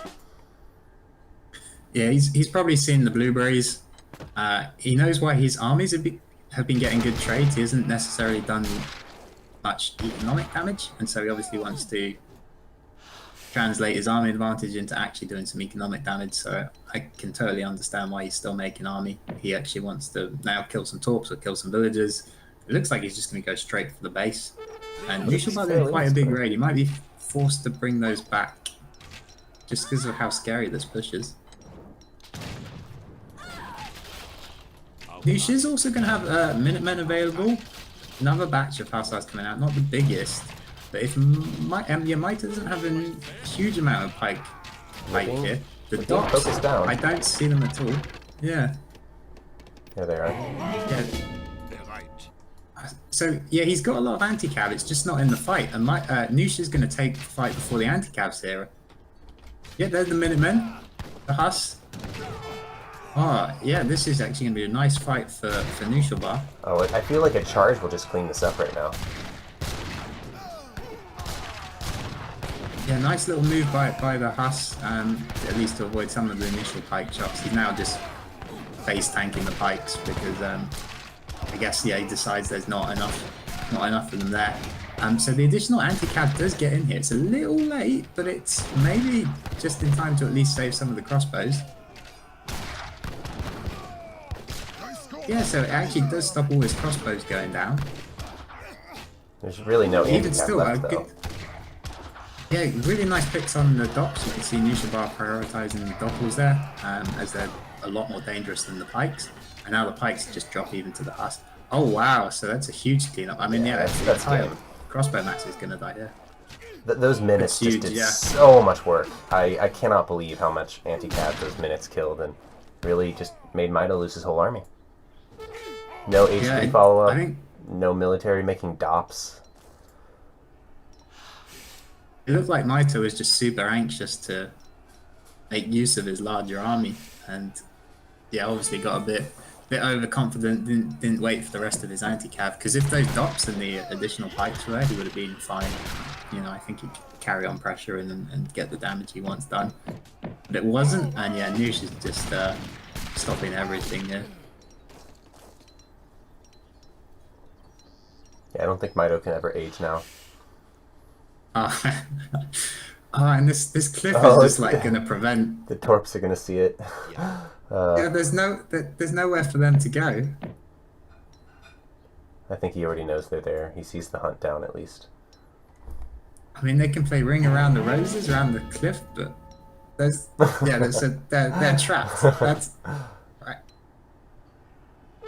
Yeah, he's probably seen the blueberries. He knows why his armies have been getting good trades. He hasn't necessarily done much economic damage, and so he obviously wants to translate his army advantage into actually doing some economic damage. So I can totally understand why he's still making army. He actually wants to now kill some torps or kill some villagers. It looks like he's just going to go straight for the base. And Knuschelbär did quite a big raid. He might be forced to bring those back just because of how scary this push is. Noosh is also going to have Minutemen available. Another batch of Hussars coming out, not the biggest, but if Mitoe doesn't have a huge amount of pike here. The dots, I don't see them at all. Yeah. There they are. Yeah. So yeah, he's got a lot of anti-cav. It's just not in the fight. And Noosh is going to take the fight before the anti-cavs here. Yeah, there's the Minutemen, the Huss. Oh, yeah, this is actually going to be a nice fight for Knuschelbär. Oh, I feel like a charge will just clean this up right now. Yeah, nice little move by the Huss, at least to avoid some of the initial pike shots. He's now just face tanking the pikes because I guess, yeah, he decides there's not enough of them there. So the additional anti-cav does get in here. It's a little late, but it's maybe just in time to at least save some of the crossbows. Yeah, so it actually does stop all his crossbows going down. There's really no even still left, though. Yeah, really nice picks on the docks. You can see Knuschelbär prioritizing the doppels there, as they're a lot more dangerous than the pikes. And now the pikes just drop even to the Huss. Oh wow, so that's a huge cleanup. I mean, yeah, that's good. Crossbow max is gonna die here. Those minutes just did so much work. I cannot believe how much anti-cav those minutes killed, and really just made Mitoe lose his whole army. No HP follow-up, no military making Dops. It looked like Mitoe was just super anxious to make use of his larger army, and yeah, obviously got a bit overconfident. Didn't wait for the rest of his anti-cav, because if those Dops and the additional pikes were there, he would have been fine. You know, I think he could carry on pressure and get the damage he wants done. But it wasn't, and yeah, Noosh is just stopping everything here. Yeah, I don't think Mitoe can ever age now. And this cliff is just like going to prevent... The Torps are going to see it. Yeah, there's nowhere for them to go. I think he already knows they're there. He sees the hunt down at least. I mean, they can play Ring Around the Roses around the cliff, but they're trapped. That's right.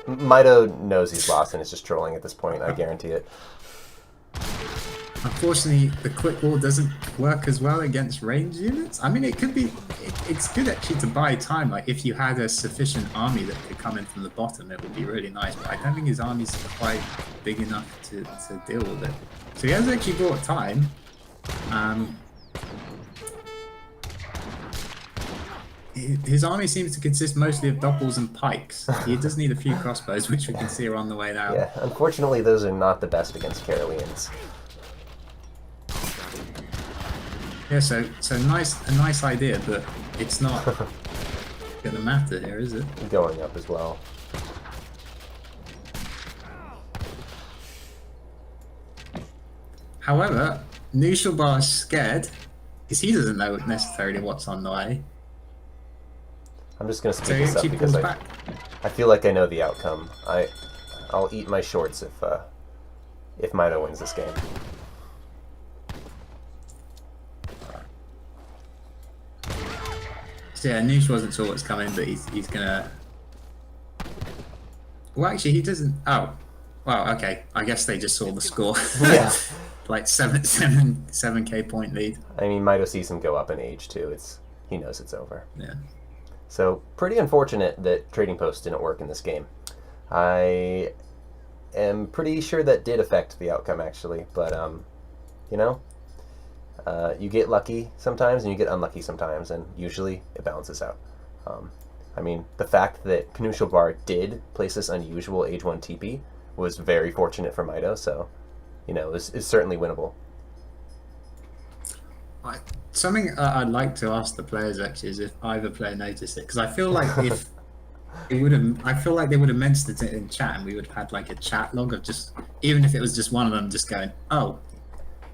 Mitoe knows he's lost and is just trolling at this point. I guarantee it. Unfortunately, the quick wall doesn't work as well against ranged units. I mean, it could be. It's good actually to buy time. Like if you had a sufficient army that could come in from the bottom, it would be really nice. But I don't think his army's quite big enough to deal with it. So he has actually bought time. His army seems to consist mostly of doppels and pikes. He does need a few crossbows, which we can see are on the way now. Yeah, unfortunately, those are not the best against Caroleans. Yeah, so a nice idea, but it's not gonna matter here, is it? Going up as well. However, Knuschelbär's scared because he doesn't know necessarily what's on the way. I'm just gonna So speed he this up actually because pulls back. I feel like I know the outcome. I'll eat my shorts if Mitoe wins this game. So yeah, Noosh wasn't sure what's coming, but he's gonna. Well, actually, he doesn't. Oh, well, okay. I guess they just saw the score. Yeah. Like 7K point lead. I mean, Mitoe sees him go up in age too. He knows it's over. Yeah. So pretty unfortunate that trading post didn't work in this game. I am pretty sure that did affect the outcome actually, but you know, you get lucky sometimes and you get unlucky sometimes, and usually it balances out. I mean, the fact that Knuschelbär did place this unusual age 1 TP was very fortunate for Mitoe, so you know, it's certainly winnable. Something I'd like to ask the players actually is if either player noticed it, because I feel like if it would have, I feel like they would have mentioned it in chat, and we would have had like a chat log of just, even if it was just one of them just going, "Oh."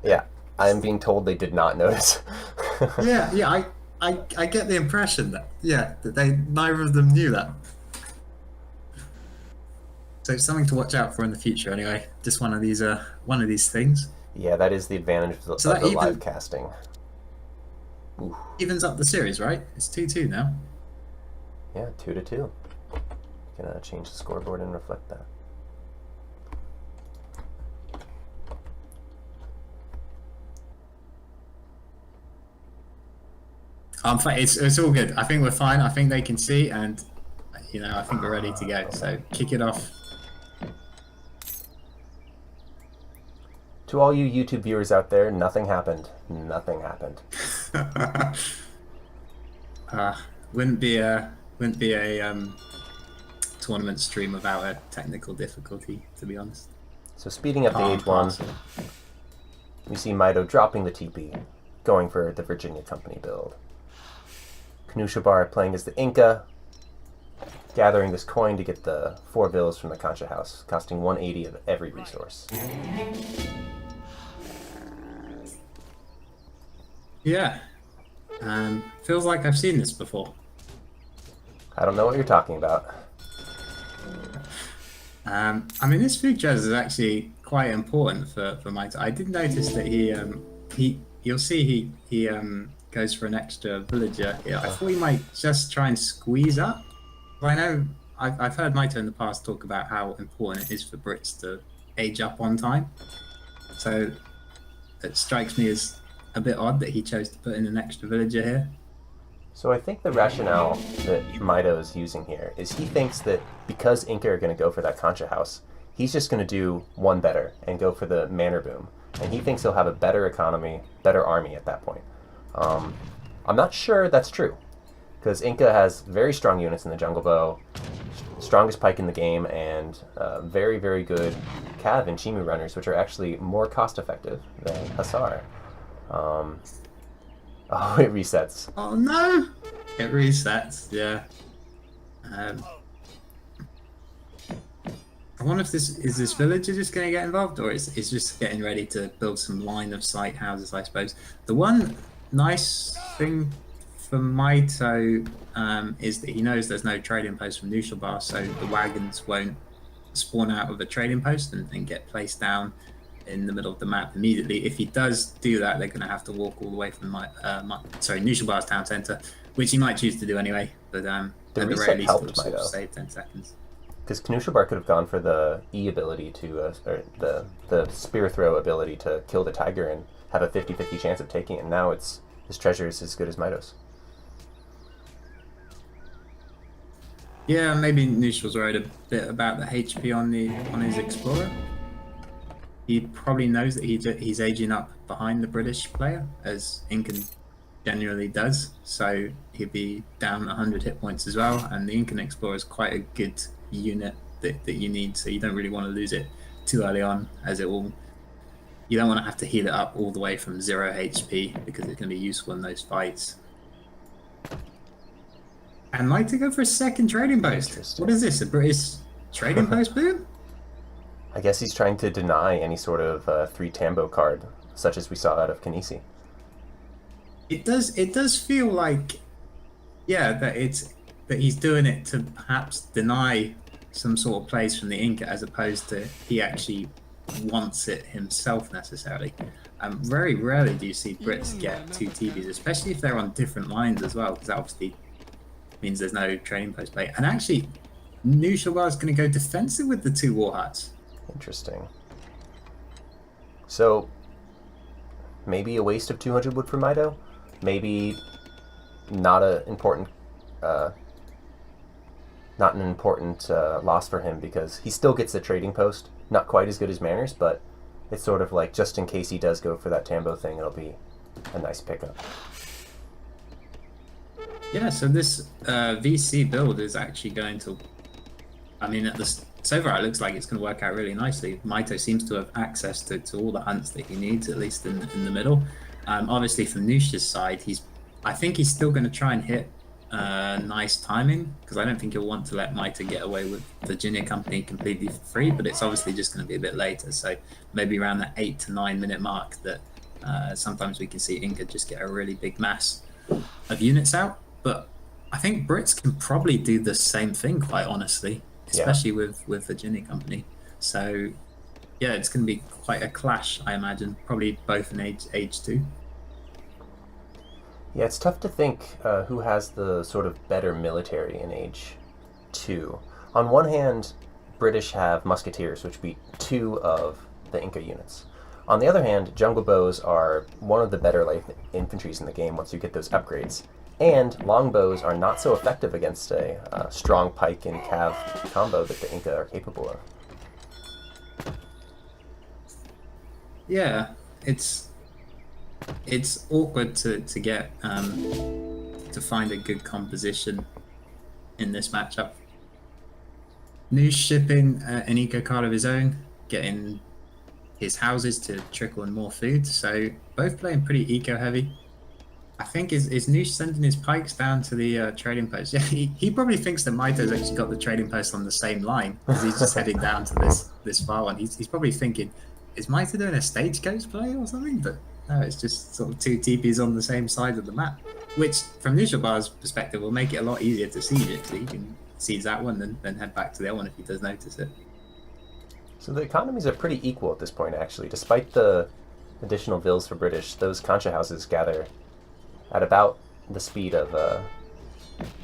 Yeah, I'm being told they did not notice. yeah. I get the impression that that neither of them knew that. So it's something to watch out for in the future. Anyway, just one of these things. Yeah, that is the advantage of the live casting. Ooh. Evens up the series, right? It's 2-2 now. Yeah, 2-2. Gonna change the scoreboard and reflect that. It's all good. I think we're fine. I think they can see, and you know, I think we're ready to go. So kick it off. To all you YouTube viewers out there, nothing happened. Nothing happened. Wouldn't be a tournament stream without a technical difficulty, to be honest. So speeding up the age 1, we see Mitoe dropping the TP, going for the Virginia Company build. Knuschelbär playing as the Inca, gathering this coin to get the 4 villas from the Concha house, costing 180 of every resource. Yeah. Feels like I've seen this before. I don't know what you're talking about. I mean, this food treasure is actually quite important for Mitoe. I did notice that you'll see he goes for an extra villager here. I thought he might just try and squeeze up. I know I've heard Mitoe in the past talk about how important it is for Brits to age up on time. So it strikes me as a bit odd that he chose to put in an extra villager here. So I think the rationale that Mitoe is using here is he thinks that because Inca are going to go for that Concha house, he's just going to do one better and go for the Manor Boom. And he thinks he'll have a better economy, better army at that point. I'm not sure that's true, because Inca has very strong units in the Jungle Bow, strongest pike in the game, and very, very good Cav and Chimu runners, which are actually more cost-effective than Hussar. Oh, it resets. Oh no! It resets, yeah. I wonder if this villager just going to get involved, or is just getting ready to build some line of sight houses, I suppose. The one nice thing for Mitoe is that he knows there's no trading post from Knuschelbär, so the wagons won't spawn out of a trading post and get placed down in the middle of the map immediately. If he does do that, they're going to have to walk all the way from Knuschelbär's town centre, which he might choose to do anyway. But at the very least, it'll sort of save 10 seconds. Because Knuschelbär could have gone for the E ability to, or the spear throw ability to kill the tiger and have a 50-50 chance of taking it. And now his treasure is as good as Mitoe's. Yeah, maybe Noosh was worried a bit about the HP on his Explorer. He probably knows that he's aging up behind the British player, as Incan generally does. So he'll be down 100 hit points as well. And the Incan Explorer is quite a good unit that you need, so you don't really want to lose it too early on, as it will. You don't want to have to heal it up all the way from 0 HP because it's going to be useful in those fights. And like to go for a second trading post. What is this? A British trading post boom? I guess he's trying to deny any sort of 3 Tambo card, such as we saw out of Cohenski. It does feel like, yeah, that he's doing it to perhaps deny some sort of plays from the Inca, as opposed to he actually wants it himself necessarily. Very rarely do you see Brits get 2 TVs, especially if they're on different lines as well, because that obviously means there's no trading post play. And actually, Knuschelbär is going to go defensive with the 2 war huts. Interesting. So, maybe a waste of 200 wood for Mitoe? Maybe not an important loss for him, because he still gets the trading post. Not quite as good as Manners, but it's sort of like, just in case he does go for that Tambo thing, it'll be a nice pickup. Yeah, so this VC build is actually going to, I mean, so far it looks like it's going to work out really nicely. Mitoe seems to have access to all the hunts that he needs, at least in the middle. Obviously, from Noosh's side, I think he's still going to try and hit nice timing, because I don't think he'll want to let Mitoe get away with Virginia Company completely for free, but it's obviously just going to be a bit later. So maybe around that 8 to 9 minute mark that sometimes we can see Inca just get a really big mass of units out. But I think Brits can probably do the same thing, quite honestly, especially with Virginia Company. So yeah, it's going to be quite a clash, I imagine, probably both in age 2. Yeah, it's tough to think who has the sort of better military in age 2. On one hand, British have musketeers, which beat 2 of the Inca units. On the other hand, jungle bows are one of the better light infantries in the game once you get those upgrades. And longbows are not so effective against a strong pike and cav combo that the Inca are capable of. Yeah, it's awkward to get to find a good composition in this matchup. Noosh shipping an eco card of his own, getting his houses to trickle in more food, so both playing pretty eco heavy. I think is Noosh sending his pikes down to the trading post. Yeah, he probably thinks that Mitoe's actually got the trading post on the same line, because he's just heading down to this far one. He's probably thinking, is Mitoe doing a stagecoach play or something? But no, it's just sort of 2 TPs on the same side of the map, which from Knuschelbär's perspective will make it a lot easier to siege it, so he can siege that one, then head back to the other one if he does notice it. So the economies are pretty equal at this point, actually. Despite the additional vills for British, those concha houses gather at about the speed of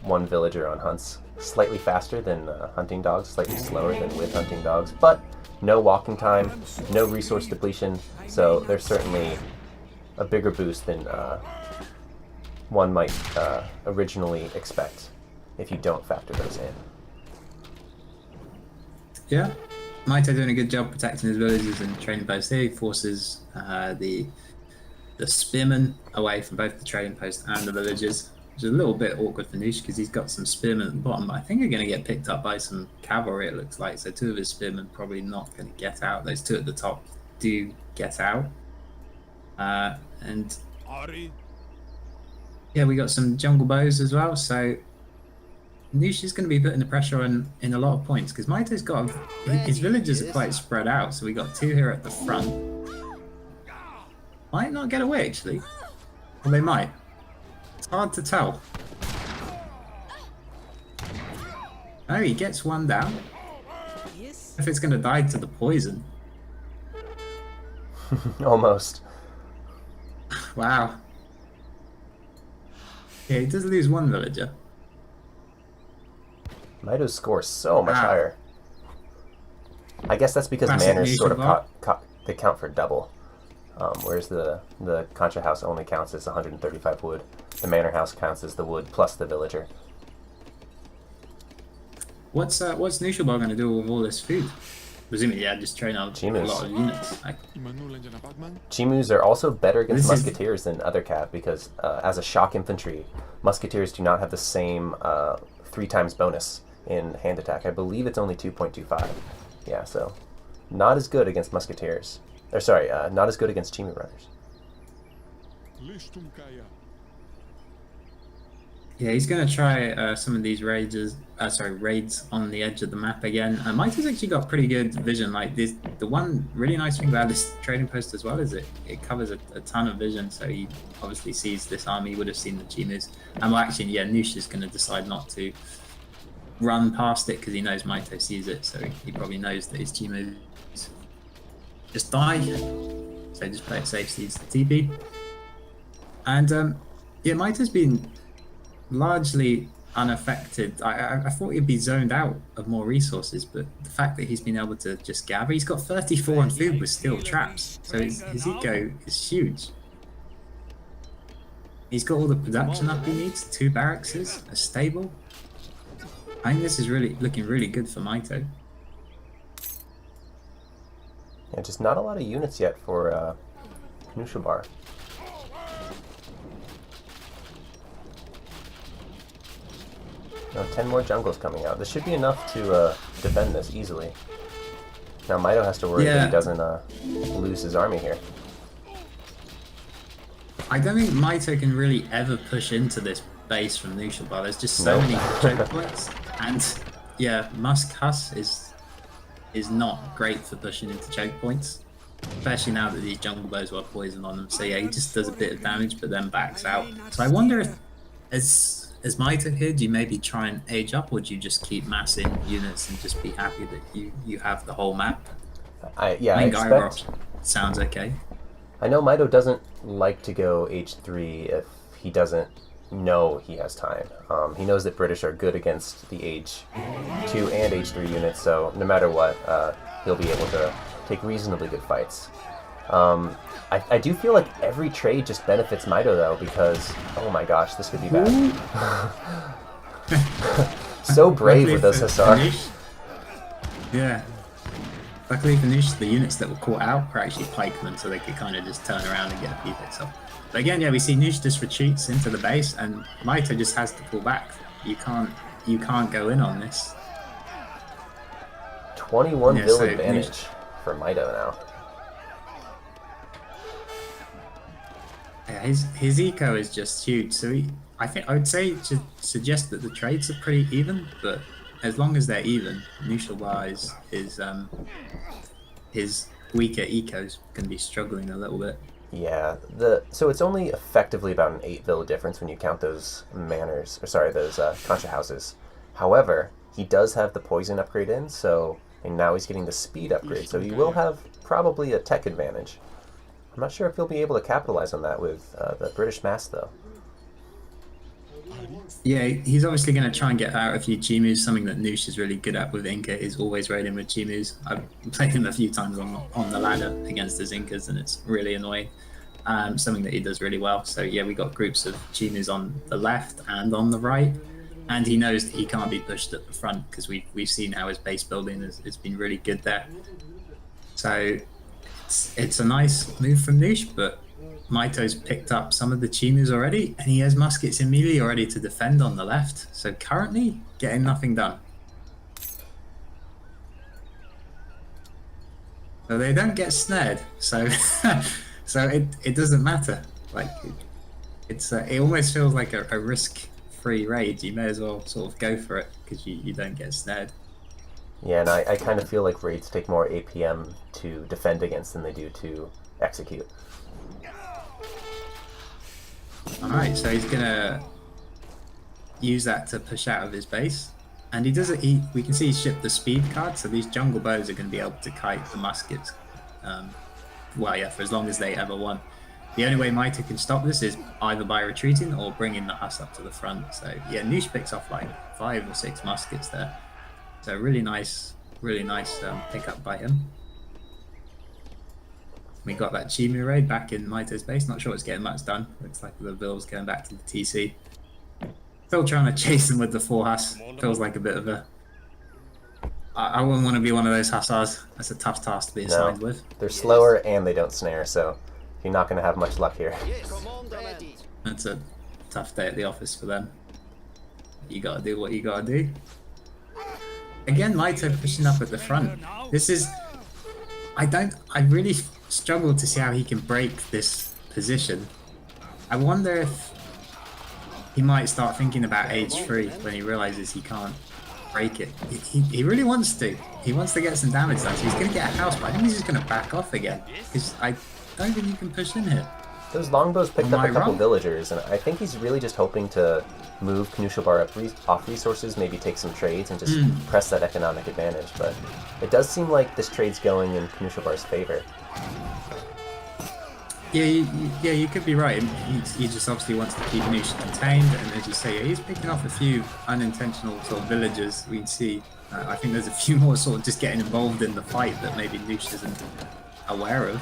1 villager on hunts. Slightly faster than hunting dogs, slightly slower than with hunting dogs, but no walking time, no resource depletion, so there's certainly a bigger boost than one might originally expect if you don't factor those in. Yeah, Mitoe doing a good job protecting his villages and trading posts here. He forces the spearmen away from both the trading post and the villages, which is a little bit awkward for Noosh because he's got some spearmen at the bottom, but I think they're going to get picked up by some cavalry, it looks like. So 2 of his spearmen probably not going to get out. Those 2 at the top do get out. And yeah, we got some jungle bows as well. So Noosh is going to be putting the pressure on in a lot of points, because Mitoe's got his villages are quite spread out. So we got 2 here at the front. Might not get away, actually. Well, they might. It's hard to tell. Oh, he gets 1 down. If it's going to die to the poison. Almost. Wow. Yeah, he does lose 1 villager. Mitoe's score so much higher. I guess that's because Classic manors sort of Knuschelbär. they count for double, whereas the Concha house only counts as 135 wood. The manor house counts as the wood plus the villager. What's Knuschelbär going to do with all this food? Presumably, yeah, just train out a lot of units. Like, Chimus are also better against This is- musketeers than other cav because as a shock infantry, musketeers do not have the same 3 times bonus in hand attack. I believe it's only 2.25. Yeah, so not as good against musketeers. Or sorry, not as good against Chimu runners. yeah, he's going to try some of these raids on the edge of the map again. Mito's actually got pretty good vision. Like this, the one really nice thing about this trading post as well is it covers a ton of vision. So he obviously sees this army. He would have seen the Chimus. And well, actually, yeah, Noosh is going to decide not to run past it because he knows Mito sees it. So he probably knows that his Chimus just die. So just play it safe, sees the TP. And yeah, Mito's been largely unaffected. I thought he'd be zoned out of more resources, but the fact that he's been able to just gather, he's got 34 on food with steel traps, so his eco is huge. He's got all the production up he needs, 2 barracks, a stable. I think this is really looking really good for Mito. Yeah, just not a lot of units yet for Knuschelbär. No, 10 more jungles coming out. This should be enough to defend this easily. Now Mito has to worry that he doesn't lose his army here. I don't think Mito can really ever push into this base from Knuschelbär. There's just so many choke points, and yeah, Musk Huss is not great for pushing into choke points, especially now that these jungle bows will have poison on them. So yeah, he just does a bit of damage, but then backs out. So I wonder if as Mito here, do you maybe try and age up, or do you just keep massing units and just be happy that you have the whole map? I expect... sounds okay. I know Mito doesn't like to go H3 if he doesn't know he has time. He knows that British are good against the H2 and H3 units, so no matter what, he'll be able to take reasonably good fights. I do feel like every trade just benefits Mito though, because oh my gosh, this could be bad. So brave with those Hussar. Yeah. Luckily for Noosh, the units that were caught out were actually pikemen, so they could kind of just turn around and get a few hits off. But again, yeah, we see Noosh just retreats into the base, and Mito just has to pull back. You can't go in on this. 21 bill advantage for Mito now. Yeah, his eco is just huge. So I would say to suggest that the trades are pretty even, but as long as they're even, Knuschelbär is his weaker ecos can be struggling a little bit. Yeah, so it's only effectively about an 8 bill difference when you count those manors, or sorry, those Concha houses. However, he does have the poison upgrade in, and now he's getting the speed upgrade, so he will have probably a tech advantage. I'm not sure if he'll be able to capitalize on that with the British mass, though. Yeah, he's obviously going to try and get out a few Chimus. Something that Noosh is really good at with Inca is always raiding with Chimus. I've played him a few times on the ladder against his Incas, and it's really annoying. Something that he does really well. So yeah, we got groups of Chimus on the left and on the right, and he knows that he can't be pushed at the front because we've seen how his base building has been really good there. So it's a nice move from Noosh, but Mito's picked up some of the Chimus already, and he has muskets immediately already to defend on the left. So currently, getting nothing done. So they don't get snared. So, so it doesn't matter. Like it almost feels like a risk-free raid. You may as well sort of go for it because you don't get snared. Yeah, and I kind of feel like raids take more APM to defend against than they do to execute. Alright, so he's gonna use that to push out of his base. And he does it, we can see he shipped the speed card, so these jungle bows are gonna be able to kite the muskets. Well, yeah, for as long as they ever want. The only way Mito can stop this is either by retreating or bringing the Huss up to the front. So yeah, Noosh picks off like 5 or 6 muskets there. So really nice really nice pickup by him. We got that Chimu raid back in Mito's base. Not sure it's getting much done. Looks like the Bill's going back to the TC. Still trying to chase him with the 4 Hus. Feels like a bit of a... I wouldn't want to be one of those Hussars. That's a tough task to be assigned with. They're slower and they don't snare, so you're not going to have much luck here. That's a tough day at the office for them. You gotta do what you gotta do. Again, Mitoe pushing up at the front. This is... I really struggle to see how he can break this position. I wonder if he might start thinking about age 3 when he realizes he can't break it. He really wants to. He wants to get some damage done, so he's going to get a house, but I think he's just going to back off again. Because I don't think you can push in here. Those longbows picked up a couple villagers, and I think he's really just hoping to move Knuschelbär off resources, maybe take some trades, and just press that economic advantage. But it does seem like this trade's going in Knuschelbär's favor. Yeah, you could be right. He just obviously wants to keep Knusch contained, and as you say, he's picking off a few unintentional sort of villagers. We can see, I think there's a few more sort of just getting involved in the fight that maybe Knusch isn't aware of.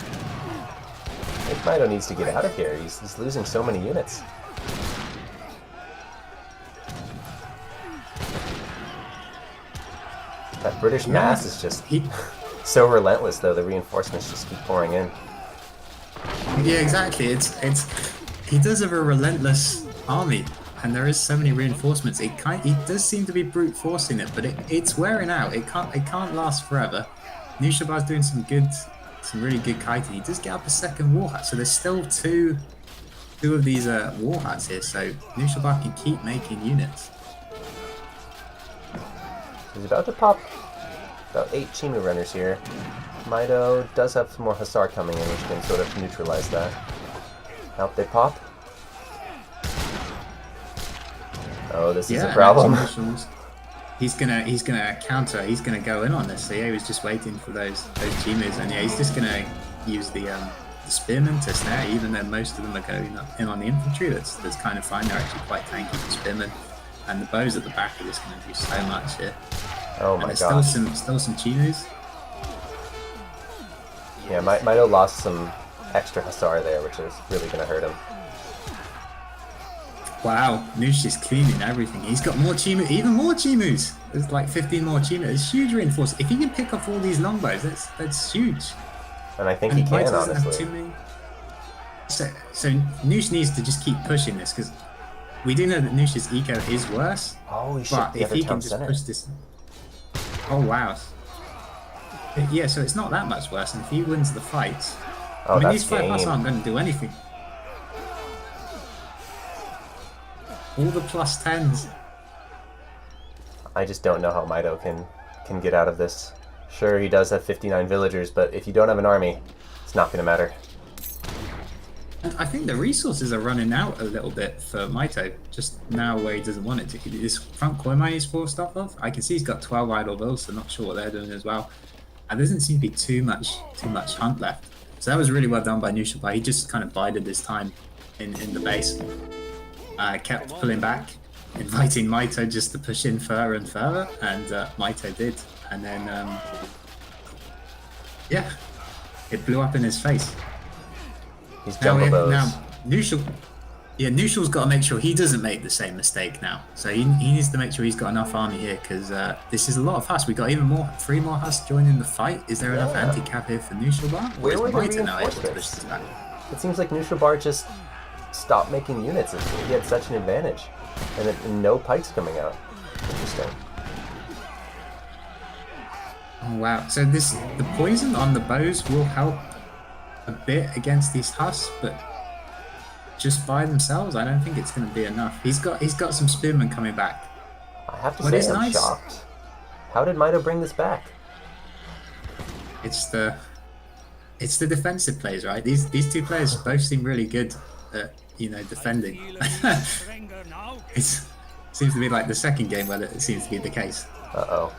I think Mitoe needs to get out of here. He's losing so many units. That British mass is just so relentless, though. The reinforcements just keep pouring in. Yeah, exactly. He does have a relentless army, and there is so many reinforcements. He does seem to be brute forcing it, but it's wearing out. It can't last forever. Knuschelbär's doing some really good kiting. He does get up a second war hut, so there's still two of these war huts here. So Knuschelbär can keep making units. He's about to pop about 8 Chimu runners here. Mitoe does have some more Hussar coming in, which can sort of neutralize that. Out they pop. Oh, this is a problem. He's gonna counter. He's gonna go in on this. So yeah, he was just waiting for those Chimus, and yeah, he's just gonna use the spearmen to snare. Even though most of them are going in on the infantry, that's kind of fine. They're actually quite tanky for spearmen, and the bows at the back are just gonna do so much here. Oh my god! Still some Chimus. Yeah, Mitoe lost some extra Hussar there, which is really going to hurt him. Wow, Knusch is cleaning everything. He's got more Chimu, even more Chimus. There's like 15 more Chimu. It's huge reinforcement. If he can pick off all these longbows, that's huge. And I think he can, honestly. So Knusch needs to just keep pushing this, because we do know that Knusch's eco is worse. Oh, he but if he can just push this... Oh, wow. Yeah, so it's not that much worse, and if he wins the fight... Oh, I mean, these 5 Huss aren't going to do anything. All the plus 10s. I just don't know how Mitoe can get out of this. Sure, he does have 59 villagers, but if you don't have an army, it's not going to matter. And I think the resources are running out a little bit for Mitoe, just now where he doesn't want it to. This front coin mine he's forced off of, I can see he's got 12 idle bills, so not sure what they're doing as well. And there doesn't seem to be too much hunt left. So that was really well done by Knuschelbär. He just kind of bided his time in the base. Kept pulling back, inviting Mitoe just to push in further and further, and Mitoe did. And then, yeah, it blew up in his face. He's jumbo now Knuschel's got to make sure he doesn't make the same mistake now. So he needs to make sure he's got enough army here, because this is a lot of Huss. We got even 3 more Huss joining the fight. Is there enough anti-cav here for Knuschelbär? Where were the reinforcements? It seems like Knuschelbär just stopped making units. He had such an advantage, and no pikes coming out. Interesting. Oh wow! So the poison on the bows will help a bit against these Huss, but just by themselves, I don't think it's going to be enough. He's got some spearmen coming back. I have to say, I'm shocked. How did Mitoe bring this back? It's the defensive plays, right? These 2 players both seem really good at, defending. It seems to be like the second game where it seems to be the case. Uh-oh.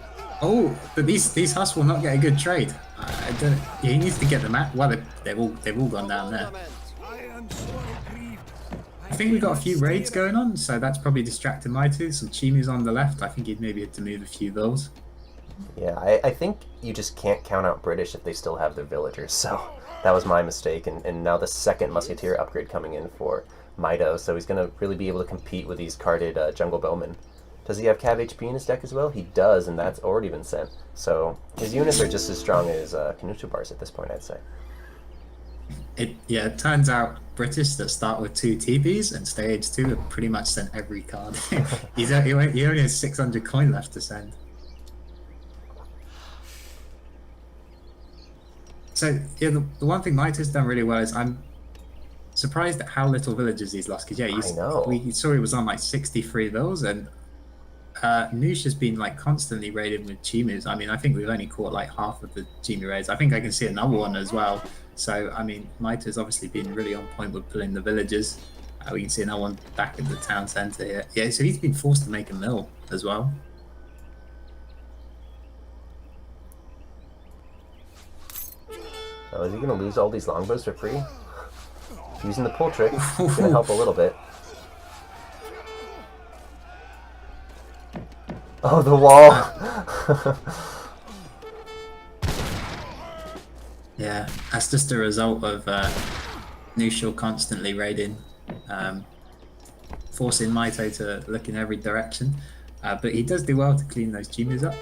Oh, but these Huss will not get a good trade. He needs to get them out. Well, they've all gone down there. I think we've got a few raids going on, so that's probably distracting Mitoe. Some Chimus on the left. I think he'd maybe have to move a few bills. Yeah, I think you just can't count out British if they still have their villagers, so that was my mistake. And now the second Musketeer upgrade coming in for Mitoe, so he's going to really be able to compete with these carded Jungle Bowmen. Does he have Cav HP in his deck as well? He does, and that's already been sent. So his units are just as strong as Knuschelbär's at this point, I'd say. It turns out British that start with 2 TPs and stay age 2 have pretty much sent every card. He only has 600 coin left to send. So yeah, the one thing Mito's done really well is I'm surprised at how little villages he's lost. Because yeah, we saw he was on like 63 vills, and Noosh has been like constantly raided with Chimus. I mean, I think we've only caught like half of the Chimu raids. I think I can see another one as well. So I mean, Mito's obviously been really on point with pulling the villages. We can see another one back in the town centre here. Yeah, so he's been forced to make a mill as well. Oh, is he going to lose all these longbows for free? Using the pull trick is going to help a little bit. Oh, the wall! Yeah, that's just a result of Knuschel constantly raiding, forcing Mitoe to look in every direction. But he does do well to clean those Chimus up.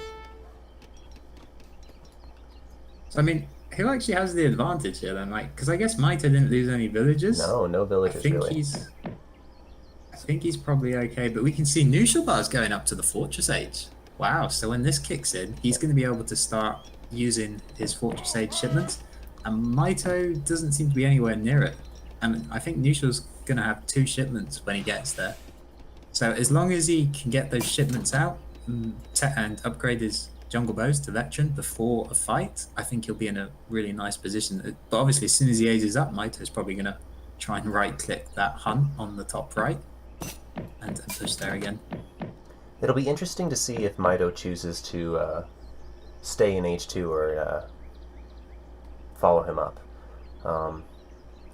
So, I mean, who actually has the advantage here then? Like, because I guess Mitoe didn't lose any villagers. No villagers really. I think he's probably okay, but we can see Knuschelbär's going up to the Fortress Age. Wow, so when this kicks in, he's going to be able to start using his Fortress Age shipments, and Mitoe doesn't seem to be anywhere near it. And I think Knuschel's going to have 2 shipments when he gets there. So as long as he can get those shipments out and upgrade his Jungle Bows to Veteran before a fight, I think he'll be in a really nice position. But obviously, as soon as he ages up, Mitoe's probably going to try and right-click that hunt on the top right and push there again. It'll be interesting to see if Mitoe chooses to stay in H2 or follow him up.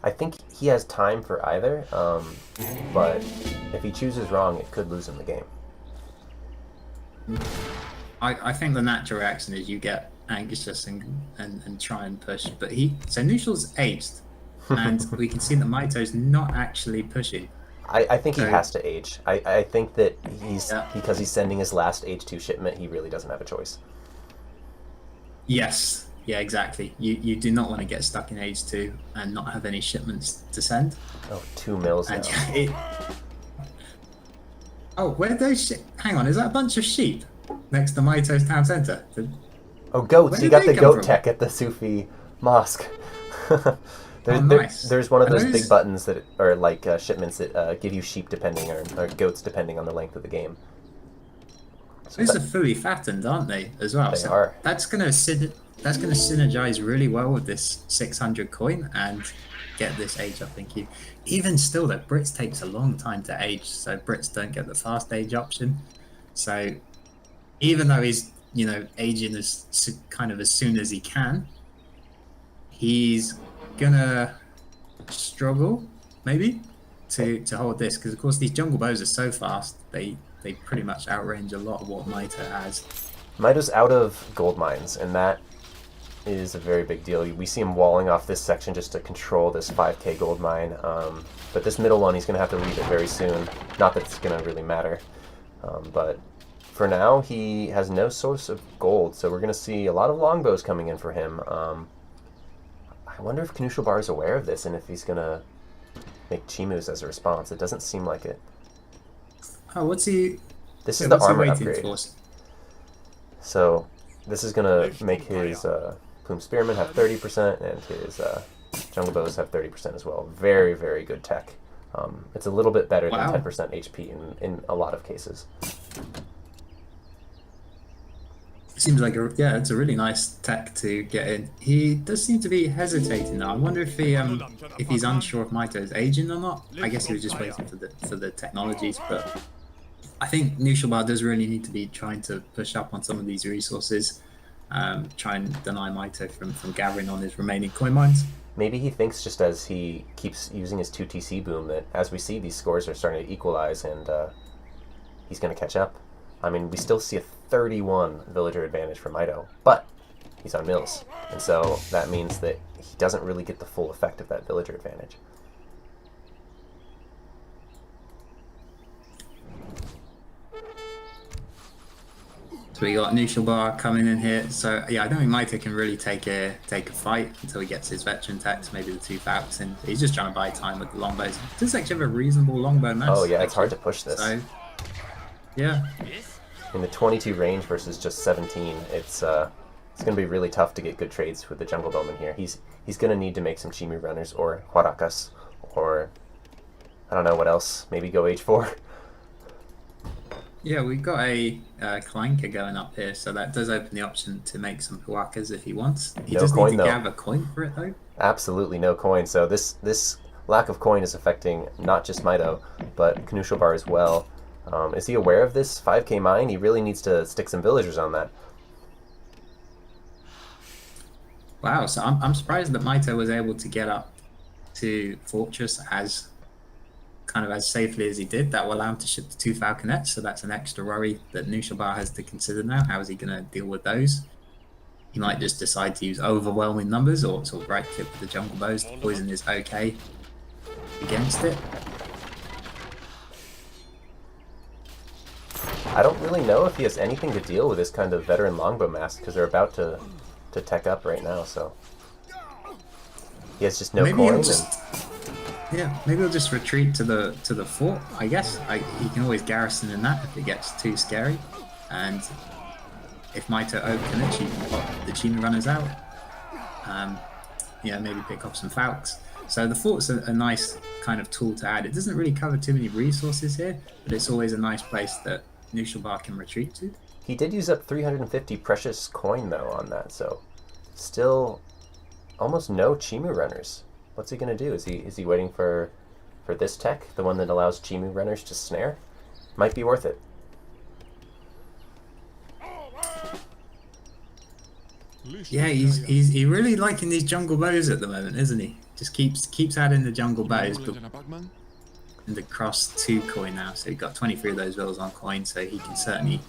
I think he has time for either, but if he chooses wrong, it could lose him the game. I think the natural reaction is you get anxious and try and push, but so Knuschel's aged, and we can see that Mitoe's not actually pushing. I think he has to age. I think that because he's sending his last H2 shipment, he really doesn't have a choice. Yes, yeah, exactly. You do not want to get stuck in H2 and not have any shipments to send. Oh, 2 mils now. Oh, where those hang on, is that a bunch of sheep next to Mitoe's town centre? Oh, goats! You got the goat tech at the Sufi mosque. Nice. There's one of those big buttons that are like shipments that give you sheep depending or goats depending on the length of the game. So those are fully fattened, aren't they? As well. They are. That's gonna synergize really well with this 600 coin and get this age up. Thank you. Even still, though, Brits takes a long time to age, so Brits don't get the fast age option. So even though he's aging as kind of as soon as he can, he's gonna struggle maybe to hold this, because of course these Jungle Bows are so fast they pretty much outrange a lot of what Mitoe has. Mitoe's out of gold mines, and that is a very big deal. We see him walling off this section just to control this 5k gold mine, but this middle one he's gonna have to leave it very soon. Not that it's gonna really matter, but for now he has no source of gold, so we're gonna see a lot of longbows coming in for him. I wonder if Knuschelbär is aware of this and if he's going to make Chimus as a response. It doesn't seem like it. Oh, what's he... This is the armor upgrade. So this is going to make his Plume Spearman have 30% and his Jungle Bows have 30% as well. Very, very good tech. It's a little bit better than 10% HP in a lot of cases. Seems like it's a really nice tech to get in. He does seem to be hesitating now. I wonder if he's unsure if Mitoe's aging or not. I guess he was just waiting for the technologies, but I think Knuschelbär does really need to be trying to push up on some of these resources, try and deny Mitoe from gathering on his remaining coin mines. Maybe he thinks, just as he keeps using his 2TC boom, that as we see these scores are starting to equalize and he's going to catch up. I mean, we still see a 31 villager advantage for Mitoe, but he's on mills, and so that means that he doesn't really get the full effect of that villager advantage. So we got Knuschelbär coming in here. So yeah, I don't think Mitoe can really take a fight until he gets his veteran techs, maybe the 2 Falcons, and he's just trying to buy time with the longbows. Does actually have a reasonable longbow mass. Oh yeah, it's hard to push this. So yeah. In the 22 range versus just 17, it's going to be really tough to get good trades with the jungle bowman here. He's going to need to make some Chimu runners or Huaracas, or I don't know what else. Maybe go H4. Yeah, we've got a Clanker going up here, so that does open the option to make some Huacas if he wants. He does need to gather coin for it, though. Absolutely no coin. So this lack of coin is affecting not just Mitoe, but Knuschelbär as well. Is he aware of this 5k mine? He really needs to stick some villagers on that. Wow, so I'm surprised that Mitoe was able to get up to Fortress as safely as he did. That will allow him to ship the 2 Falconets, so that's an extra worry that Knuschelbär has to consider now. How is he going to deal with those? He might just decide to use overwhelming numbers or sort of right click with the jungle bows. The poison is okay against it. I don't really know if he has anything to deal with this kind of veteran longbow mask, because they're about to tech up right now, so he has just no coin. Yeah, maybe he'll just retreat to the fort, I guess. He can always garrison in that if it gets too scary. And if Mitoe overcommits, you can pop the Chimu runners out. Yeah, maybe pick off some Falcons. So the fort's a nice kind of tool to add. It doesn't really cover too many resources here, but it's always a nice place that Knuschelbär can retreat to. He did use up 350 precious coin, though, on that, so still almost no Chimu runners. What's he going to do? Is he waiting for this tech, the one that allows Chimu runners to snare? Might be worth it. Yeah, he's really liking these jungle bows at the moment, isn't he? Just keeps adding the jungle bows, but and the cross 2 coin now, so he got 23 of those bills on coin, so he can certainly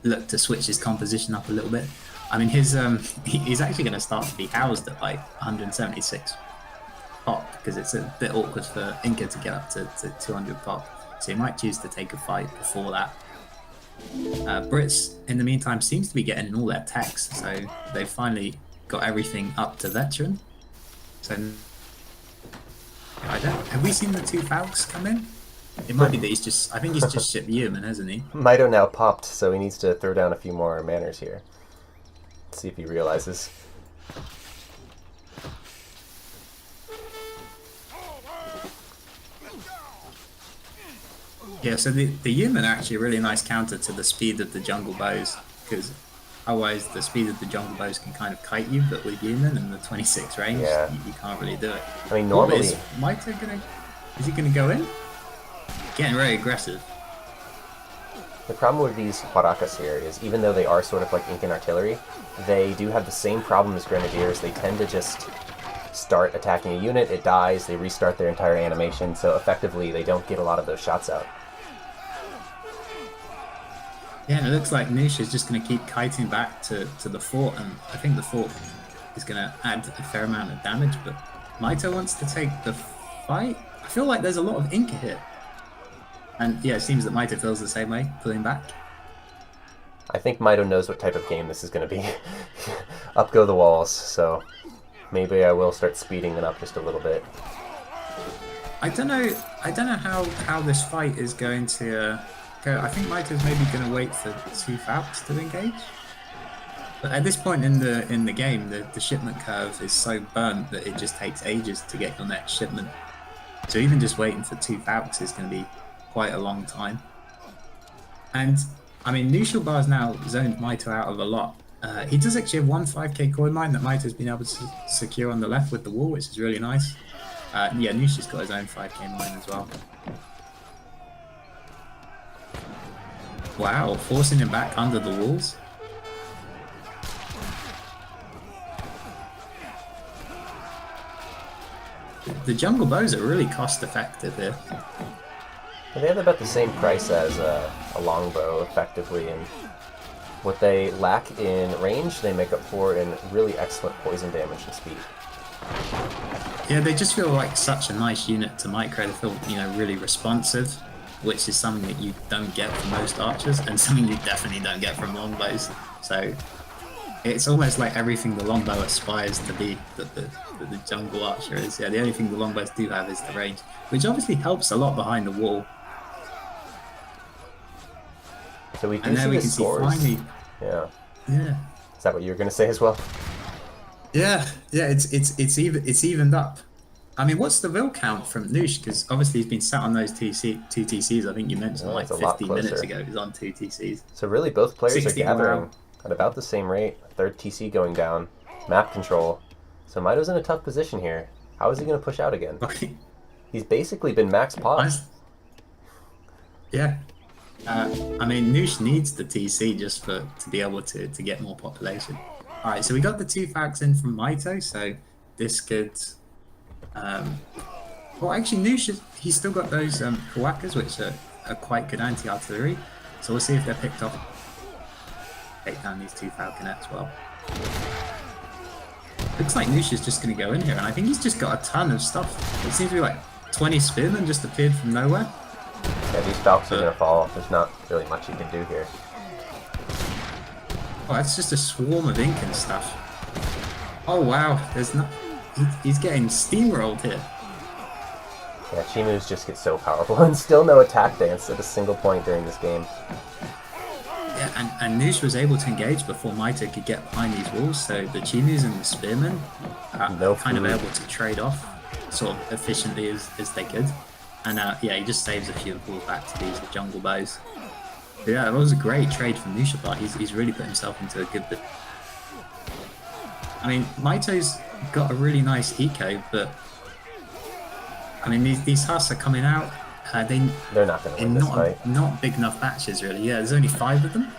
look to switch his composition up a little bit. I mean, he's actually going to start to be housed at like 176 pop, because it's a bit awkward for Inca to get up to 200 pop, so he might choose to take a fight before that. Brits, in the meantime, seems to be getting in all their techs, so they've finally got everything up to veteran. So have we seen the 2 Falcons come in? It might be that I think he's just shipped human, hasn't he? Mitoe now popped, so he needs to throw down a few more manners here. Let's see if he realizes. Yeah, so the human are actually a really nice counter to the speed of the jungle bows, because otherwise the speed of the jungle bows can kind of kite you, but with human and the 26 range, yeah, you can't really do it. I mean, normally... Is he gonna go in? Getting very aggressive. The problem with these Huaracas here is, even though they are sort of like Incan artillery, they do have the same problem as Grenadiers. They tend to just start attacking a unit, it dies, they restart their entire animation, so effectively they don't get a lot of those shots out. Yeah, and it looks like Noosh is just going to keep kiting back to the fort, and I think the fort is going to add a fair amount of damage, but Mitoe wants to take the fight. I feel like there's a lot of Inca here. And yeah, it seems that Mitoe feels the same way, pulling back. I think Mitoe knows what type of game this is going to be. Up go the walls, so maybe I will start speeding it up just a little bit. I don't know how this fight is going to go. I think Mitoe's maybe going to wait for 2 Falcons to engage. But at this point in the game, the shipment curve is so burnt that it just takes ages to get your next shipment. So even just waiting for 2 Falcons is going to be quite a long time. And I mean, Knuschelbär's now zoned Mitoe out of a lot. He does actually have 1 5k coin mine that Mitoe's been able to secure on the left with the wall, which is really nice. Yeah, Knusch's got his own 5k mine as well. Wow, forcing him back under the walls. The jungle bows are really cost effective here. They have about the same price as a longbow, effectively, and what they lack in range, they make up for in really excellent poison damage and speed. Yeah, they just feel like such a nice unit to micro. They feel, really responsive, which is something that you don't get from most archers, and something you definitely don't get from longbows. So it's almost like everything the longbow aspires to be that the jungle archer is. Yeah, the only thing the longbows do have is the range, which obviously helps a lot behind the wall. So we do and see there we the can scores. see finally. Yeah. Yeah. Is that what you were going to say as well? Yeah. It's evened up. I mean, what's the real count from Noosh? Because obviously he's been sat on those two TCs. I think you mentioned like 15 minutes ago. He's on 2 TCs. So really, both players are gathering wow. at about the same rate. Third TC going down. Map control. So Mitoe's in a tough position here. How is he going to push out again? He's basically been max paused. Yeah. I mean, Noosh needs the TC just to be able to get more population. All right, so we got the 2 facts in from Mitoe, so this could... well, actually, Noosh, he's still got those Kawakas, which are quite good anti-artillery. So we'll see if they're picked up. Take down these 2 falconets well. Looks like Noosh is just going to go in here, and I think he's just got a ton of stuff. It seems to be like 20 spearmen just appeared from nowhere. Yeah, these falcons are going to fall. There's not really much you can do here. Oh, that's just a swarm of ink and stuff. Oh, wow. There's not... He's getting steamrolled here. Yeah, Chimus just get so powerful, and still no attack dance at a single point during this game. Yeah, and Noosh was able to engage before Mitoe could get behind these walls, so the Chimus and the Spearmen are kind of able to trade off sort of efficiently as they could. And yeah, he just saves a few and pulls back to these jungle bows. But yeah, that was a great trade from Knuschelbär. He's really put himself into a good bit. I mean, Mitoe's got a really nice eco, but I mean, these husks are coming out. They're not going to win this fight. Not big enough batches, really. Yeah, there's only 5 of them.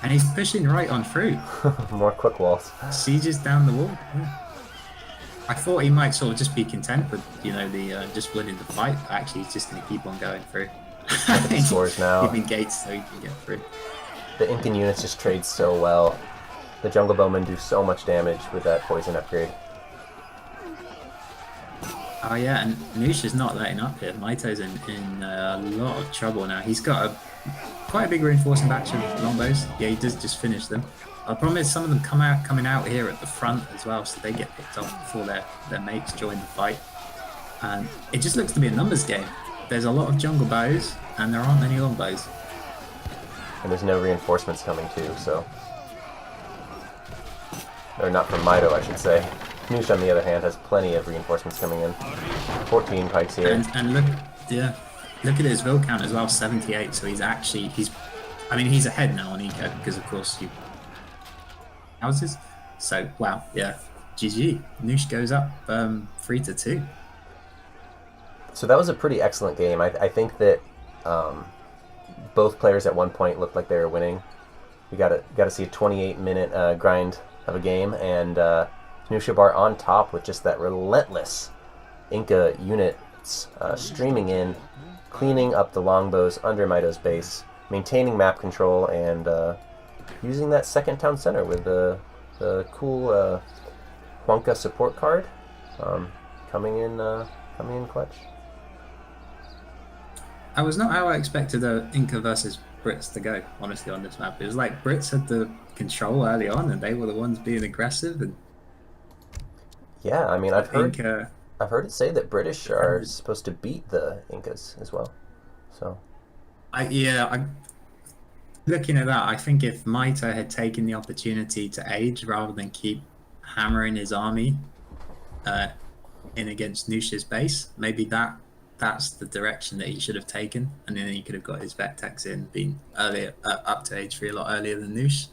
And he's pushing right on through. More quick walls. Sieges down the wall. Yeah. I thought he might sort of just be content with, the just winning the fight. Actually, he's just going to keep on going through. Look at the scores now. Giving gates so he can get through. The Incan units just trade so well. The jungle bowmen do so much damage with that poison upgrade. Oh yeah, and Noosh is not letting up here. Mitoe's in a lot of trouble now. He's got quite a big reinforcing batch of longbows. Yeah, he does just finish them. The problem is some of them coming out here at the front as well, so they get picked off before their mates join the fight. And it just looks to be a numbers game. There's a lot of jungle bows, and there aren't many longbows. And there's no reinforcements coming too, so... Or not from Mitoe, I should say. Noosh, on the other hand, has plenty of reinforcements coming in. 14 pikes here. And look at his will count as well, 78. So he's ahead now on eco because of course houses. So wow, yeah, GG. Noosh goes up 3-2. So that was a pretty excellent game. I think that both players at one point looked like they were winning. We got to see a 28-minute grind of a game, and Knuschelbär on top with just that relentless Inca units streaming in, cleaning up the longbows under Mitoe's base, maintaining map control, and using that second town center with the cool Huanca support card coming in clutch. I was not how I expected Inca versus Brits to go, honestly, on this map. It was like Brits had the control early on, and they were the ones being aggressive. And yeah, I mean, I've heard it say that British are supposed to beat the Incas as well. So, I'm looking at that. I think if Mitoe had taken the opportunity to age rather than keep hammering his army in against Noosh's base, maybe that's the direction that he should have taken, and then he could have got his Vectex in, being earlier up to age 3 a lot earlier than Noosh.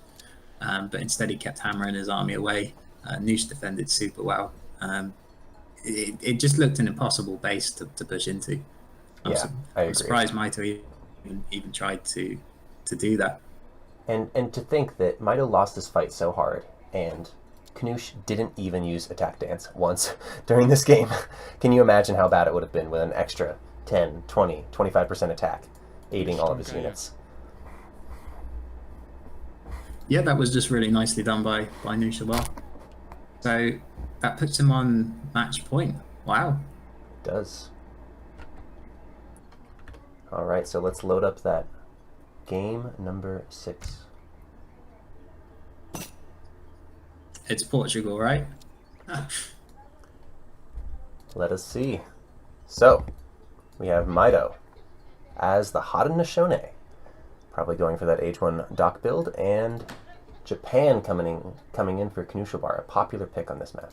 But instead he kept hammering his army away. Noosh defended super well. It just looked an impossible base to push into. I agree. I'm surprised Mitoe even tried to do that. And to think that Mitoe lost this fight so hard, and Knusch didn't even use attack dance once during this game. Can you imagine how bad it would have been with an extra 10, 20, 25% attack aiding all of his units? Yeah, that was just really nicely done by Knuschelbär. So that puts him on match point. Wow. It does. All right, so let's load up that game number 6. It's Portugal, right? Let us see. So, we have Mitoe as the Haudenosaunee, probably going for that H1 dock build, and Japan coming in for Knuschelbär, a popular pick on this map.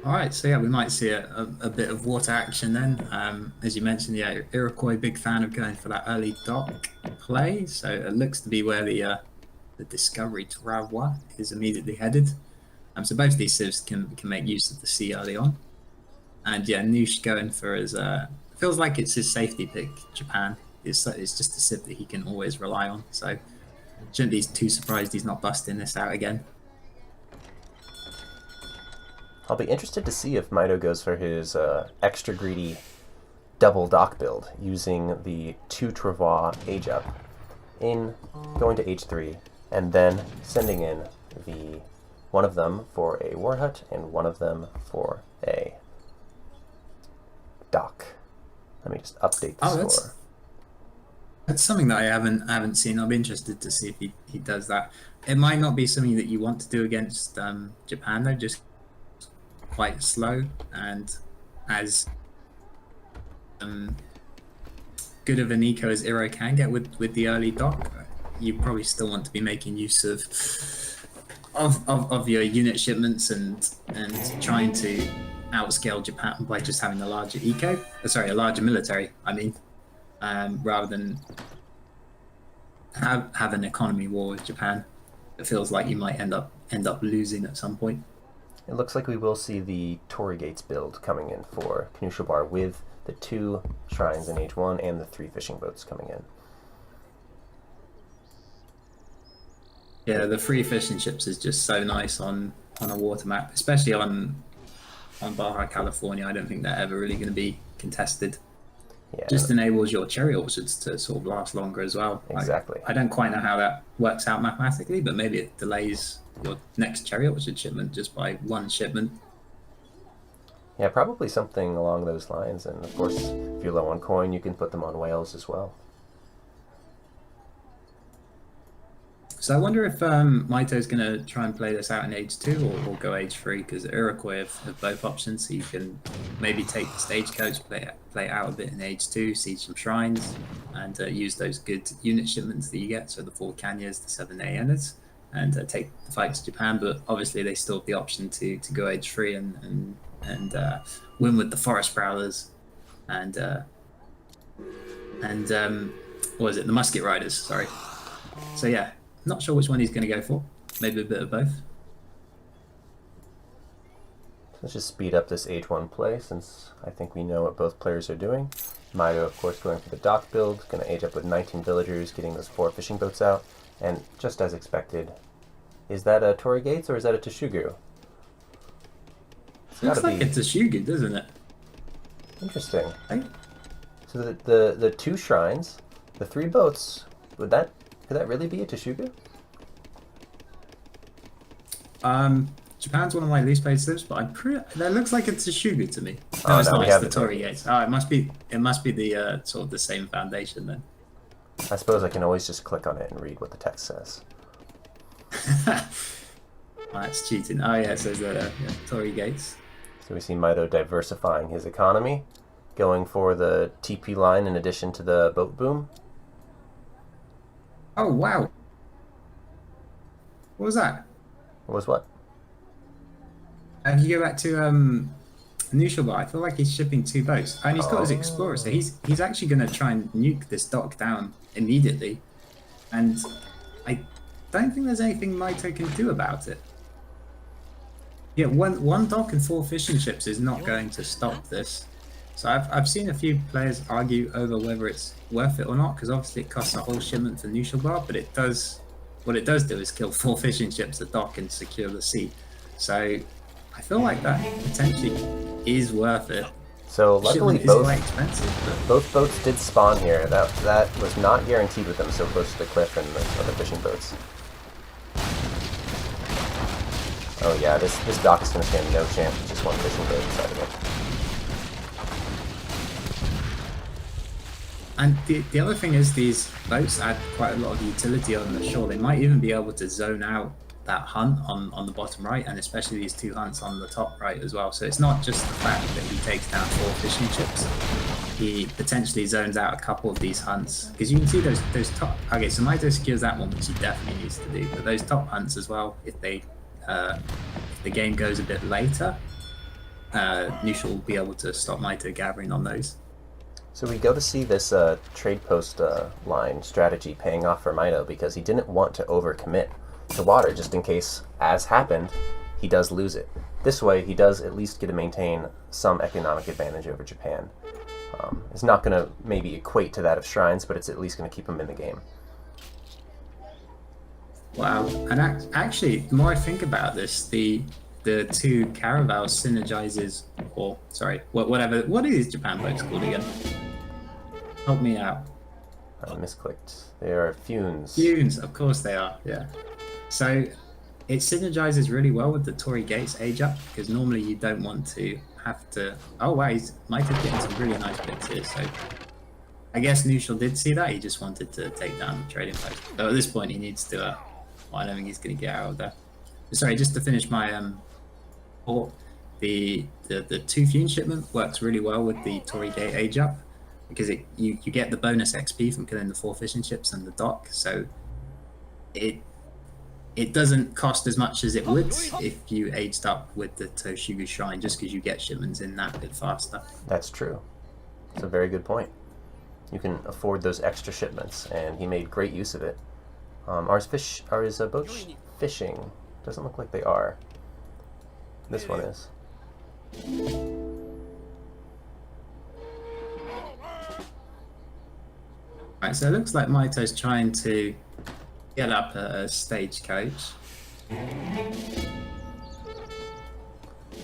All right, so yeah, we might see a bit of water action then. As you mentioned, yeah, Iroquois, big fan of going for that early dock play, so it looks to be where the Discovery Travaux is immediately headed. So both these civs can make use of the sea early on. And yeah, Knusch going for his, feels like it's his safety pick, Japan. It's just a civ that he can always rely on, so shouldn't be too surprised he's not busting this out again. I'll be interested to see if Mitoe goes for his extra greedy double dock build, using the 2 Travaux age up, in going to H3, and then sending in the one of them for a war hut and one of them for a dock. Let me just update the score. That's something that I haven't seen. I'll be interested to see if he does that. It might not be something that you want to do against Japan though, just quite slow, and as good of an eco as Iro can get with the early dock, you probably still want to be making use of your unit shipments and trying to outscale Japan by just having a larger a larger military, I mean, rather than have an economy war with Japan. It feels like you might end up losing at some point. It looks like we will see the Torii Gates build coming in for Knuschelbär, with the 2 shrines in H1 and the 3 fishing boats coming in. Yeah, the 3 fishing ships is just so nice on a water map, especially on Baja California. I don't think they're ever really going to be contested. Yeah. Just enables your cherry orchards to sort of last longer as well. Exactly. I don't quite know how that works out mathematically, but maybe it delays your next cherry orchard shipment just by 1 shipment. Yeah, probably something along those lines. And of course, if you're low on coin, you can put them on whales as well. So I wonder if Mitoe's going to try and play this out in H2 or go H3, because Iroquois have both options. So you can maybe take the stagecoach, play out a bit in H2, siege some shrines, and use those good unit shipments that you get. So the 4 Kanyas, the 7 Aenas, and take the fight to Japan. But obviously they still have the option to go H3 and win with the Forest Prowlers and what was it? The Musket Riders. Sorry. So yeah. Not sure which one he's going to go for. Maybe a bit of both. Let's just speed up this H1 play, since I think we know what both players are doing. Mitoe, of course, going for the dock build, going to age up with 19 villagers, getting those 4 fishing boats out, and just as expected, is that a Torii Gates or is that a Teshugu? Looks like it's a Teshugu, doesn't it? Interesting. So the 2 shrines, the 3 boats, could that really be a Teshugu? Japan's one of my least played civs, but that looks like it's a Teshugu to me. No, it's not. It's the Torii Gates. Oh, it must be the sort of the same foundation then. I suppose I can always just click on it and read what the text says. That's cheating. Oh yeah, it says Torii Gates. So we see Mitoe diversifying his economy, going for the TP line in addition to the boat boom. Oh wow! What was that? What was what? If you go back to Knuschelbär, I feel like he's shipping 2 boats, and he's got his Explorer, so he's actually going to try and nuke this dock down immediately, and I don't think there's anything Mitoe can do about it. Yeah, one dock and 4 fishing ships is not going to stop this. So I've seen a few players argue over whether it's worth it or not, because obviously it costs a whole shipment for Knuschelbär, but it does what it does do is kill 4 fishing ships at dock and secure the sea. So I feel like that potentially is worth it. So luckily Shipment is quite expensive, but both boats did spawn here. That was not guaranteed with them so close to the cliff and the other fishing boats. Oh yeah, this dock is going to stand no chance with just one fishing boat inside of it. And the other thing is these boats add quite a lot of utility on the shore. They might even be able to zone out that hunt on the bottom right, and especially these 2 hunts on the top right as well. So it's not just the fact that he takes down 4 fishing ships. He potentially zones out a couple of these hunts. Because you can see those top... Okay, so Mitoe secures that one, which he definitely needs to do. But those top hunts as well, if the game goes a bit later, Knuschel will be able to stop Mitoe gathering on those. So we go to see this trade post line strategy paying off for Mitoe because he didn't want to overcommit to water just in case, as happened, he does lose it. This way, he does at least get to maintain some economic advantage over Japan. It's not going to maybe equate to that of Shrines, but it's at least going to keep him in the game. Wow, and actually, the more I think about this, the 2 caravels synergizes, or sorry, whatever. What are these Japan boats called again? Help me out. I misclicked. They are Funes. Funes, of course they are. Yeah. So it synergizes really well with the Torii Gates age up because normally you don't want to have to. Oh wow, Mitoe's getting some really nice bits here. So I guess Knuschel did see that. He just wanted to take down the trading post. So at this point, he needs to. Well, I don't think he's going to get out of there. Sorry, just to finish my thought, the 2 Fune shipment works really well with the Torii Gate age up because you get the bonus XP from killing the 4 fishing ships and the dock. So it doesn't cost as much as it would if you aged up with the Toshugu Shrine, just because you get shipments in that bit faster. That's true. It's a very good point. You can afford those extra shipments, and he made great use of it. Are his boats fishing? Doesn't look like they are. This one is. Right, so it looks like Mitoe's trying to get up a stagecoach.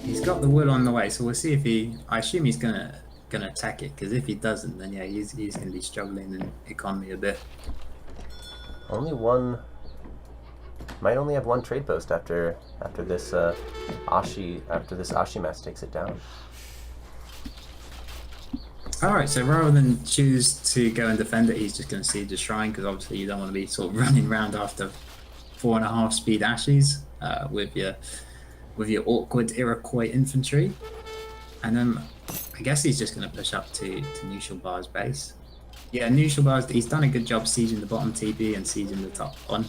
He's got the wool on the way, so we'll see if he. I assume he's gonna attack it, because if he doesn't, then yeah, he's gonna be struggling in economy a bit. Only one. Might only have 1 trade post after this Ashi match takes it down. Alright, so rather than choose to go and defend it, he's just going to siege the shrine, because obviously you don't want to be sort of running around after 4.5 speed Ashis with your awkward Iroquois infantry. And then I guess he's just going to push up to Knuschelbär's base. Yeah, Knuschelbär's, he's done a good job sieging the bottom TP and sieging the top one.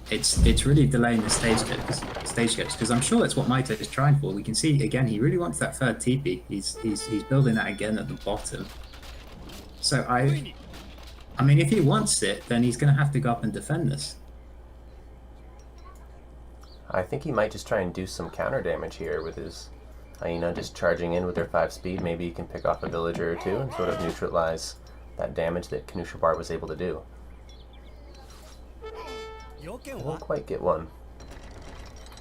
It's really delaying the stagecoach because I'm sure that's what Mitoe is trying for. We can see again he really wants that 3rd TP. He's building that again at the bottom. So I mean if he wants it, then he's going to have to go up and defend this. I think he might just try and do some counter damage here with his hyena just charging in with their 5 speed. Maybe he can pick off a villager or 2 and sort of neutralize that damage that Knuschelbär was able to do. Won't quite get one.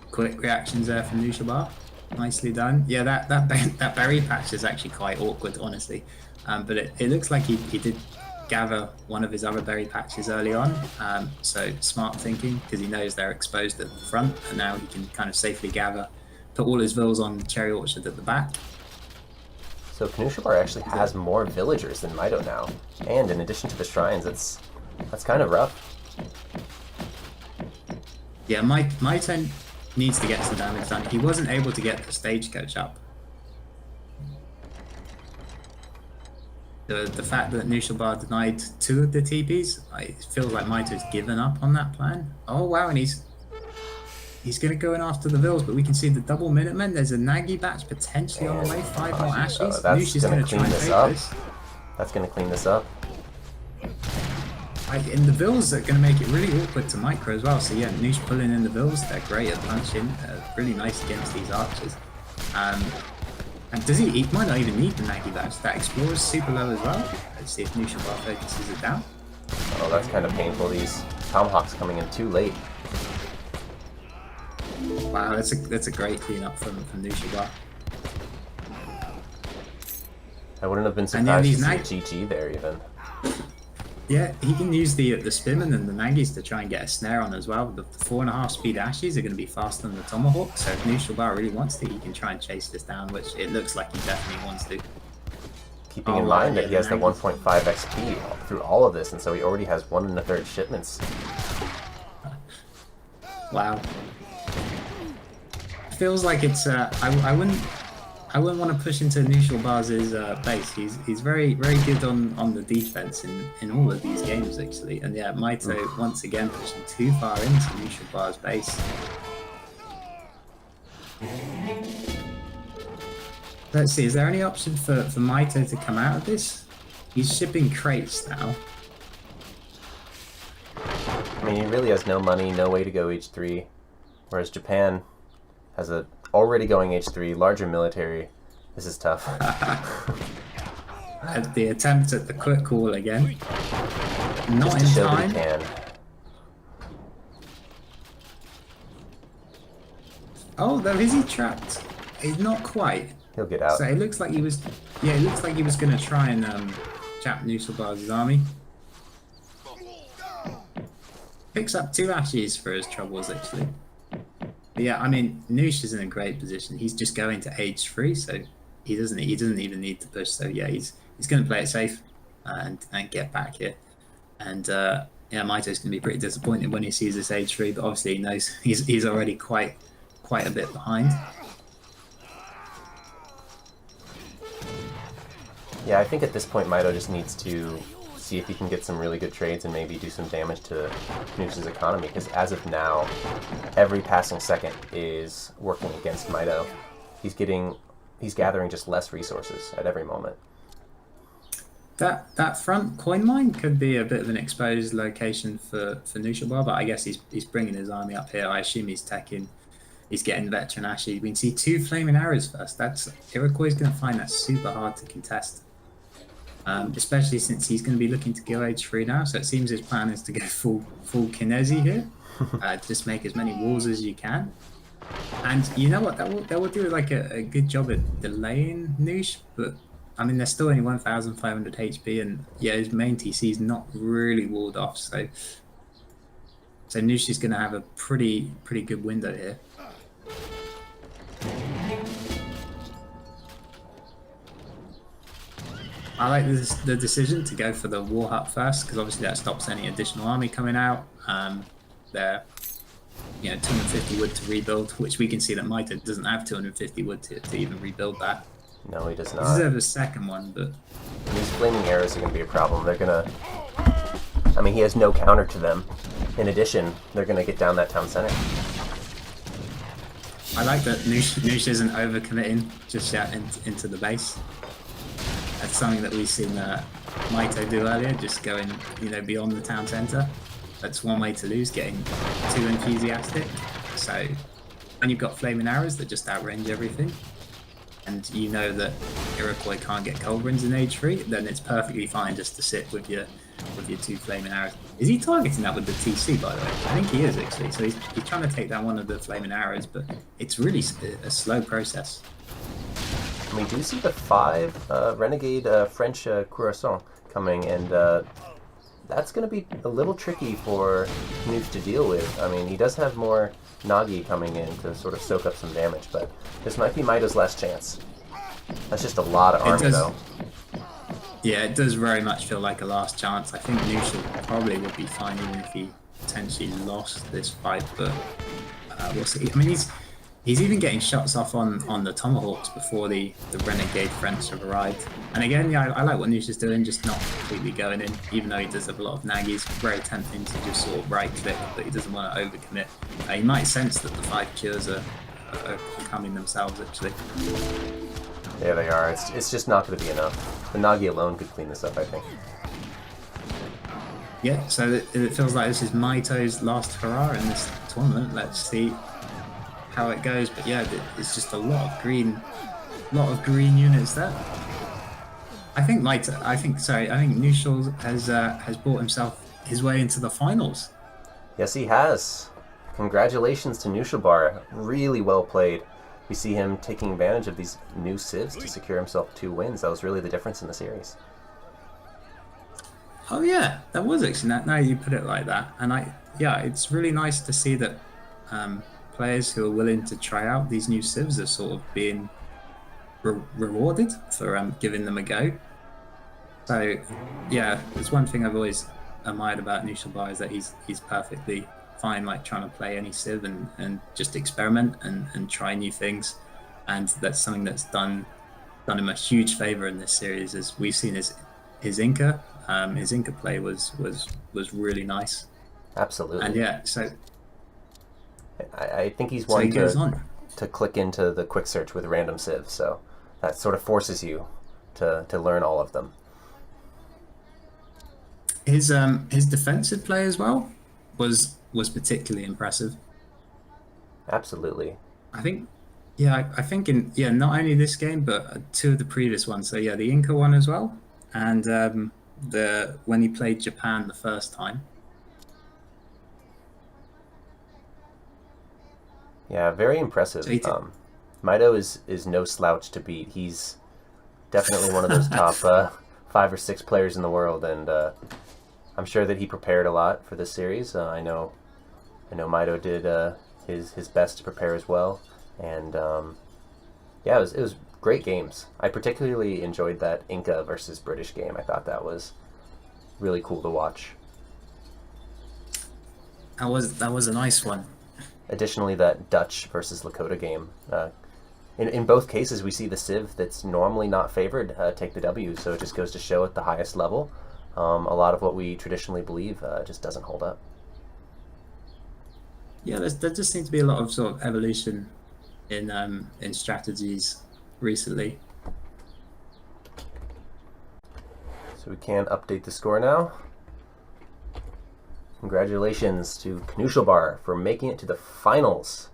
Quick reactions there from Knuschelbär. Nicely done. Yeah, that berry patch is actually quite awkward, honestly. But it looks like he did gather one of his other berry patches early on. So smart thinking, because he knows they're exposed at the front, and now he can kind of safely gather, put all his vills on the cherry orchard at the back. So Knuschelbär actually has more villagers than Mitoe now, and in addition to the shrines, that's kind of rough. Yeah, Mitoe needs to get some damage done. He wasn't able to get the stagecoach up. The fact that Knuschelbär denied 2 of the TPs, it feels like Mitoe's given up on that plan. Oh wow, and he's going to go in after the vills, but we can see the double Minutemen. There's a Nagi batch potentially on the way, 5 more Ashes. That's going to clean this up. That's going to clean this up. And the vills are going to make it really awkward to micro as well. So yeah, Noosh pulling in the vills, they're great at punching, really nice against these archers. And does he might not even need the Nagi badge. That Explorer's super low as well. Let's see if Knuschelbär focuses it down. Oh, that's kind of painful. These Tomahawk's coming in too late. Wow, that's a great cleanup from Knuschelbär. I wouldn't have been And yeah, surprised to see a GG there even. Yeah, he can use the spinman and the Nagis to try and get a snare on as well. The 4.5 speed Ashes are going to be faster than the Tomahawk, so if Knuschelbär really wants to, he can try and chase this down, which it looks like he definitely wants to. Keeping in mind that he has the 1.5 XP through all of this, and so he already has 1 1/3 shipments. Wow. Feels like it's I wouldn't want to push into Knuschelbär's base. He's very good on the defense in all of these games actually. And yeah, Mitoe once again pushing too far into Knuschelbär's base. Let's see, is there any option for Mitoe to come out of this? He's shipping crates now. I mean, he really has no money, no way to go H3, whereas Japan has a already going H3, larger military. This is tough. At the attempt at the quick call again. Not Just to in show time. that he can. Oh, though, is he trapped? He's not quite. He'll get out. So it looks like he was. Yeah, it looks like he was going to try and trap Knuschelbär's army. Picks up 2 Ashes for his troubles actually. But yeah, I mean, Noosh is in a great position. He's just going to H3, so he doesn't even need to push. So yeah, he's going to play it safe and get back here. And yeah, Mitoe's going to be pretty disappointed when he sees this H3, but obviously he knows he's already quite a bit behind. Yeah, I think at this point Mitoe just needs to see if he can get some really good trades and maybe do some damage to Noosh's economy, because as of now, every passing second is working against Mitoe. He's gathering just less resources at every moment. That front coin mine could be a bit of an exposed location for Knuschelbär, but I guess he's bringing his army up here. I assume he's getting veteran Ashes. We can see 2 flaming arrows first. That's Iroquois is going to find that super hard to contest. Especially since he's going to be looking to go H3 now, so it seems his plan is to go full Kinesi here. Just make as many walls as you can. And you know what, that will do like a good job at delaying Noosh, but I mean they're still only 1,500 HP, and yeah, his main TC is not really walled off, so Noosh is going to have a pretty good window here. I like the decision to go for the war hut first, because obviously that stops any additional army coming out. They're 250 wood to rebuild, which we can see that Mitoe doesn't have 250 wood to even rebuild that. No, he does He not. deserves a second one, but These flaming arrows are going to be a problem. They're going to... I mean, he has no counter to them. In addition, they're going to get down that town center. I like that Noosh isn't overcommitting just yet into the base. That's something that we've seen Mitoe do earlier, just going beyond the town center. That's one way to lose, getting too enthusiastic. So, and you've got flaming arrows that just outrange everything, and you know that Iroquois can't get culverins in H3, then it's perfectly fine just to sit with your 2 flaming arrows. Is he targeting that with the TC, by the way? I think he is actually. So he's trying to take down one of the flaming arrows, but it's really a slow process. We do see the 5 renegade French cuirassant coming, and that's going to be a little tricky for Noosh to deal with. I mean, he does have more Nagi coming in to sort of soak up some damage, but this might be Mitoe's last chance. That's just a lot of army, though. Yeah, it does very much feel like a last chance. I think Noosh probably would be fine even if he potentially lost this fight, but we'll see. I mean, he's even getting shots off on the Tomahawks before the renegade French have arrived. And again, yeah, I like what Noosh is doing, just not completely going in, even though he does have a lot of Nagis. Very tempting to just sort of right-click, but he doesn't want to overcommit. He might sense that the 5 cures are coming themselves, actually. There they are. It's just not going to be enough. The Nagi alone could clean this up, I think. Yeah, so it feels like this is Mitoe's last hurrah in this tournament. Let's see how it goes, but yeah, it's just a lot of green units there. I think Noosh has brought himself his way into the finals. Yes, he has. Congratulations to Knuschelbär. Really well played. We see him taking advantage of these new civs to secure himself 2 wins. That was really the difference in the series. Oh yeah, that was actually now you put it like that, and yeah, it's really nice to see that players who are willing to try out these new civs are sort of being rewarded for giving them a go. So yeah, it's one thing I've always admired about Knuschelbär is that he's perfectly fine like trying to play any civ and just experiment and try new things, and that's something that's done him a huge favor in this series. As we've seen his Inca play was really nice. Absolutely. And yeah, so I think he's so one he goes on. to click into the quick search with random civs, so that sort of forces you to learn all of them. His defensive play as well was particularly impressive. Absolutely. I think not only this game but 2 of the previous ones. So yeah, the Inca one as well, and when he played Japan the first time. Yeah, very impressive. So Mitoe is no slouch to beat. He's definitely one of those top 5 or 6 players in the world, and I'm sure that he prepared a lot for this series. I know Mitoe did his best to prepare as well, and yeah, it was great games. I particularly enjoyed that Inca versus British game. I thought that was really cool to watch. That was a nice one. Additionally, that Dutch versus Lakota game. In both cases, we see the civ that's normally not favored take the W, so it just goes to show at the highest level, a lot of what we traditionally believe just doesn't hold up. Yeah, there just seems to be a lot of sort of evolution in strategies recently. So we can update the score now. Congratulations to Knuschelbär for making it to the finals.